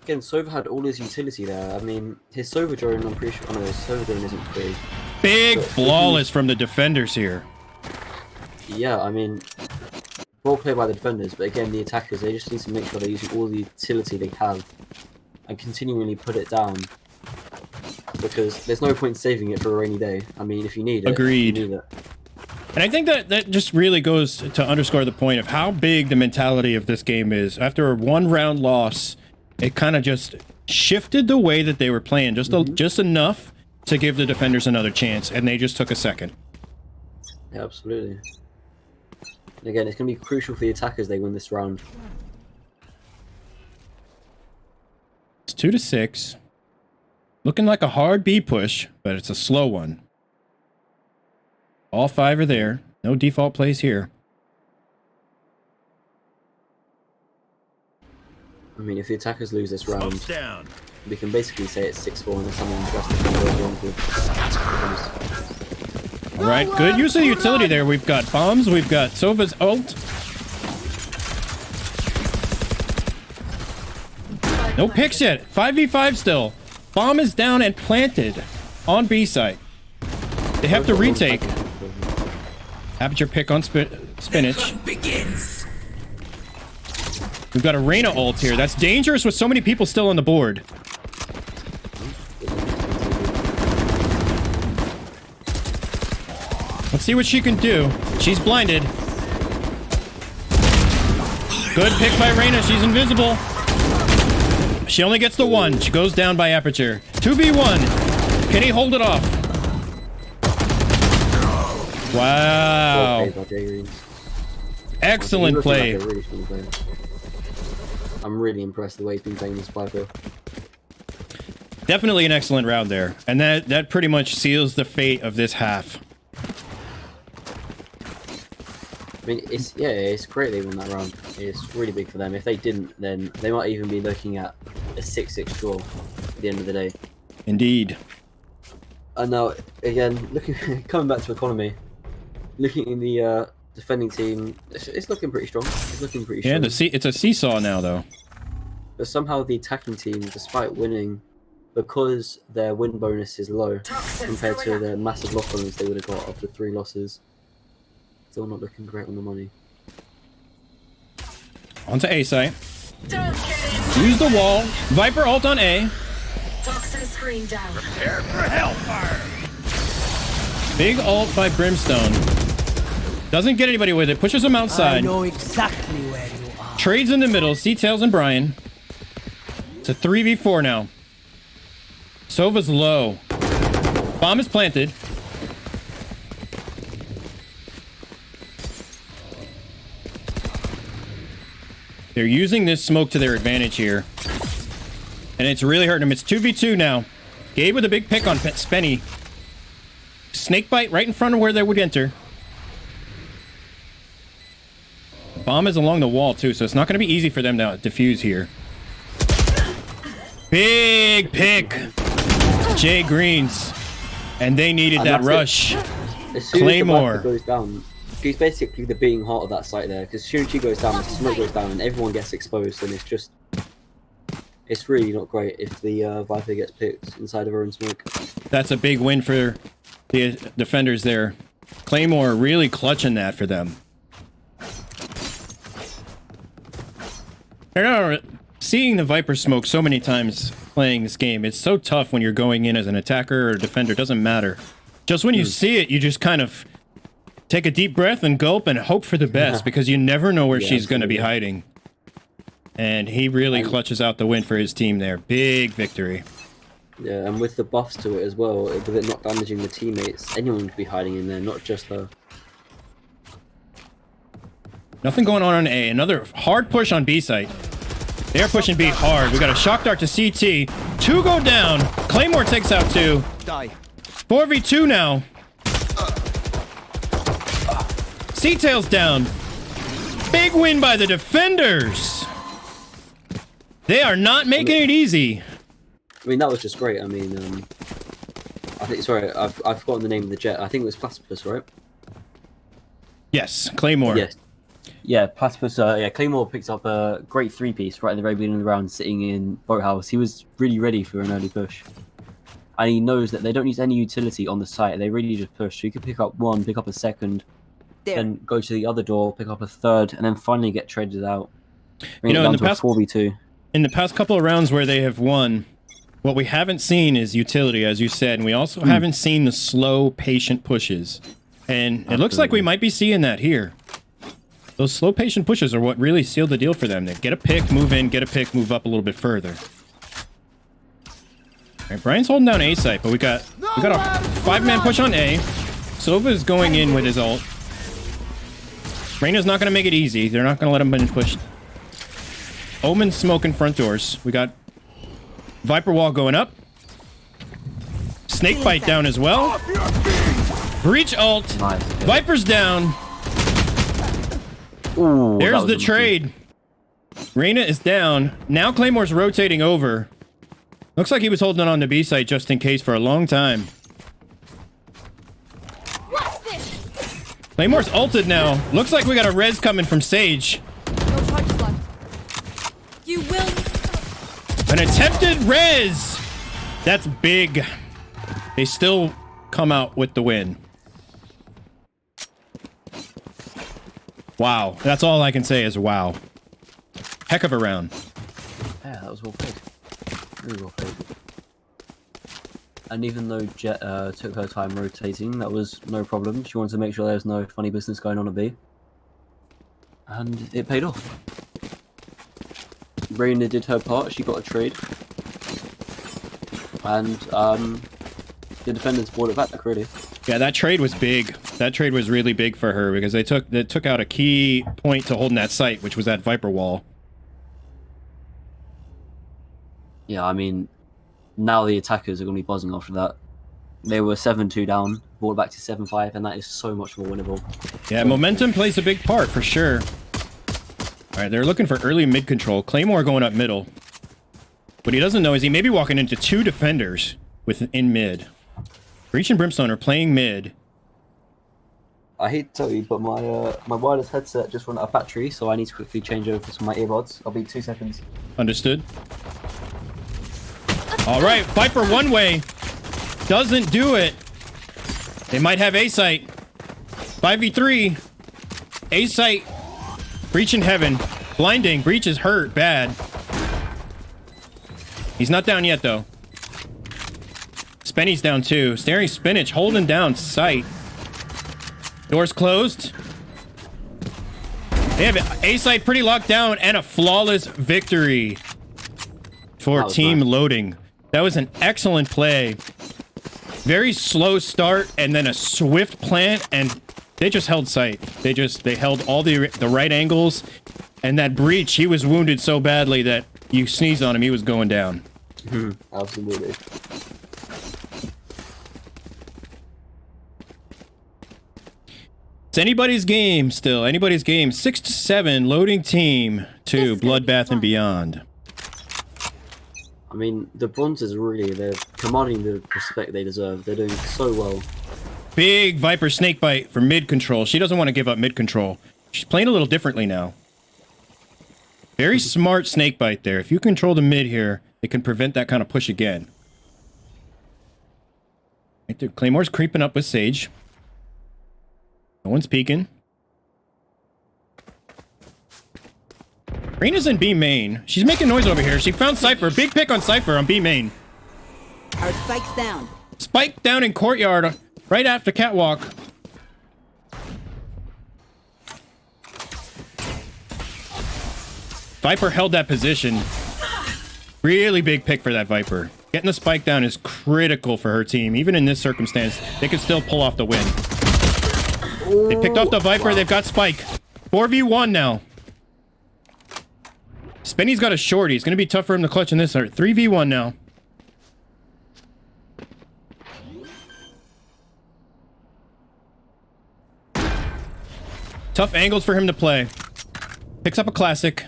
Speaker 2: Again, Sova had all his utility there. I mean, his Sova drone, I'm pretty sure. Oh no, his Sova drone isn't free.
Speaker 1: Big flawless from the defenders here.
Speaker 2: Yeah, I mean, well played by the defenders, but again, the attackers, they just need to make sure they're using all the utility they have and continually put it down. Because there's no point saving it for a rainy day. I mean, if you need it,
Speaker 1: Agreed.
Speaker 2: you need it.
Speaker 1: And I think that just really goes to underscore the point of how big the mentality of this game is. After a one-round loss, it kind of just shifted the way that they were playing just enough to give the defenders another chance, and they just took a second.
Speaker 2: Yeah, absolutely. And again, it's going to be crucial for the attackers they win this round.
Speaker 1: It's 2-6. Looking like a hard B push, but it's a slow one. All 5 are there. No default plays here.
Speaker 2: I mean, if the attackers lose this round, we can basically say it's 6-4 unless someone drastically goes wrong with.
Speaker 1: All right, good use of the utility there. We've got bombs. We've got Sova's ult. No picks yet. 5v5 still. Bomb is down and planted on B site. They have to retake. Aperture pick on spinach. We've got a Reyna ult here. That's dangerous with so many people still on the board. Let's see what she can do. She's blinded. Good pick by Reyna. She's invisible. She only gets the 1. She goes down by Aperture. 2v1. Can he hold it off? Wow. Excellent play.
Speaker 2: I'm really impressed the way he's been playing this Viper.
Speaker 1: Definitely an excellent round there. And that pretty much seals the fate of this half.
Speaker 2: I mean, it's great they won that round. It's really big for them. If they didn't, then they might even be looking at a 6-6 draw at the end of the day.
Speaker 1: Indeed.
Speaker 2: And now, again, coming back to economy, looking in the defending team, it's looking pretty strong. It's looking pretty strong.
Speaker 1: Yeah, it's a seesaw now, though.
Speaker 2: But somehow the attacking team, despite winning, because their win bonus is low compared to the massive loss bonus they would have got after 3 losses, still not looking great on the money.
Speaker 1: Onto A site. Use the wall. Viper ult on A.
Speaker 3: Toxin screen down.
Speaker 13: Prepare for hellfire.
Speaker 1: Big ult by Brimstone. Doesn't get anybody with it. Pushes him outside.
Speaker 13: I know exactly where you are.
Speaker 1: Trades in the middle. C-Tails and Brian. It's a 3v4 now. Sova's low. Bomb is planted. They're using this smoke to their advantage here. And it's really hurting them. It's 2v2 now. Gabe with a big pick on Spenny. Snakebite right in front of where they would enter. Bomb is along the wall too, so it's not going to be easy for them to defuse here. Big pick. Jay Greens. And they needed that rush. Claymore.
Speaker 2: As goes down, he's basically the beating heart of that site there, because as soon as she goes down, the smoke goes down and everyone gets exposed, and it's really not great if the Viper gets picked inside of her own smoke.
Speaker 1: That's a big win for the defenders there. Claymore really clutching that for them. seeing the Viper smoke so many times playing this game. It's so tough when you're going in as an attacker or a defender. It doesn't matter. Just when you see it, you just kind of take a deep breath and gulp and hope for the best because you never know where she's going to be hiding. And he really clutches out the win for his team there. Big victory.
Speaker 2: Yeah, and with the buffs to it as well, with it not damaging the teammates, anyone could be hiding in there, not just her.
Speaker 1: Nothing going on A. Another hard push on B site. They're pushing B hard. We got a shock dart to CT. 2 go down. Claymore takes out 2.
Speaker 13: Die.
Speaker 1: 4v2 now. C-Tail's down. Big win by the defenders. They are not making it easy.
Speaker 2: I mean, that was just great. I mean, I think, sorry, I've forgotten the name of the jet. I think it was Platypus, right?
Speaker 1: Yes, Claymore.
Speaker 2: Yes. Yeah, Platypus, yeah, Claymore picked up a great 3-piece right at the very beginning of the round, sitting in Boathouse. He was really ready for an early push. And he knows that they don't use any utility on the site. They really just push. So you could pick up one, pick up a second, then go to the other door, pick up a third, and then finally get traded out.
Speaker 1: You know, in the
Speaker 2: past 4v2.
Speaker 1: In the past couple of rounds where they have won, what we haven't seen is utility, as you said, and we also haven't seen the slow, patient pushes. And it looks like we might be seeing that here. Those slow, patient pushes are what really sealed the deal for them. They get a pick, move in, get a pick, move up a little bit further. All right, Brian's holding down A site, but we got a 5-man push on A. Sova is going in with his ult. Reyna's not going to make it easy. They're not going to let him in push. Omen's smoking front doors. We got Viper wall going up. Snake bite down as well. Breach ult.
Speaker 2: Nice.
Speaker 1: Viper's down.
Speaker 2: Ooh,
Speaker 1: there's the trade. Reyna is down. Now Claymore's rotating over. Looks like he was holding on to B site just in case for a long time. Claymore's ulted now. Looks like we got a res coming from Sage.
Speaker 3: No charges left. You will.
Speaker 1: An attempted res. That's big. They still come out with the win. Wow. That's all I can say is wow. Heck of a round.
Speaker 2: Yeah, that was well played. Really well played. And even though Jet took her time rotating, that was no problem. She wanted to make sure there was no funny business going on at B. And it paid off. Reyna did her part, she got a trade. And the defenders brought it back, really.
Speaker 1: Yeah, that trade was big. That trade was really big for her because they took out a key point to holding that site, which was that Viper wall.
Speaker 2: Yeah, I mean, now the attackers are going to be buzzing after that. They were 7-2 down, brought it back to 7-5, and that is so much more winnable.
Speaker 1: Yeah, momentum plays a big part for sure. All right, they're looking for early mid control. Claymore going up middle. What he doesn't know is he may be walking into 2 defenders in mid. Breach and Brimstone are playing mid.
Speaker 2: I hate to tell you, but my wireless headset just ran out of battery, so I need to quickly change over to my earbuds. I'll be 2 seconds.
Speaker 1: Understood. All right, Viper one way. Doesn't do it. They might have A site. 5v3. A site. Breach in heaven. Blinding. Breach is hurt bad. He's not down yet, though. Spenny's down, too. Staring Spinach holding down sight. Doors closed. They have A site pretty locked down and a flawless victory for Team Loading. That was an excellent play. Very slow start and then a swift plant, and they just held sight. They held all the right angles, and that Breach, he was wounded so badly that you sneezed on him, he was going down.
Speaker 2: Absolutely.
Speaker 1: It's anybody's game still. Anybody's game. 6-7, Loading Team to Bloodbath and Beyond.
Speaker 2: I mean, the bronzes really, they're commanding the respect they deserve. They're doing so well.
Speaker 1: Big Viper Snakebite for mid control. She doesn't want to give up mid control. She's playing a little differently now. Very smart Snakebite there. If you control the mid here, it can prevent that kind of push again. Right there. Claymore's creeping up with Sage. No one's peeking. Reina's in B main. She's making noise over here. She found Cypher. Big pick on Cypher on B main.
Speaker 13: Our spike's down.
Speaker 1: Spike down in courtyard right after catwalk. Viper held that position. Really big pick for that Viper. Getting the spike down is critical for her team. Even in this circumstance, they could still pull off the win. They picked off the Viper. Wow. They've got spike. 4v1 now. Spenny's got a shorty. It's going to be tough for him to clutch in this. 3v1 now. Tough angles for him to play. Picks up a classic.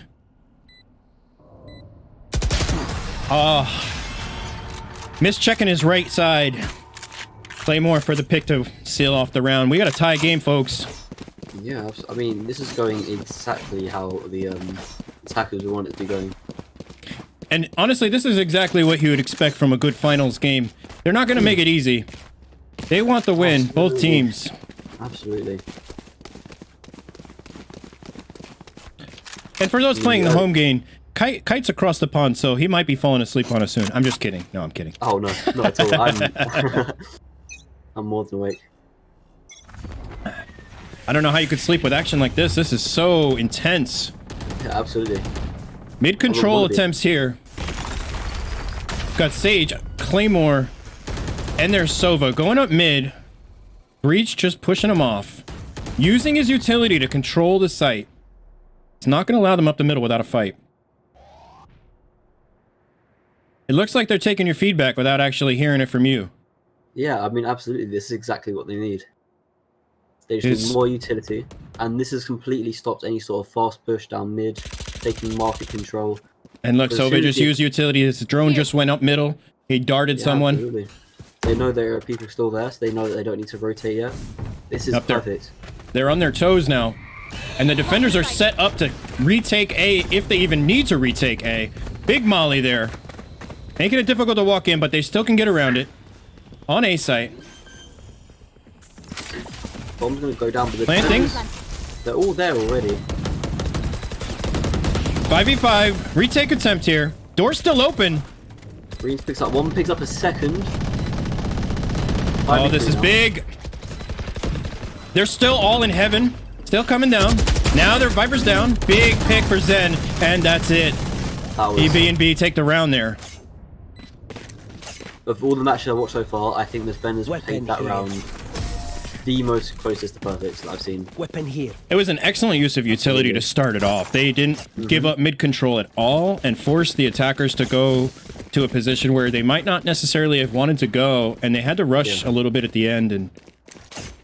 Speaker 1: Missed checking his right side. Play more for the pick to seal off the round. We got a tie game, folks.
Speaker 2: Yeah, I mean, this is going exactly how the attackers would want it to be going.
Speaker 1: And honestly, this is exactly what you would expect from a good finals game. They're not going to make it easy. They want the win, absolutely. Both teams.
Speaker 2: Absolutely.
Speaker 1: And for those playing the home game, Kite's across the pond, so he might be falling asleep on us soon. I'm just kidding. No, I'm kidding.
Speaker 2: Oh, no. Not at all. I'm more than awake.
Speaker 1: I don't know how you could sleep with action like this. This is so intense.
Speaker 2: Yeah, absolutely.
Speaker 1: Mid-control attempts here. Got Sage, Claymore, and there's Sova going up mid. Breach just pushing him off. Using his utility to control the site. It's not going to allow them up the middle without a fight. It looks like they're taking your feedback without actually hearing it from you.
Speaker 2: Yeah, I mean, absolutely. This is exactly what they need. They just need more utility. And this has completely stopped any sort of fast push down mid, taking market control.
Speaker 1: And look, Sova just used utility. His drone just went up middle. He darted someone.
Speaker 2: Absolutely. They know there are people still there, so they know that they don't need to rotate yet. This is perfect.
Speaker 1: They're on their toes now. And the defenders are set up to retake A if they even need to retake A. Big molly there. Making it difficult to walk in, but they still can get around it. On A site.
Speaker 2: Bomb's gonna go down, but the
Speaker 1: planting.
Speaker 2: They're all there already.
Speaker 1: 5v5. Retake attempt here. Door's still open.
Speaker 2: Greens picks up one, picks up a second.
Speaker 1: Oh, this is big. They're still all in heaven. Still coming down. Now their Viper's down. Big pick for Zen. And that's it. EB and B take the round there.
Speaker 2: Of all the matches I've watched so far, I think the defenders played that round the most closest to perfect that I've seen.
Speaker 13: Weapon here.
Speaker 1: It was an excellent use of utility to start it off. They didn't give up mid-control at all and forced the attackers to go to a position where they might not necessarily have wanted to go, and they had to rush a little bit at the end, and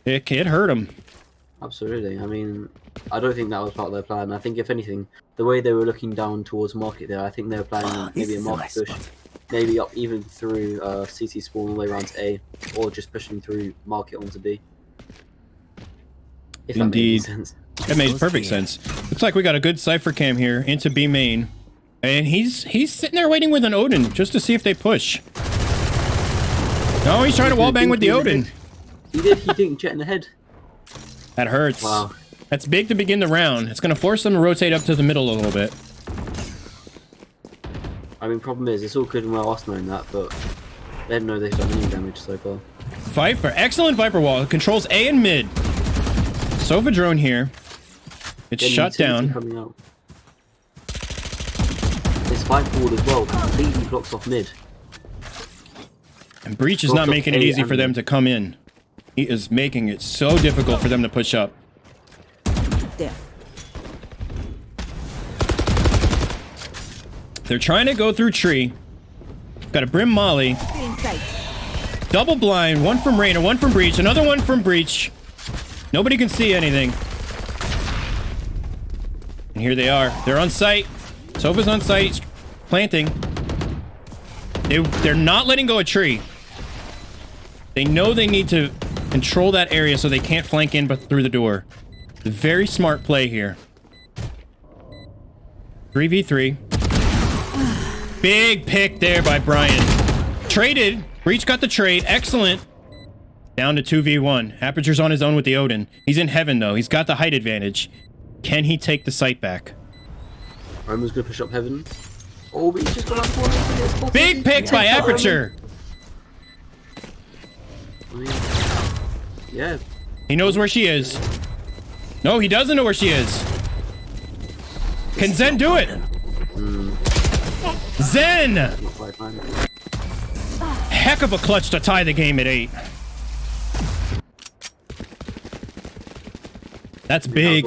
Speaker 1: it hurt them.
Speaker 2: Absolutely. I mean, I don't think that was part of their plan. I think, if anything, the way they were looking down towards market there, I think they were planning maybe a market push. Maybe up even through CT spawn all the way around to A, or just pushing through market onto B. If
Speaker 1: Indeed.
Speaker 2: That made sense.
Speaker 1: That made perfect sense. Looks like we got a good Cypher cam here into B main. And he's sitting there waiting with an Odin just to see if they push. No, he's trying to wallbang with the Odin.
Speaker 2: He didn't Jet in the head.
Speaker 1: That hurts.
Speaker 2: Wow.
Speaker 1: That's big to begin the round. It's going to force them to rotate up to the middle a little bit.
Speaker 2: I mean, problem is, it's all good and well us knowing that, but they don't know they've done any damage so far.
Speaker 1: Viper, excellent Viper wall. It controls A and mid. Sova drone here. It's shut down.
Speaker 2: Coming out. This spike wall as well completely blocks off mid.
Speaker 1: And Breach is not making it easy for them to come in. He is making it so difficult for them to push up.
Speaker 13: There.
Speaker 1: They're trying to go through tree. Got a Brim Molly. Double blind. One from Reina, one from Breach, another one from Breach. Nobody can see anything. And here they are. They're on site. Sova's on site. Planting. They're not letting go of tree. They know they need to control that area so they can't flank in but through the door. Very smart play here. 3v3. Big pick there by Brian. Traded. Breach got the trade. Excellent. Down to 2v1. Aperture's on his own with the Odin. He's in heaven, though. He's got the height advantage. Can he take the site back?
Speaker 2: Roman's gonna push up heaven. Oh, but he's just gone up for it.
Speaker 1: Big pick by Aperture.
Speaker 2: I mean, yeah.
Speaker 1: He knows where she is. No, he doesn't know where she is. Can Zen do it? Zen! Heck of a clutch to tie the game at 8. That's big.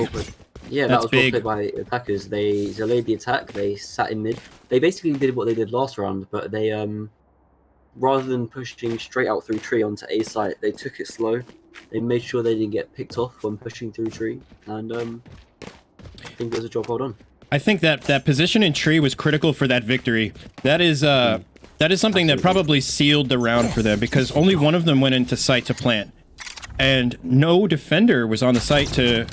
Speaker 2: Yeah, that was well played by attackers. They delayed the attack. They sat in mid. They basically did what they did last round, but they rather than pushing straight out through tree onto A site, they took it slow. They made sure they didn't get picked off when pushing through tree, and I think it was a job well done.
Speaker 1: I think that position in tree was critical for that victory. That is something that probably sealed the round for them, because only one of them went into site to plant, and no defender was on the site to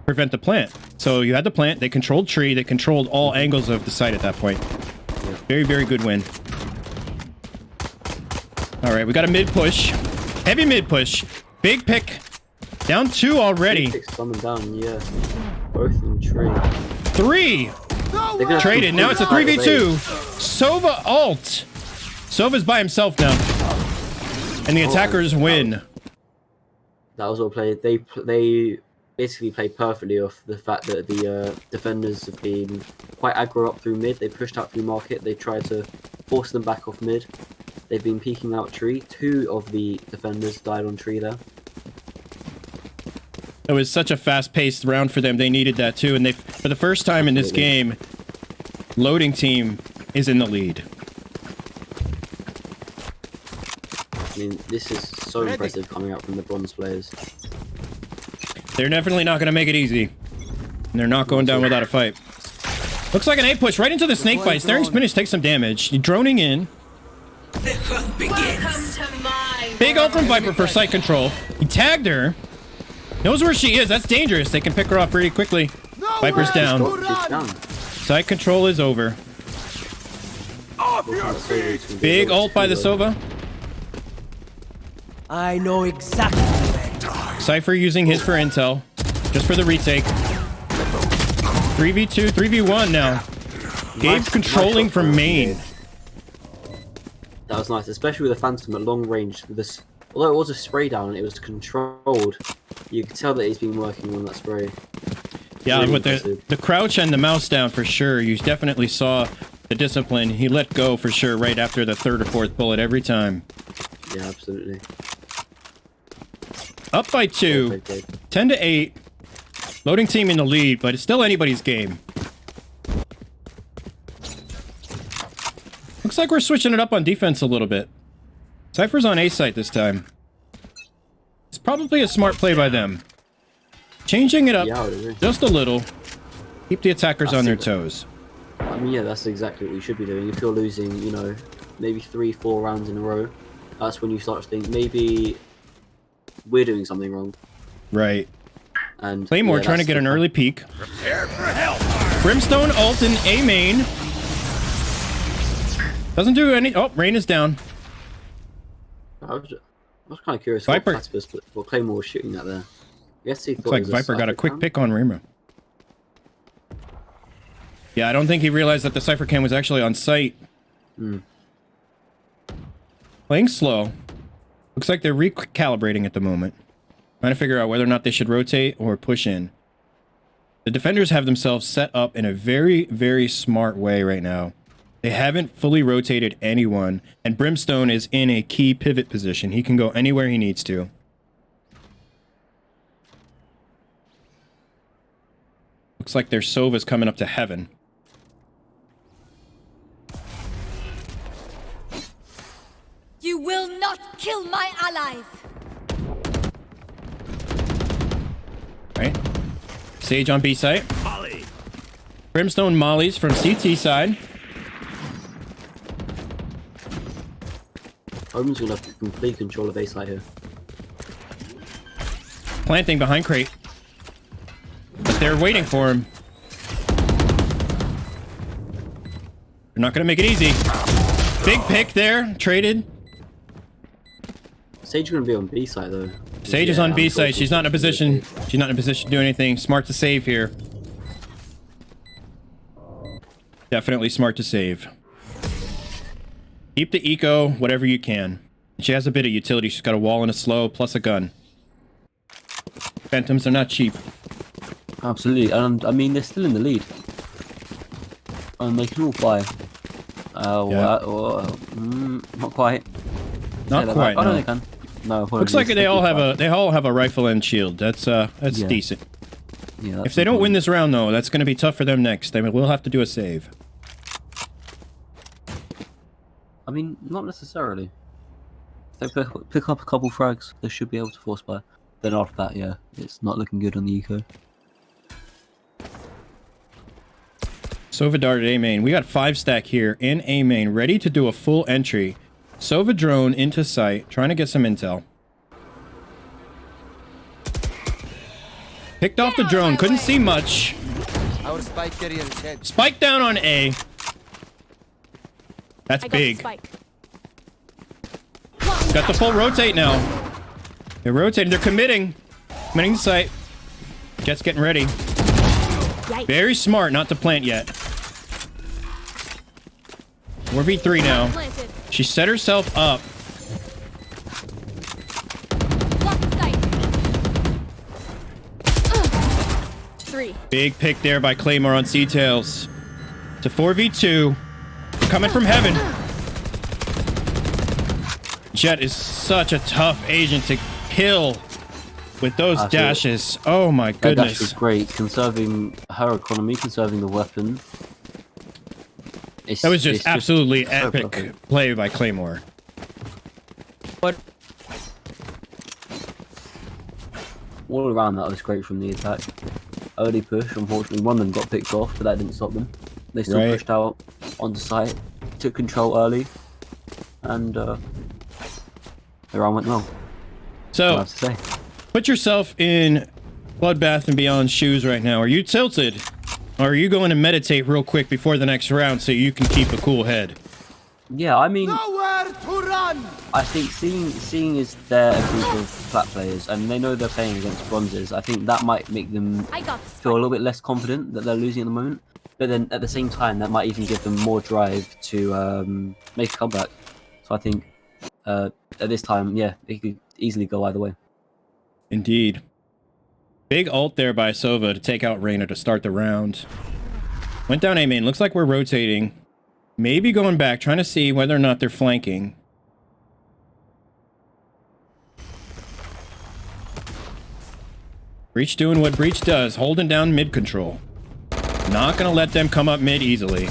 Speaker 1: prevent the plant. So you had the plant, they controlled tree, they controlled all angles of the site at that point. Very, very good win. All right, we got a mid push. Heavy mid push. Big pick. Down 2 already.
Speaker 2: Big picks coming down, yeah. Both in tree.
Speaker 1: 3! Traded. Now it's a 3v2. Sova ult. Sova's by himself now. And the attackers win.
Speaker 2: That was well played. They basically played perfectly off the fact that the defenders have been quite aggro up through mid. They pushed out through market. They tried to force them back off mid. They've been peeking out tree. 2 of the defenders died on tree there.
Speaker 1: It was such a fast-paced round for them. They needed that too. And they, for the first time in this game, loading team is in the lead.
Speaker 2: I mean, this is so impressive coming out from the bronze players.
Speaker 1: They're definitely not going to make it easy. And they're not going down without a fight. Looks like an A push right into the snake bite. Staring Spinach takes some damage. He's droning in. Big ult from Viper for site control. He tagged her. Knows where she is. That's dangerous. They can pick her off pretty quickly. Viper's down. Site control is over. Big ult by the Sova.
Speaker 14: I know exactly.
Speaker 1: Cypher using his for intel. Just for the retake. 3v2, 3v1 now. Gabe controlling from main.
Speaker 2: That was nice, especially with the Phantom at long range. With this, although it was a spray down, it was controlled. You could tell that he's been working on that spray.
Speaker 1: Yeah,
Speaker 2: really
Speaker 1: with the crouch and the mouse down for sure. You definitely saw the discipline. He let go for sure right after the 3rd or 4th bullet every time.
Speaker 2: Yeah, absolutely.
Speaker 1: Up by 2. 10 to 8. Loading team in the lead, but it's still anybody's game. Looks like we're switching it up on defense a little bit. Cypher's on A site this time. It's probably a smart play by them. Changing it up just a little. Keep the attackers on their toes.
Speaker 2: I mean, yeah, that's exactly what you should be doing. If you're losing, you know, maybe 3-4 rounds in a row, that's when you start to think maybe we're doing something wrong.
Speaker 1: Right.
Speaker 2: And
Speaker 1: Claymore trying to get an early peek. Brimstone ult in A main. Doesn't do any. Oh, Rain is down.
Speaker 2: I was kind of curious
Speaker 1: Viper.
Speaker 2: what Claymore was shooting at there. I guess he
Speaker 1: Looks like Viper got a quick pick on Rima. Yeah, I don't think he realized that the Cypher cam was actually on site. Playing slow. Looks like they're recalibrating at the moment. Trying to figure out whether or not they should rotate or push in. The defenders have themselves set up in a very, very smart way right now. They haven't fully rotated anyone, and Brimstone is in a key pivot position. He can go anywhere he needs to. Looks like their Sova's coming up to heaven.
Speaker 3: You will not kill my allies.
Speaker 1: Right. Sage on B site. Brimstone mollies from CT side.
Speaker 2: Omen's gonna have complete control of A side here.
Speaker 1: Planting behind crate. But they're waiting for him. They're not gonna make it easy. Big pick there. Traded.
Speaker 2: Sage gonna be on B side though.
Speaker 1: Sage is on B side. She's not in a position. She's not in a position to do anything. Smart to save here. Definitely smart to save. Keep the eco, whatever you can. She has a bit of utility. She's got a wall and a slow, plus a gun. Phantoms are not cheap.
Speaker 2: Absolutely, and I mean they're still in the lead. And they can all fly. Not quite.
Speaker 1: Not quite.
Speaker 2: Oh, no,
Speaker 1: No.
Speaker 2: they can. No,
Speaker 1: Looks like they all have a rifle and shield. That's
Speaker 2: Yeah.
Speaker 1: decent.
Speaker 2: Yeah,
Speaker 1: If they don't win this round though, that's going to be tough for them next. They will have to do a save.
Speaker 2: I mean, not necessarily. If they pick up a couple frags, they should be able to force buy. Then after that, yeah, it's not looking good on the eco.
Speaker 1: Sova darted A main. We got 5 stack here in A main, ready to do a full entry. Sova drone into sight, trying to get some intel. Picked off the drone, couldn't see much.
Speaker 4: Our spike carrier is dead.
Speaker 1: Spike down on A. That's big. Got the full rotate now. They're rotating, they're committing. Committing to sight. Jet's getting ready. Very smart not to plant yet. 4v3 now. She set herself up. Big pick there by Claymore on C-Tails. To 4v2. Coming from heaven. Jet is such a tough agent to kill with those dashes. Oh my goodness.
Speaker 2: That dash was great, conserving her economy, conserving the weapon.
Speaker 1: That was just absolutely epic play by Claymore.
Speaker 2: But all around that was great from the attack. Early push, unfortunately one of them got picked off, but that didn't stop them. They still pushed out onto site, took control early, and the round went well.
Speaker 1: So,
Speaker 2: I have to say.
Speaker 1: Put yourself in Bloodbath and Beyond's shoes right now. Are you tilted? Or are you going to meditate real quick before the next round so you can keep a cool head?
Speaker 2: Yeah, I mean,
Speaker 4: Nowhere to run.
Speaker 2: I think seeing as they're a group of flat players and they know they're playing against bronzes, I think that might make them feel a little bit less confident that they're losing at the moment. But then at the same time, that might even give them more drive to make a comeback. So I think at this time, yeah, it could easily go either way.
Speaker 1: Indeed. Big ult there by Sova to take out Reyna to start the round. Went down A main. Looks like we're rotating. Maybe going back, trying to see whether or not they're flanking. Breach doing what Breach does, holding down mid control. Not gonna let them come up mid easily.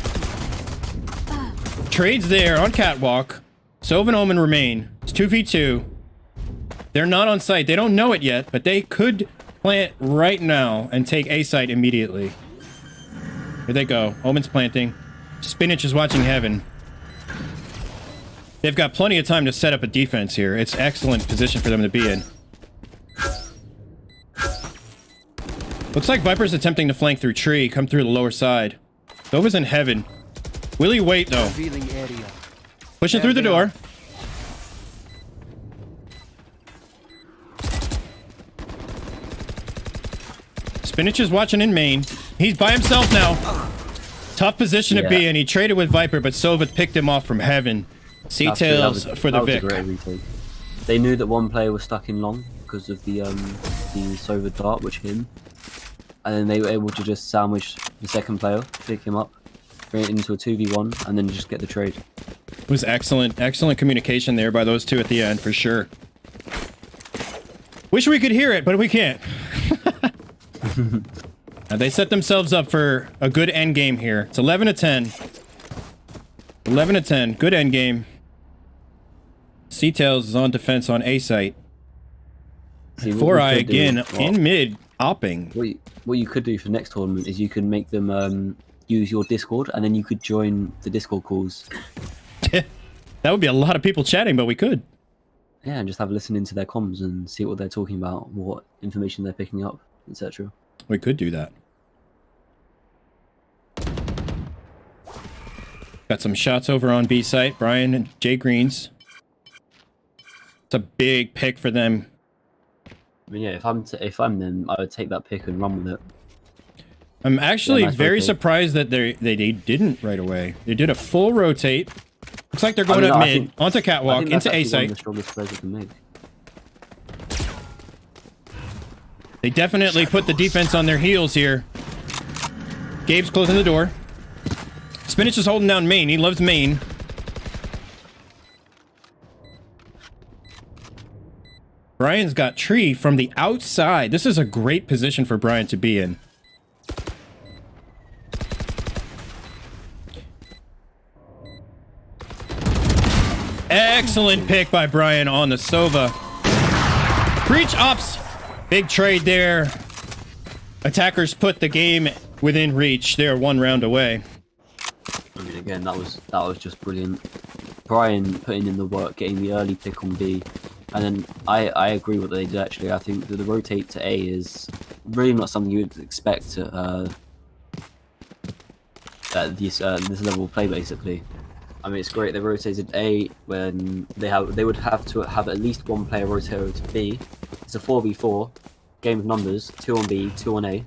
Speaker 1: Trades there on catwalk. Sova and Omen remain. It's 2v2. They're not on site. They don't know it yet, but they could plant right now and take A site immediately. Here they go. Omen's planting. Spinach is watching heaven. They've got plenty of time to set up a defense here. It's excellent position for them to be in. Looks like Viper's attempting to flank through tree, come through the lower side. Sova's in heaven. Will he wait though? Pushing through the door. Spinach is watching in main. He's by himself now. Tough position to be in. He traded with Viper, but Sova picked him off from heaven. C-Tails for the Vic.
Speaker 2: They knew that one player was stuck in long because of the Sova dart, which hit him. And then they were able to just sandwich the second player, pick him up, bring it into a 2v1, and then just get the trade.
Speaker 1: It was excellent communication there by those two at the end, for sure. Wish we could hear it, but we can't. They set themselves up for a good end game here. It's 11 to 10. 11 to 10. Good end game. C-Tails is on defense on A site. 4i again in mid, opping.
Speaker 2: What you could do for next tournament is you can make them use your Discord, and then you could join the Discord calls.
Speaker 1: That would be a lot of people chatting, but we could.
Speaker 2: Yeah, and just have a listen into their comms and see what they're talking about, what information they're picking up, etc.
Speaker 1: We could do that. Got some shots over on B site. Brian and Jay Greens. It's a big pick for them.
Speaker 2: I mean, yeah, if I'm them, I would take that pick and run with it.
Speaker 1: I'm actually
Speaker 2: nice
Speaker 1: very
Speaker 2: rotate.
Speaker 1: surprised that they didn't right away. They did a full rotate. Looks like they're going up mid, onto catwalk, into A site.
Speaker 2: The strongest plays you can make.
Speaker 1: They definitely put the defense on their heels here. Gabe's closing the door. Spinach is holding down main. He loves main. Brian's got tree from the outside. This is a great position for Brian to be in. Excellent pick by Brian on the Sova. Breach ops. Big trade there. Attackers put the game within reach. They're 1 round away.
Speaker 2: I mean, again, that was just brilliant. Brian putting in the work, getting the early pick on B. And then I agree with what they did, actually. I think that the rotate to A is really not something you would expect at this level of play, basically. I mean, it's great they rotated A when they would have to have at least one player rotate over to B. It's a 4v4, game of numbers, 2 on B, 2 on A.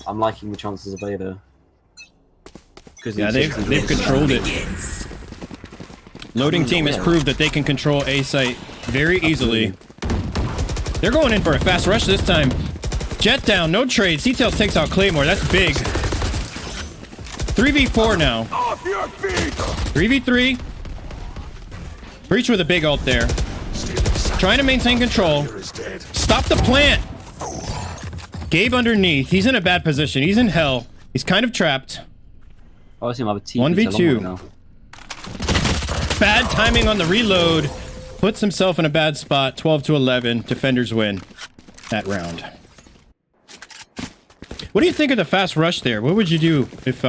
Speaker 2: I'm liking the chances of A there.
Speaker 1: Yeah, they've controlled it. Loading team has proved that they can control A site very easily. They're going in for a fast rush this time. Jet down, no trade. C-Tails takes out Claymore. That's big. 3v4 now. 3v3. Breach with a big ult there. Trying to maintain control. Stop the plant. Gabe underneath. He's in a bad position. He's in hell. He's kind of trapped. 1v2. Bad timing on the reload. Puts himself in a bad spot. 12-11. Defenders win that round. What do you think of the fast rush there? What would you do if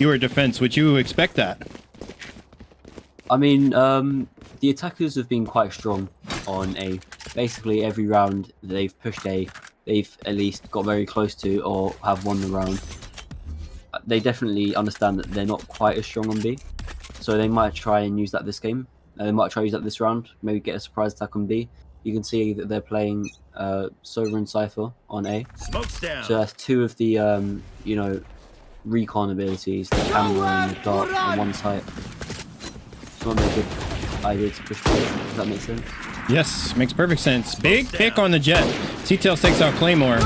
Speaker 1: you were defense? Would you expect that?
Speaker 2: I mean, the attackers have been quite strong on A. Basically, every round they've pushed A, they've at least got very close to or have won the round. They definitely understand that they're not quite as strong on B, so they might try and use that this game. They might try to use that this round, maybe get a surprise attack on B. You can see that they're playing Sova and Cypher on A. So that's 2 of the, you know, recon abilities, the camera and the dart on one side. It's not a good idea to push forward. Does that make sense?
Speaker 1: Yes, makes perfect sense. Big pick on the jet. C-Tails takes out Claymore.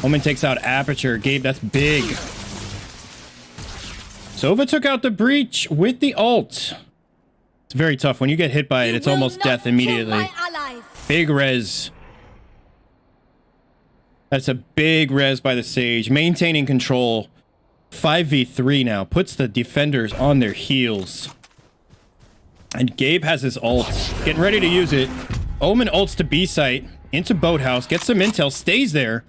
Speaker 1: Omen takes out Aperture. Gabe, that's big. Sova took out the breach with the ult. It's very tough. When you get hit by it, it's almost death immediately. Big res. That's a big res by the Sage. Maintaining control. 5v3 now. Puts the defenders on their heels. And Gabe has his ult. Getting ready to use it. Omen ults to B site. Into Boathouse. Gets some intel. Stays there.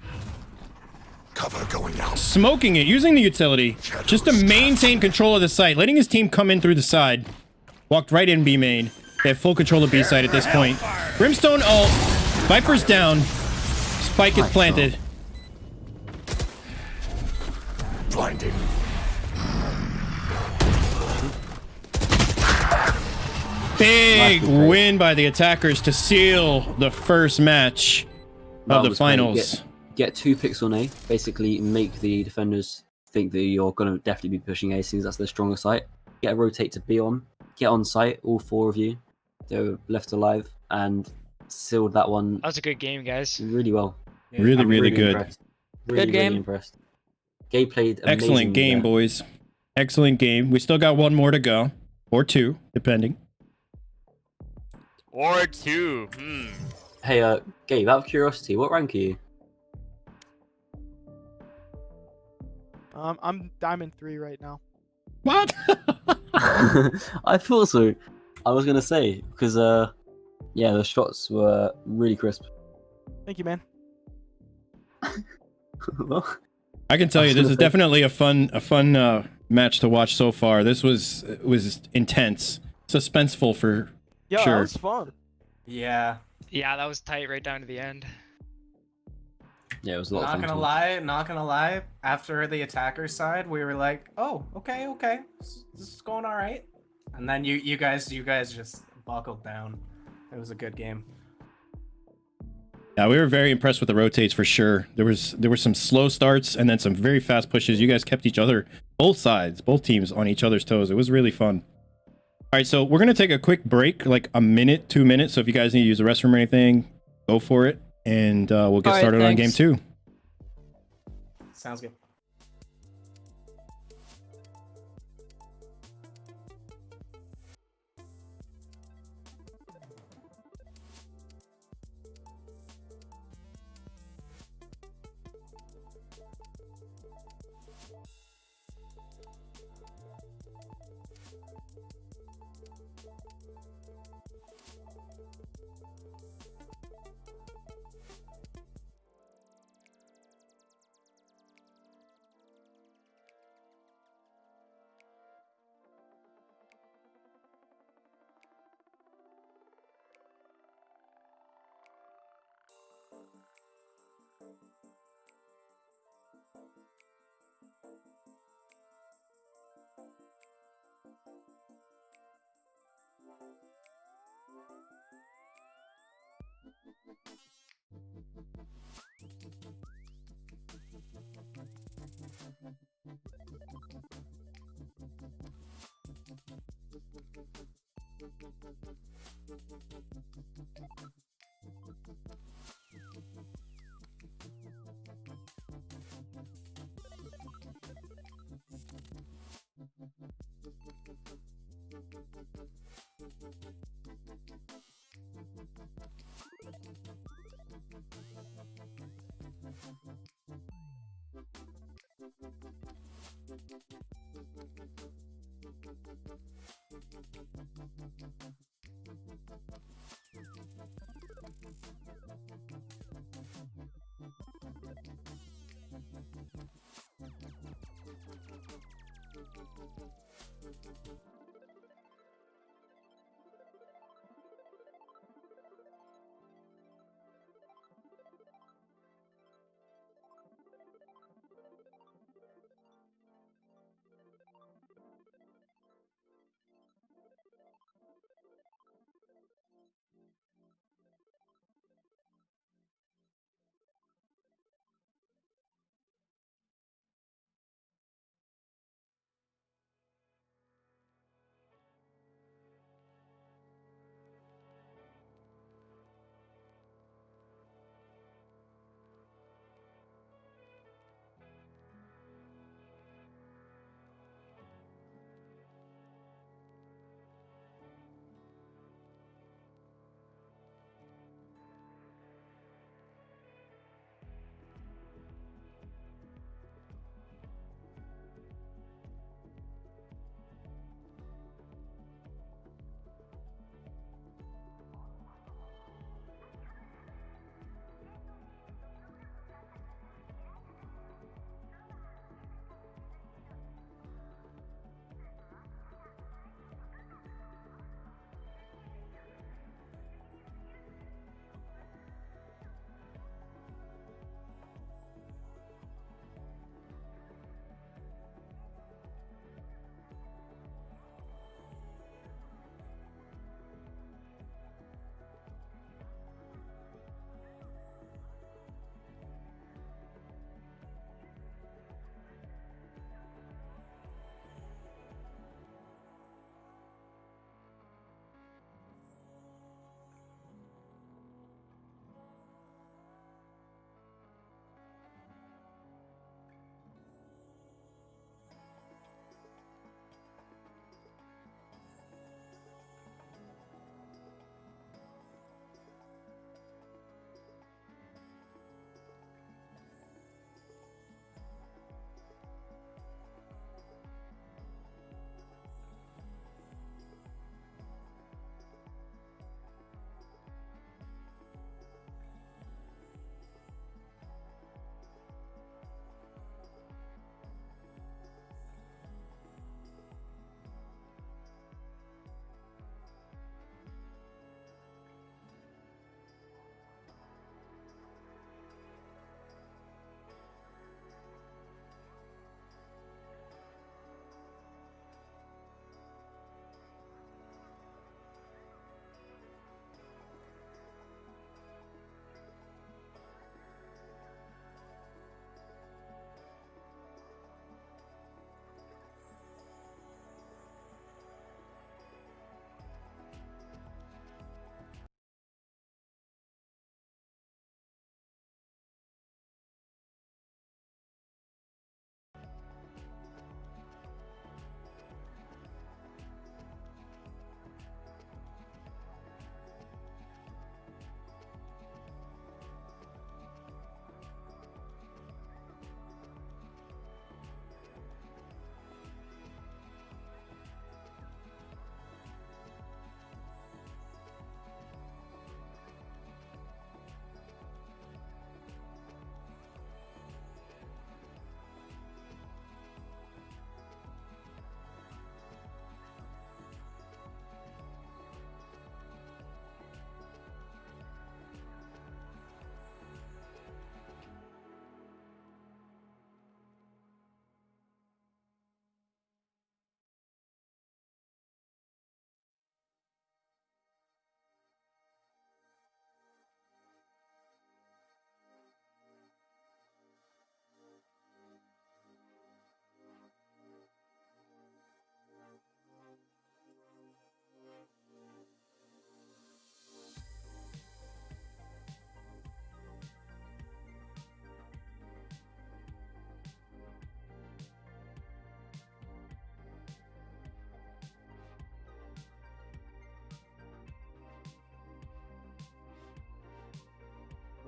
Speaker 14: Cover going out.
Speaker 1: Smoking it. Using the utility. Just to maintain control of the site. Letting his team come in through the side. Walked right in B main. They have full control of B side at this point. Brimstone ult. Viper's down. Spike is planted.
Speaker 14: Blinding.
Speaker 1: Big win by the attackers to seal the first match of the finals.
Speaker 2: Get 2 picks on A. Basically, make the defenders think that you're going to definitely be pushing A since that's their stronger site. Get a rotate to B on. Get on site, all 4 of you. They were left alive and sealed that one.
Speaker 10: That was a good game, guys.
Speaker 2: Really well.
Speaker 1: Yeah, really good.
Speaker 2: Impressed. Really,
Speaker 10: Good game.
Speaker 2: Really impressed. Gabe played amazing.
Speaker 1: Excellent game, boys. Excellent game. We still got 1 more to go. Or 2, depending.
Speaker 12: Or 2.
Speaker 2: Hey, Gabe, out of curiosity, what rank are you?
Speaker 5: I'm Diamond 3 right now.
Speaker 1: What?
Speaker 2: I thought so. I was gonna say because yeah, the shots were really crisp.
Speaker 5: Thank you, man.
Speaker 2: Well,
Speaker 1: I can tell you, this is definitely a fun match to watch so far. This was intense, suspenseful for
Speaker 5: Yeah,
Speaker 1: sure.
Speaker 5: that was fun.
Speaker 11: Yeah.
Speaker 10: Yeah, that was tight right down to the end.
Speaker 2: Yeah, it was a lot of fun.
Speaker 11: Not gonna lie. After the attacker side, we were like, "Oh, okay. This is going all right." And then you guys just buckled down. It was a good game.
Speaker 1: Yeah, we were very impressed with the rotates for sure. There were some slow starts and then some very fast pushes. You guys kept each other, both sides, both teams on each other's toes. It was really fun. All right, so we're gonna take a quick break, like a minute, 2 minutes. So if you guys need to use the restroom or anything, go for it, and we'll get started on game 2.
Speaker 11: Sounds good.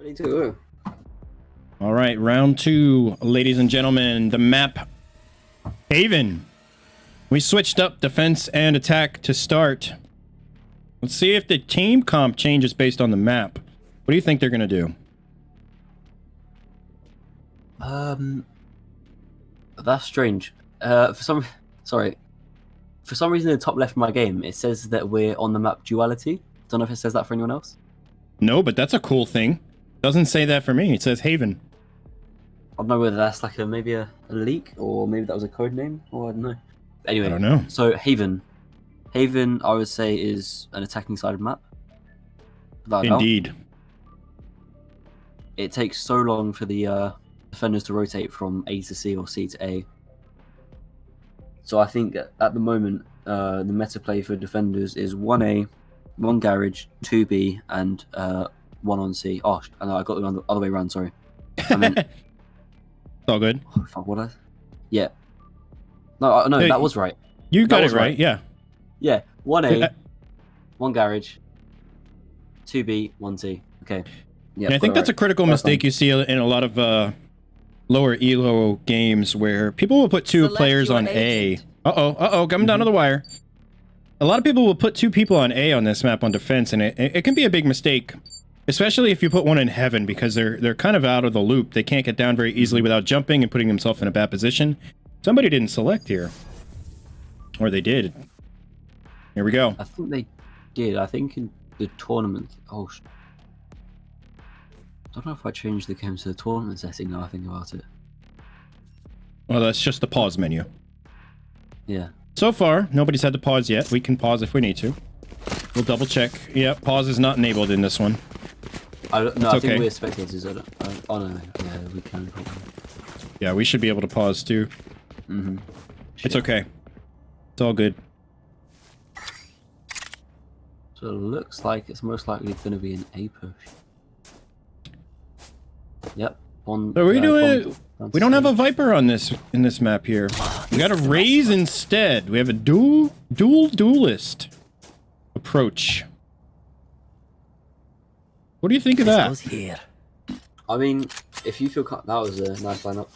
Speaker 2: Ready to go.
Speaker 1: All right, round 2, ladies and gentlemen. The map, Haven. We switched up defense and attack to start. Let's see if the team comp changes based on the map. What do you think they're gonna do?
Speaker 2: That's strange. For some reason in the top left of my game, it says that we're on the map Duality. Don't know if it says that for anyone else.
Speaker 1: No, but that's a cool thing. Doesn't say that for me. It says Haven.
Speaker 2: I don't know whether that's like maybe a leak, or maybe that was a code name, or I don't know. Anyway,
Speaker 1: I don't know.
Speaker 2: So Haven, I would say is an attacking side of map. Without a doubt.
Speaker 1: Indeed.
Speaker 2: It takes so long for the defenders to rotate from A to C or C to A. So I think at the moment, the meta play for defenders is 1A, 1 garage, 2B, and 1 on C. Oh, I know, I got the other way around, sorry. I meant...
Speaker 1: It's all good.
Speaker 2: Oh, fuck, what yeah. No,
Speaker 1: Hey,
Speaker 2: that was right.
Speaker 1: You got it right, yeah.
Speaker 2: Yeah, 1A, 1 garage, 2B, 1C. Okay. Yeah,
Speaker 1: and I think that's a critical mistake you see in a lot of lower elo games where people will put 2 players on A. Coming down to the wire. A lot of people will put 2 people on A on this map on defense, and it can be a big mistake. Especially if you put one in heaven, because they're kind of out of the loop. They can't get down very easily without jumping and putting themselves in a bad position. Somebody didn't select here. Or they did. Here we go.
Speaker 2: I think they did. I think in the tournament... Oh, I don't know if I changed the game to the tournament setting now I think about it.
Speaker 1: Well, that's just the pause menu.
Speaker 2: Yeah.
Speaker 1: So far, nobody's had to pause yet. We can pause if we need to. We'll double check. Yep, pause is not enabled in this one.
Speaker 2: I think we're spectators. Oh no, yeah, we can.
Speaker 1: Yeah, we should be able to pause too.
Speaker 2: Mm-hmm.
Speaker 1: It's okay. It's all good.
Speaker 2: So it looks like it's most likely going to be an A push. Yep.
Speaker 1: So we don't have a Viper on this in this map here. We got a Raze instead. We have a duelist approach. What do you think of that?
Speaker 2: Here. I mean, if you feel that was a nice lineup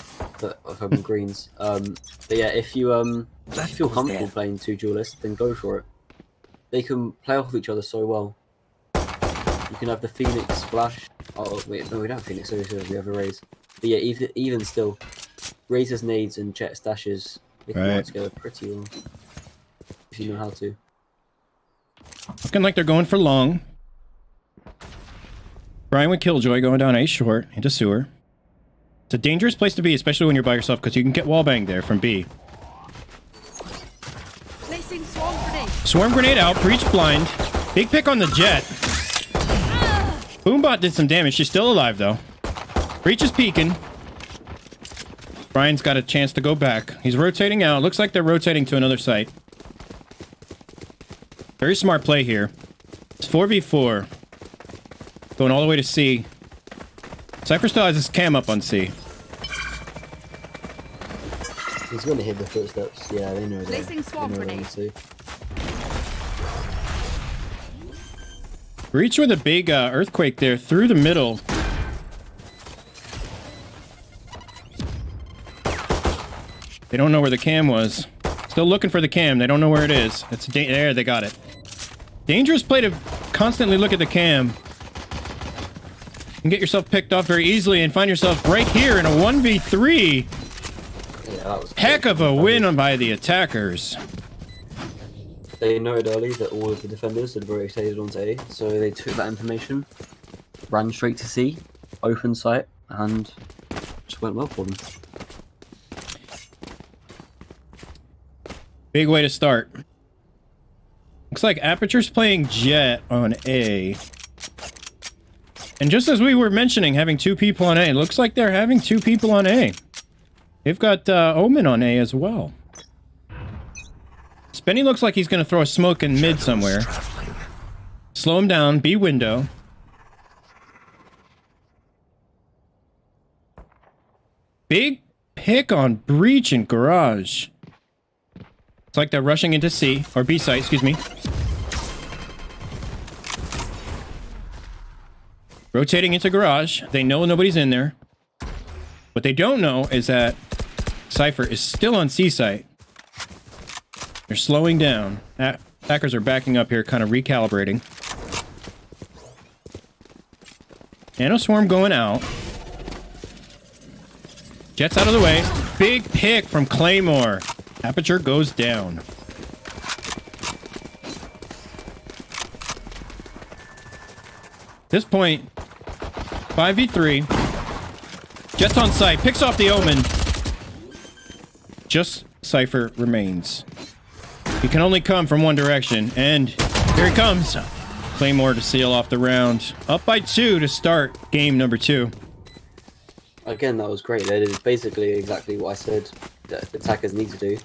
Speaker 2: of open greens. But yeah, if you feel comfortable playing 2 duelists, then go for it. They can play off each other so well. You can have the Phoenix flash. Oh wait, no, we don't have Phoenix. Sorry, we have a Raze. But yeah, even still, Razor's nades and Jet stashes, they can work together pretty well if you know how to.
Speaker 1: Looking like they're going for long. Brian with Killjoy going down A short into sewer. It's a dangerous place to be, especially when you're by yourself, because you can get wallbanged there from B.
Speaker 3: Placing swarm grenade.
Speaker 1: Swarm grenade out, breach blind. Big pick on the Jet. Boombot did some damage. She's still alive though. Breach is peeking. Brian's got a chance to go back. He's rotating out. Looks like they're rotating to another site. Very smart play here. It's 4v4. Going all the way to C. Cypher still has his cam up on C.
Speaker 2: He's going to hear the footsteps. Yeah, they know that.
Speaker 3: Placing swarm grenade.
Speaker 1: Breach with a big earthquake there through the middle. They don't know where the cam was. Still looking for the cam. They don't know where it is. It's there. They got it. Dangerous play to constantly look at the cam. You can get yourself picked off very easily and find yourself right here in a 1v3.
Speaker 2: Yeah, that was
Speaker 1: heck of a win by the attackers.
Speaker 2: They noted early that all of the defenders had rotated onto A, so they took that information, ran straight to C, open site, and just went well for them.
Speaker 1: Big way to start. Looks like Aperture's playing Jet on A. And just as we were mentioning, having 2 people on A, looks like they're having 2 people on A. They've got Omen on A as well. Spenny looks like he's going to throw a smoke in mid somewhere. Slow him down. B window. Big pick on breach and garage. It's like they're rushing into C, or B site, excuse me. Rotating into garage. They know nobody's in there. What they don't know is that Cypher is still on C site. They're slowing down. Attackers are backing up here, kind of recalibrating. Nano Swarm going out. Jets out of the way. Big pick from Claymore. Aperture goes down. At this point, 5v3. Jets on site. Picks off the Omen. Just Cypher remains. He can only come from one direction. And here he comes. Claymore to seal off the round. Up by 2 to start game number 2.
Speaker 2: Again, that was great. They did basically exactly what I said that attackers need to do.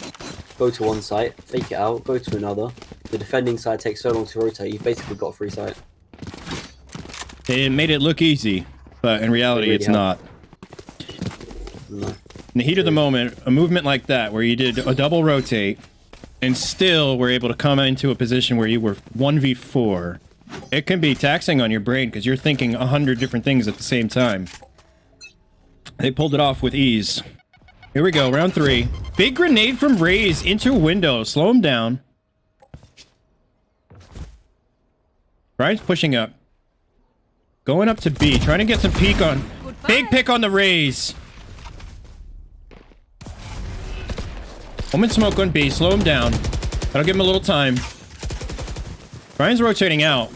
Speaker 2: Go to one site, fake it out, go to another. The defending side takes so long to rotate, you've basically got a free site.
Speaker 1: They made it look easy, but in reality, it's not.
Speaker 2: No.
Speaker 1: In the heat of the moment, a movement like that, where you did a double rotate, and still were able to come into a position where you were 1v4, it can be taxing on your brain because you're thinking 100 different things at the same time. They pulled it off with ease. Here we go, round 3. Big grenade from Raze into window. Slow him down. Brian's pushing up. Going up to B, trying to get some peek on. Big pick on the Raze. Omen smoke on B, slow him down. That'll give him a little time. Brian's rotating out.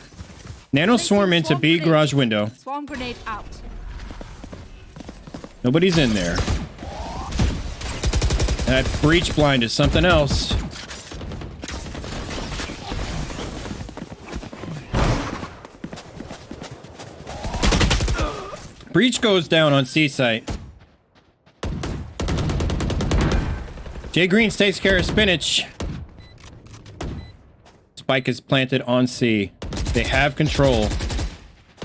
Speaker 1: Nano Swarm into B garage window.
Speaker 3: Swarm grenade out.
Speaker 1: Nobody's in there. That breach blind is something else. Breach goes down on C site. Jay Greens takes care of Spinach. Spike is planted on C. They have control.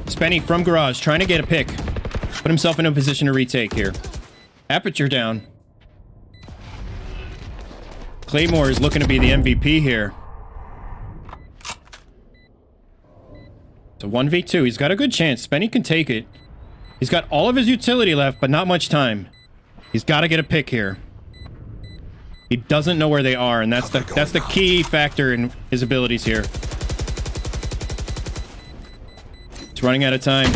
Speaker 1: Spenny from garage trying to get a pick. Put himself in a position to retake here. Aperture down. Claymore is looking to be the MVP here. It's a 1v2. He's got a good chance. Spenny can take it. He's got all of his utility left, but not much time. He's got to get a pick here. He doesn't know where they are, and that's the key factor in his abilities here. It's running out of time.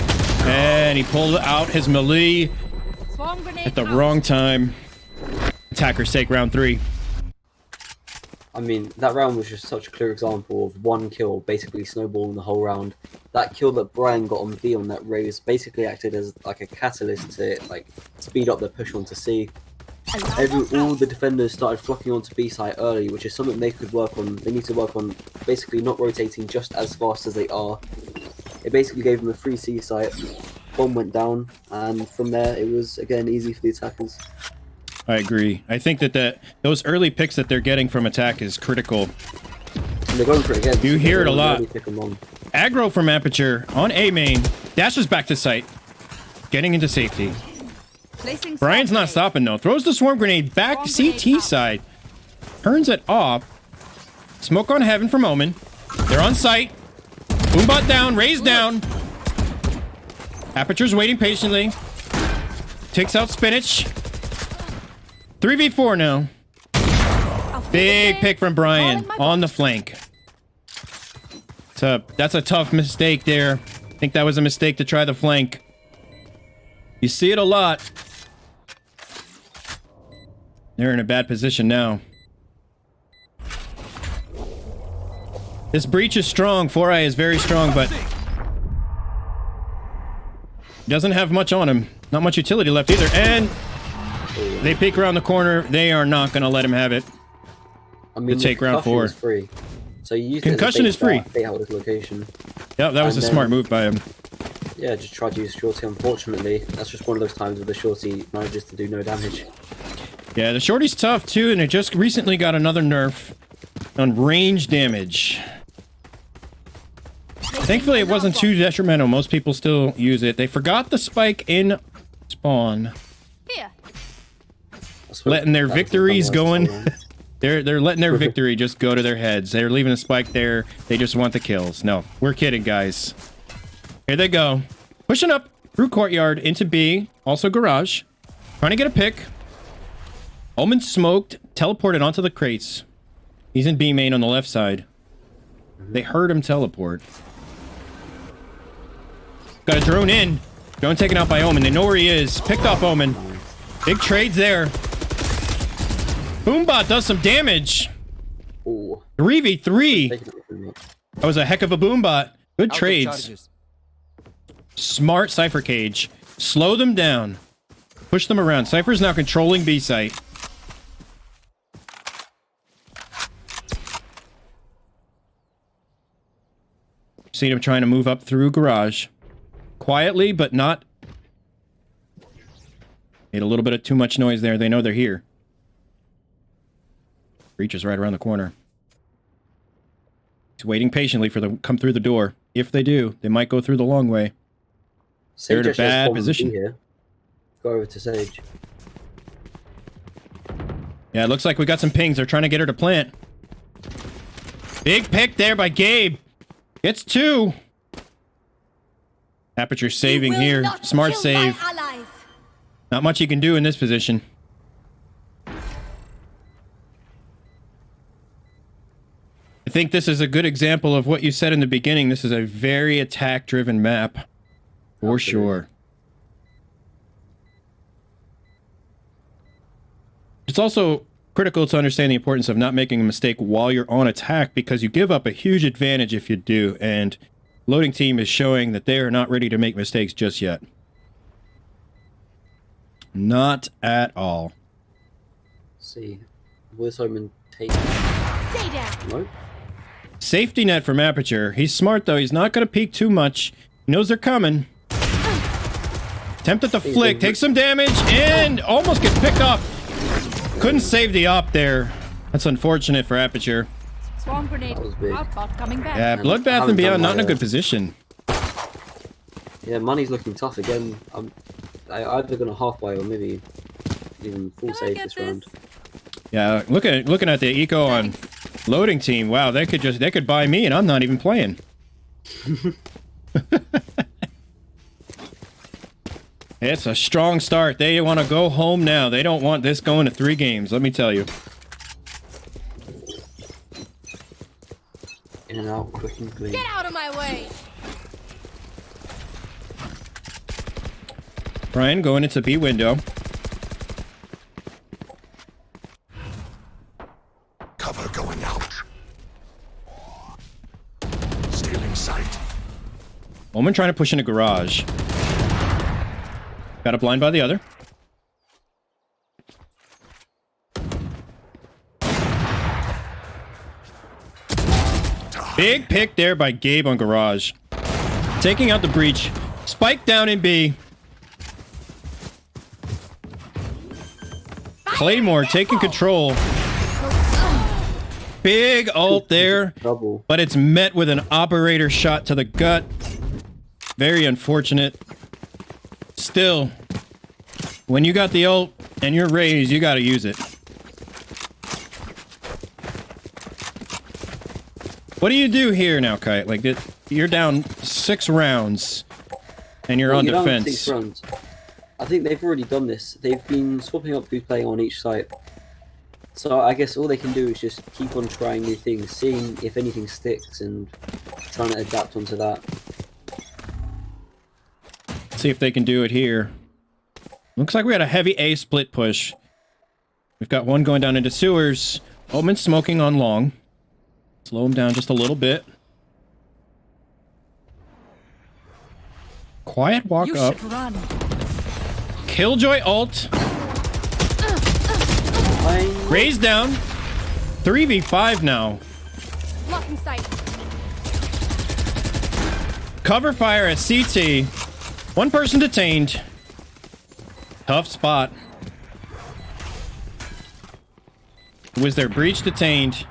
Speaker 1: And he pulled out his melee at the wrong time. Attackers take round 3.
Speaker 2: I mean, that round was just such a clear example of one kill basically snowballing the whole round. That kill that Brian got on B on that Raze basically acted as like a catalyst to like speed up the push onto C. All the defenders started flocking onto B site early, which is something they could work on. They need to work on basically not rotating just as fast as they are. It basically gave them a free C site. Bomb went down, and from there it was again easy for the attackers.
Speaker 1: I agree. I think that those early picks that they're getting from attack is critical.
Speaker 2: And they're going for it again.
Speaker 1: You hear it a lot.
Speaker 2: Really pick them on.
Speaker 1: Aggro from Aperture on A main. Dashes back to site. Getting into safety. Brian's not stopping though. Throws the swarm grenade back CT side. Turns it off. Smoke on heaven from Omen. They're on site. Boombot down. Raise down. Aperture's waiting patiently. Takes out Spinach. 3v4 now. Big pick from Brian on the flank. That's a tough mistake there. I think that was a mistake to try the flank. You see it a lot. They're in a bad position now. This breach is strong. 4i is very strong, but doesn't have much on him. Not much utility left either. And they peek around the corner. They are not going to let him have it.
Speaker 2: I mean,
Speaker 1: to take round 4.
Speaker 2: Is free. So you use
Speaker 1: concussion is free.
Speaker 2: Bait out his location.
Speaker 1: Yeah, that was a smart move by him.
Speaker 2: Yeah, just try to use shorty. Unfortunately, that's just one of those times where the shorty manages to do no damage.
Speaker 1: Yeah, the shorty's tough too, and it just recently got another nerf on range damage. Thankfully, it wasn't too detrimental. Most people still use it. They forgot the spike in spawn.
Speaker 3: Here.
Speaker 1: Letting their victories going. They're letting their victory just go to their heads. They're leaving a spike there. They just want the kills. No, we're kidding, guys. Here they go. Pushing up through courtyard into B, also garage. Trying to get a pick. Omen smoked, teleported onto the crates. He's in B main on the left side. They heard him teleport. Got a drone in. Drone taken out by Omen. They know where he is. Picked off Omen. Big trades there. Boombot does some damage. 3v3. That was a heck of a Boombot. Good trades. Smart Cypher Cage. Slow them down. Push them around. Cypher's now controlling B site. Seen him trying to move up through garage. Quietly, but not. Made a little bit of too much noise there. They know they're here. Breach is right around the corner. He's waiting patiently for them to come through the door. If they do, they might go through the long way. They're in a bad position.
Speaker 2: Here. Go over to Sage.
Speaker 1: Yeah, it looks like we got some pings. They're trying to get her to plant. Big pick there by Gabe. Gets 2. Aperture saving here. Smart save. Not much you can do in this position. I think this is a good example of what you said in the beginning. This is a very attack-driven map. For sure. It's also critical to understand the importance of not making a mistake while you're on attack, because you give up a huge advantage if you do, and loading team is showing that they are not ready to make mistakes just yet. Not at all.
Speaker 2: Let's see. Where's Omen take? Stay down. Nope.
Speaker 1: Safety net from Aperture. He's smart though. He's not going to peek too much. He knows they're coming. Attempted to flick. Takes some damage and almost gets picked off. Couldn't save the op there. That's unfortunate for Aperture.
Speaker 3: Swarm grenade. Outbot coming back.
Speaker 1: Yeah, Bloodbath and Beyond not in a good position.
Speaker 2: Yeah, money's looking tough again. I'm either gonna half buy or maybe even full save this round.
Speaker 1: Yeah, looking at the eco on loading team. Wow, they could buy me and I'm not even playing. It's a strong start. They want to go home now. They don't want this going to 3 games, let me tell you.
Speaker 2: In and out, quick and clean.
Speaker 3: Get out of my way!
Speaker 1: Brian going into B window.
Speaker 14: Cover going out. Stealing sight.
Speaker 1: Omen trying to push into garage. Got a blind by the other. Big pick there by Gabe on garage. Taking out the breach. Spike down in B. Claymore taking control. Big ult there. But it's met with an operator shot to the gut. Very unfortunate. Still, when you got the ult and you're raised, you gotta use it. What do you do here now, Kite? Like, you're down 6 rounds and you're on defense.
Speaker 2: 6 rounds. I think they've already done this. They've been swapping up who's playing on each site. So I guess all they can do is just keep on trying new things, seeing if anything sticks and trying to adapt onto that.
Speaker 1: See if they can do it here. Looks like we had a heavy A split push. We've got one going down into sewers. Omen smoking on long. Slow him down just a little bit. Quiet walk up. Killjoy ult. Raise down. 3v5 now.
Speaker 3: Blocking sight.
Speaker 1: Cover fire at CT. One person detained. Tough spot. Was their breach detained?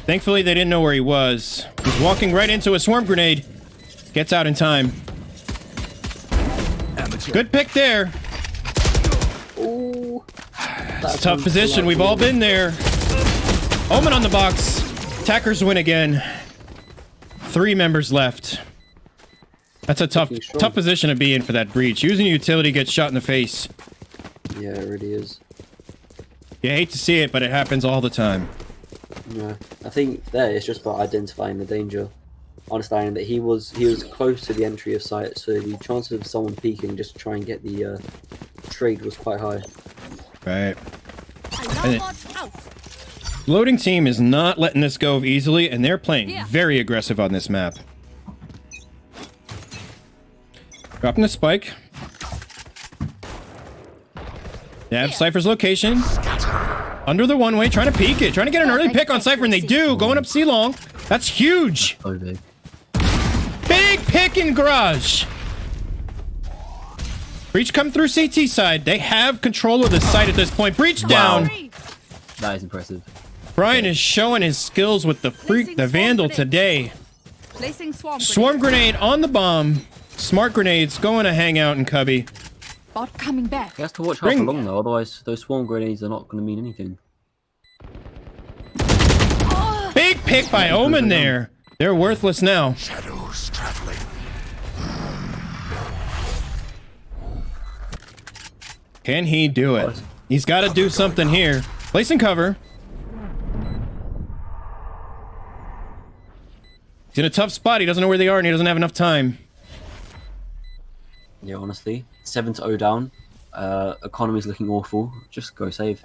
Speaker 1: Thankfully, they didn't know where he was. He's walking right into a swarm grenade. Gets out in time. Good pick there.
Speaker 2: Ooh.
Speaker 1: It's a tough position. We've all been there. Omen on the box. Attackers win again. 3 members left. That's a tough position to be in for that breach. Using utility gets shot in the face.
Speaker 2: Yeah, it really is.
Speaker 1: You hate to see it, but it happens all the time.
Speaker 2: Yeah, I think there it's just about identifying the danger, understanding that he was close to the entry of sight, so the chances of someone peeking just to try and get the trade was quite high.
Speaker 1: Right. Loading team is not letting this go easily, and they're playing very aggressive on this map. Dropping the spike. They have Cypher's location. Under the one-way, trying to peek it. Trying to get an early pick on Cypher, and they do. Going up C-long. That's huge.
Speaker 2: Oh, big.
Speaker 1: Big pick in garage. Breach come through CT side. They have control of the site at this point. Breach down.
Speaker 2: That is impressive.
Speaker 1: Brian is showing his skills with the Vandal today.
Speaker 13: Placing
Speaker 1: Swarm grenade on the bomb. Smart grenades going to hang out in Cubby.
Speaker 13: Bot coming back.
Speaker 2: He has to watch how long though, otherwise those swarm grenades are not going to mean anything.
Speaker 1: Big pick by Omen there. They're worthless now.
Speaker 14: Shadows traveling.
Speaker 1: Can he do it? He's got to do something here. Placing cover. He's in a tough spot. He doesn't know where they are, and he doesn't have enough time.
Speaker 2: Yeah, honestly, 7-0 down. Economy's looking awful. Just go save.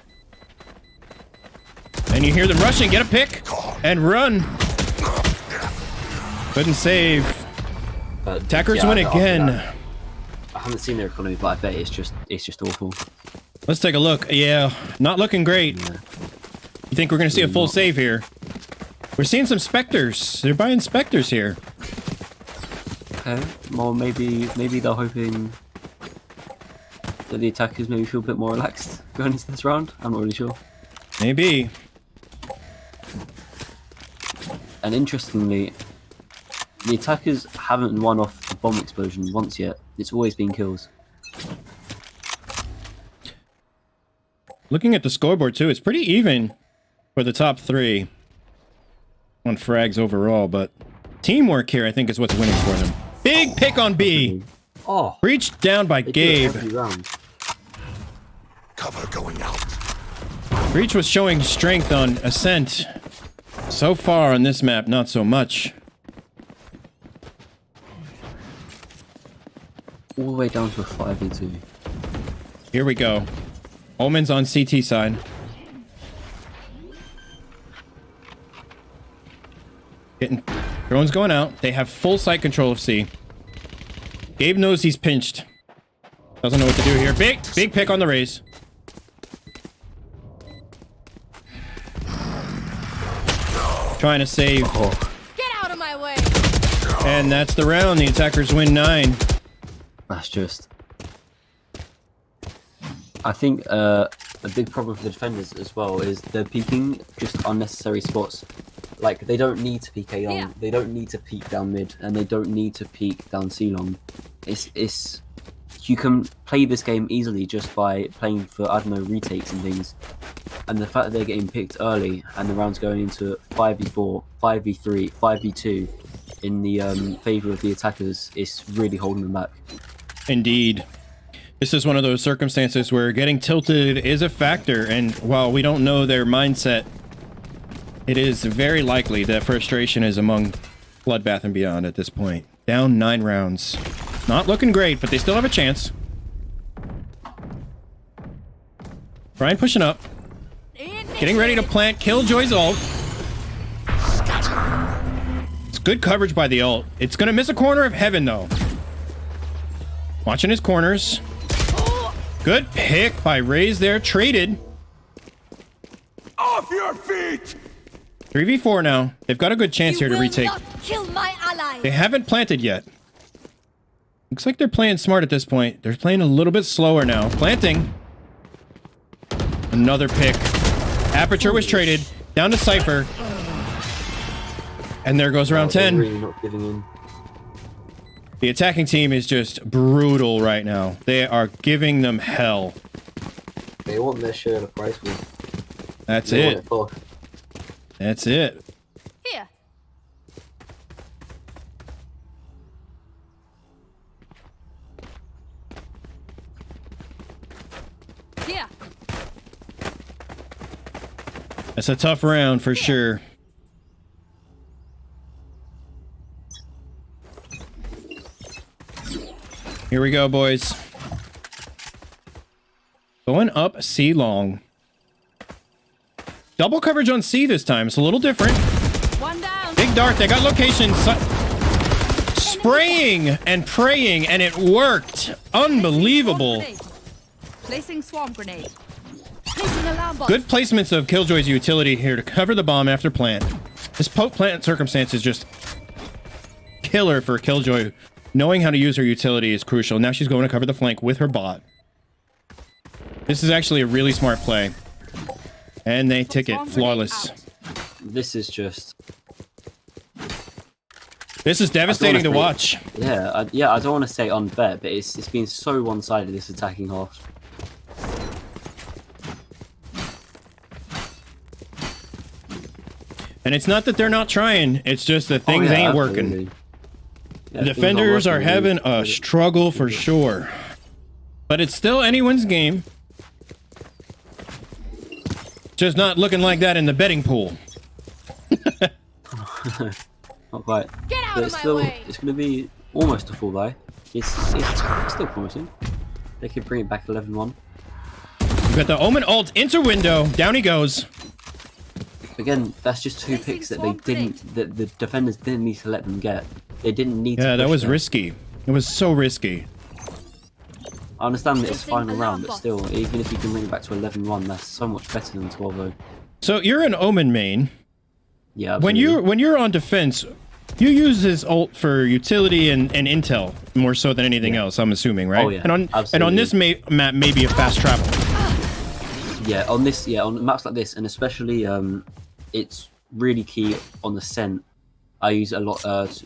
Speaker 1: And you hear them rushing. Get a pick and run. Couldn't save. Attackers win again.
Speaker 2: I haven't seen their economy, but I bet it's just awful.
Speaker 1: Let's take a look. Yeah, not looking great.
Speaker 2: Yeah.
Speaker 1: You think we're gonna see a full save here? We're seeing some Spectres. They're buying Spectres here.
Speaker 2: Okay, well maybe they're hoping that the attackers maybe feel a bit more relaxed going into this round. I'm not really sure.
Speaker 1: Maybe.
Speaker 2: And interestingly, the attackers haven't won off the bomb explosion once yet. It's always been kills.
Speaker 1: Looking at the scoreboard too, it's pretty even for the top three on frags overall, but teamwork here I think is what's winning for them. Big pick on B.
Speaker 2: Oh,
Speaker 1: breached down by Gabe.
Speaker 14: Cover going out.
Speaker 1: Breach was showing strength on Ascent. So far on this map, not so much.
Speaker 2: All the way down to a 5v2.
Speaker 1: Here we go. Omen's on CT side. Drone's going out. They have full sight control of C. Gabe knows he's pinched. Doesn't know what to do here. Big pick on the raise. Trying to save.
Speaker 3: Get out of my way.
Speaker 1: And that's the round. The attackers win 9.
Speaker 2: That's just... I think a big problem for the defenders as well is they're peeking just unnecessary spots. Like, they don't need to peek A long, they don't need to peek down mid, and they don't need to peek down C long. It's you can play this game easily just by playing for, I don't know, retakes and things. And the fact that they're getting picked early and the round's going into 5v4, 5v3, 5v2 in the favour of the attackers is really holding them back.
Speaker 1: Indeed. This is one of those circumstances where getting tilted is a factor, and while we don't know their mindset, it is very likely that frustration is among Bloodbath and beyond at this point. Down 9 rounds. Not looking great, but they still have a chance. Brian pushing up. Getting ready to plant Killjoy's ult. It's good coverage by the ult. It's going to miss a corner of heaven, though. Watching his corners. Good pick by Raze there. Traded.
Speaker 14: Off your feet!
Speaker 1: 3v4 now. They've got a good chance here to retake.
Speaker 3: Kill my ally.
Speaker 1: They haven't planted yet. Looks like they're playing smart at this point. They're playing a little bit slower now. Planting. Another pick. Aperture was traded. Down to Cypher. And there goes round 10.
Speaker 2: Really not giving in.
Speaker 1: The attacking team is just brutal right now. They are giving them hell.
Speaker 2: They want their share of the price pool.
Speaker 1: That's it. That's it.
Speaker 3: Here.
Speaker 1: That's a tough round for sure. Here we go, boys. Going up C long. Double coverage on C this time. It's a little different.
Speaker 13: One down.
Speaker 1: Big dart. They got locations. Spraying and praying, and it worked. Unbelievable.
Speaker 13: Placing swarm grenade. Placing alarm bot.
Speaker 1: Good placements of Killjoy's utility here to cover the bomb after plant. This post-plant circumstance is just killer for Killjoy. Knowing how to use her utility is crucial. Now she's going to cover the flank with her bot. This is actually a really smart play. And they tick it. Flawless.
Speaker 2: This is just...
Speaker 1: This is devastating to watch.
Speaker 2: Yeah, I don't want to say unfair, but it's been so one-sided, this attacking half.
Speaker 1: And it's not that they're not trying. It's just that things ain't working.
Speaker 2: Yeah,
Speaker 1: the defenders are having a struggle for sure. But it's still anyone's game. Just not looking like that in the betting pool.
Speaker 2: Not quite.
Speaker 13: Get out
Speaker 2: But
Speaker 13: of my
Speaker 2: still,
Speaker 13: way.
Speaker 2: it's going to be almost a full buy. It's still promising. They could bring it back 11-1.
Speaker 1: We've got the Omen ult into window. Down he goes.
Speaker 2: Again, that's just two picks that the defenders didn't need to let them get. They didn't need to.
Speaker 1: Yeah, that
Speaker 2: push
Speaker 1: was
Speaker 2: them.
Speaker 1: risky. It was so risky.
Speaker 2: I understand that it's final round, but still, even if you can bring it back to 11-1, that's so much better than 12-0.
Speaker 1: So you're an Omen main.
Speaker 2: Yeah.
Speaker 1: Absolutely. When you're on defense, you use his ult for utility and intel more so than anything else. I'm assuming, right?
Speaker 2: Oh, yeah,
Speaker 1: and on this map, maybe a fast travel.
Speaker 2: Yeah, on maps like this, and especially it's really key on the scent. I use it a lot.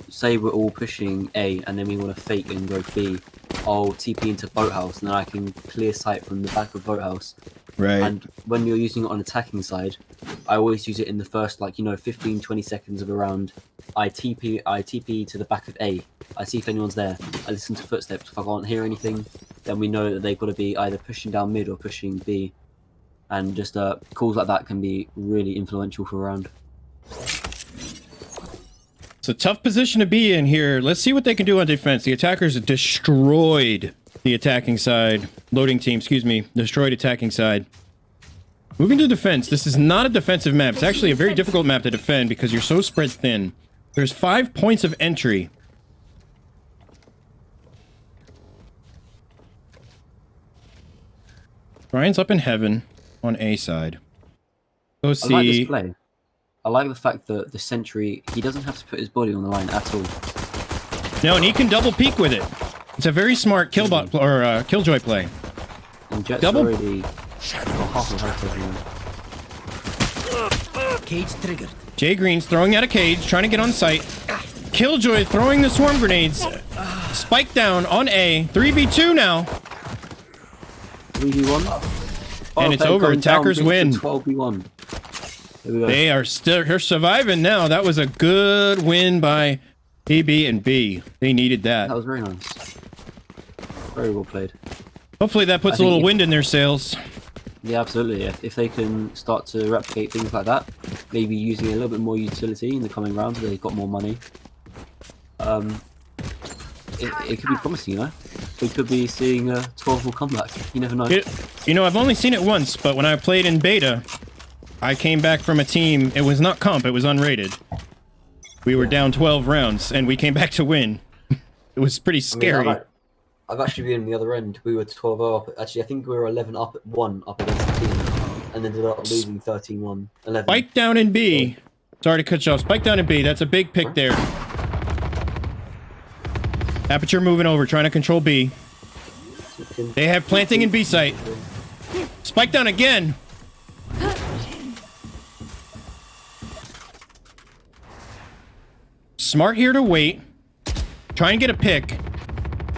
Speaker 2: Say we're all pushing A, and then we want to fake and go B. I'll TP into boathouse, and then I can clear sight from the back of boathouse.
Speaker 1: Right.
Speaker 2: And when you're using it on attacking side, I always use it in the first 15-20 seconds of a round. I TP to the back of A. I see if anyone's there. I listen to footsteps. If I can't hear anything, then we know that they've got to be either pushing down mid or pushing B. And just calls like that can be really influential for a round.
Speaker 1: It's a tough position to be in here. Let's see what they can do on defense. The attackers destroyed the attacking side. Loading team, excuse me. Destroyed attacking side. Moving to defense. This is not a defensive map. It's actually a very difficult map to defend because you're so spread thin. There's 5 points of entry. Brian's up in heaven on A side. Go see.
Speaker 2: I like this play. I like the fact that the sentry, he doesn't have to put his body on the line at all.
Speaker 1: No, and he can double peek with it. It's a very smart killbot or killjoy play.
Speaker 2: And Jet's
Speaker 1: double.
Speaker 2: already half of her.
Speaker 4: Cage triggered.
Speaker 1: Jay Green's throwing out a cage, trying to get on site. Killjoy throwing the swarm grenades. Spike down on A. 3v2 now.
Speaker 2: 3v1.
Speaker 1: And it's over. Attackers win.
Speaker 2: 12v1.
Speaker 1: They are still surviving now. That was a good win by PB and B. They needed that.
Speaker 2: That was very nice. Very well played.
Speaker 1: Hopefully that puts a little wind in their sails.
Speaker 2: Yeah, absolutely. If they can start to replicate things like that, maybe using a little bit more utility in the coming rounds, they've got more money. It could be promising, you know? We could be seeing a 12-0 comeback. You never know.
Speaker 1: You know, I've only seen it once, but when I played in beta, I came back from a team. It was not comp, it was unrated. We were down 12 rounds, and we came back to win. It was pretty scary.
Speaker 2: I've actually been on the other end. We were 12-0 up. Actually, I think we were 11 up at 1 up against the team, and ended up losing 13-1. 11.
Speaker 1: Spike down in B. Sorry to cut you off. Spike down in B. That's a big pick there. Aperture moving over, trying to control B. They have planting in B site. Spike down again. Smart here to wait. Try and get a pick.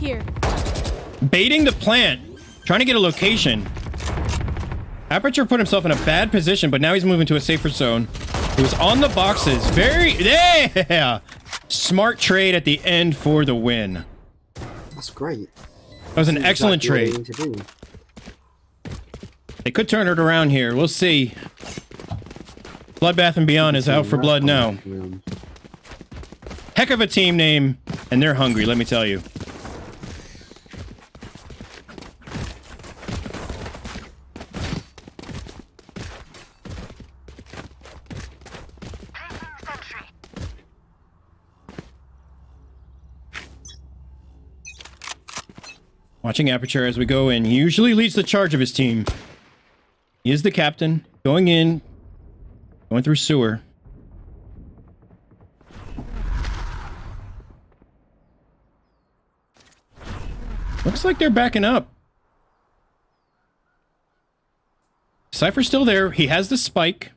Speaker 13: Here.
Speaker 1: Baiting the plant. Trying to get a location. Aperture put himself in a bad position, but now he's moving to a safer zone. He was on the boxes. Yeah! Smart trade at the end for the win.
Speaker 2: That's great.
Speaker 1: That was an excellent trade. They could turn it around here. We'll see. Bloodbath and Beyond is out for blood now. Heck of a team name, and they're hungry, let me tell you. Watching Aperture as we go in. He usually leads the charge of his team. He is the captain. Going in. Going through sewer. Looks like they're backing up. Cypher's still there. He has the spike.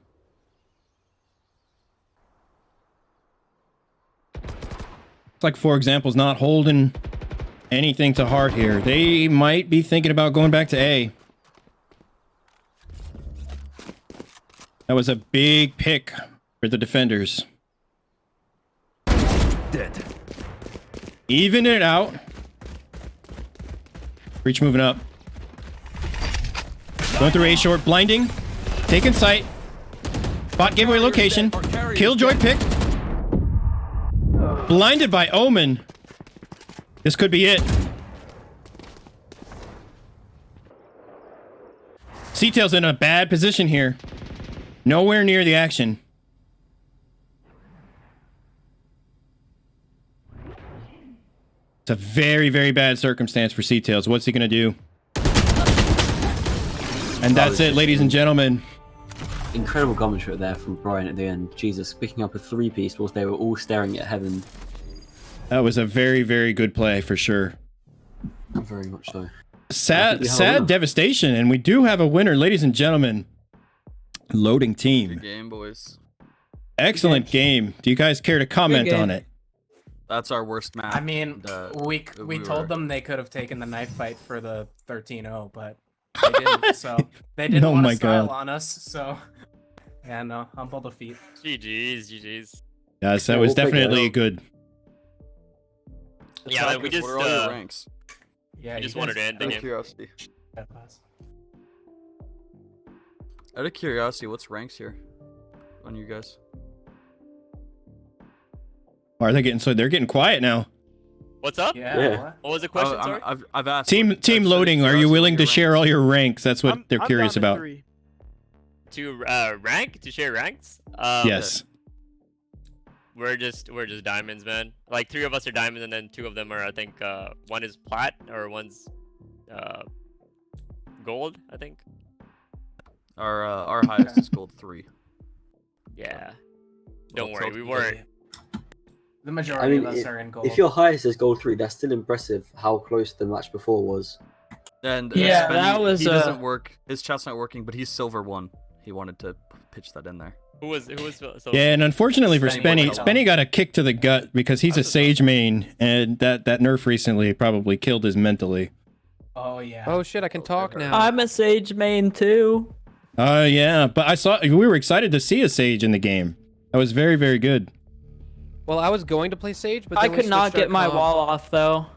Speaker 1: Looks like, for example, is not holding anything to heart here. They might be thinking about going back to A. That was a big pick for the defenders.
Speaker 14: Dead.
Speaker 1: Even it out. Breach moving up. Going through A short, blinding. Taking sight. Bot giveaway location. Killjoy pick. Blinded by Omen. This could be it. C-Tail's in a bad position here. Nowhere near the action. It's a very, very bad circumstance for C-Tails. What's he gonna do? And that's it, ladies and gentlemen.
Speaker 2: Incredible commentary there from Brian at the end. Jesus, picking up a 3-piece whilst they were all staring at heaven.
Speaker 1: That was a very, very good play for sure.
Speaker 2: Very much so.
Speaker 1: Sad devastation, and we do have a winner, ladies and gentlemen. Loading team.
Speaker 9: Good game, boys.
Speaker 1: Excellent game. Do you guys care to comment on it?
Speaker 9: That's our worst map.
Speaker 11: I mean, we told them they could have taken the knife fight for the 13-0, but they didn't. So they didn't want to style on us. So yeah, no, humble defeat.
Speaker 12: GG's.
Speaker 1: Yes, that was definitely good.
Speaker 12: Yeah, we just
Speaker 9: what are all your ranks?
Speaker 11: Yeah,
Speaker 12: we just wanted to end the game.
Speaker 9: Curiosity. Out of curiosity, what's ranks here on you guys?
Speaker 1: Are they getting so they're getting quiet now?
Speaker 12: What's up?
Speaker 11: Yeah.
Speaker 12: What was the question? Sorry.
Speaker 9: I've asked.
Speaker 1: Team loading. Are you willing to share all your ranks? That's what they're curious about.
Speaker 12: To rank? To share ranks?
Speaker 1: Yes.
Speaker 12: We're just diamonds, man. Like 3 of us are diamonds, and then 2 of them are, I think, one is plat or one's gold, I think.
Speaker 9: Our highest is gold 3.
Speaker 12: Yeah. Don't worry, we weren't.
Speaker 11: The majority of us are in gold.
Speaker 2: If your highest is gold 3, that's still impressive how close the match before was.
Speaker 9: And
Speaker 10: yeah,
Speaker 9: Spenny,
Speaker 10: that was
Speaker 9: he doesn't work. His chat's not working, but he's silver 1. He wanted to pitch that in there.
Speaker 12: Who was
Speaker 1: Yeah, and unfortunately for Spenny got a kick to the gut because he's a Sage main, and that nerf recently probably killed his mentally.
Speaker 11: Oh yeah.
Speaker 10: Oh shit, I can talk now.
Speaker 15: I'm a Sage main too.
Speaker 1: Yeah, but we were excited to see a Sage in the game. That was very, very good.
Speaker 10: Well, I was going to play Sage, but
Speaker 15: I
Speaker 10: then we
Speaker 15: could not
Speaker 10: switched our
Speaker 15: get my
Speaker 10: comp.
Speaker 15: wall off though.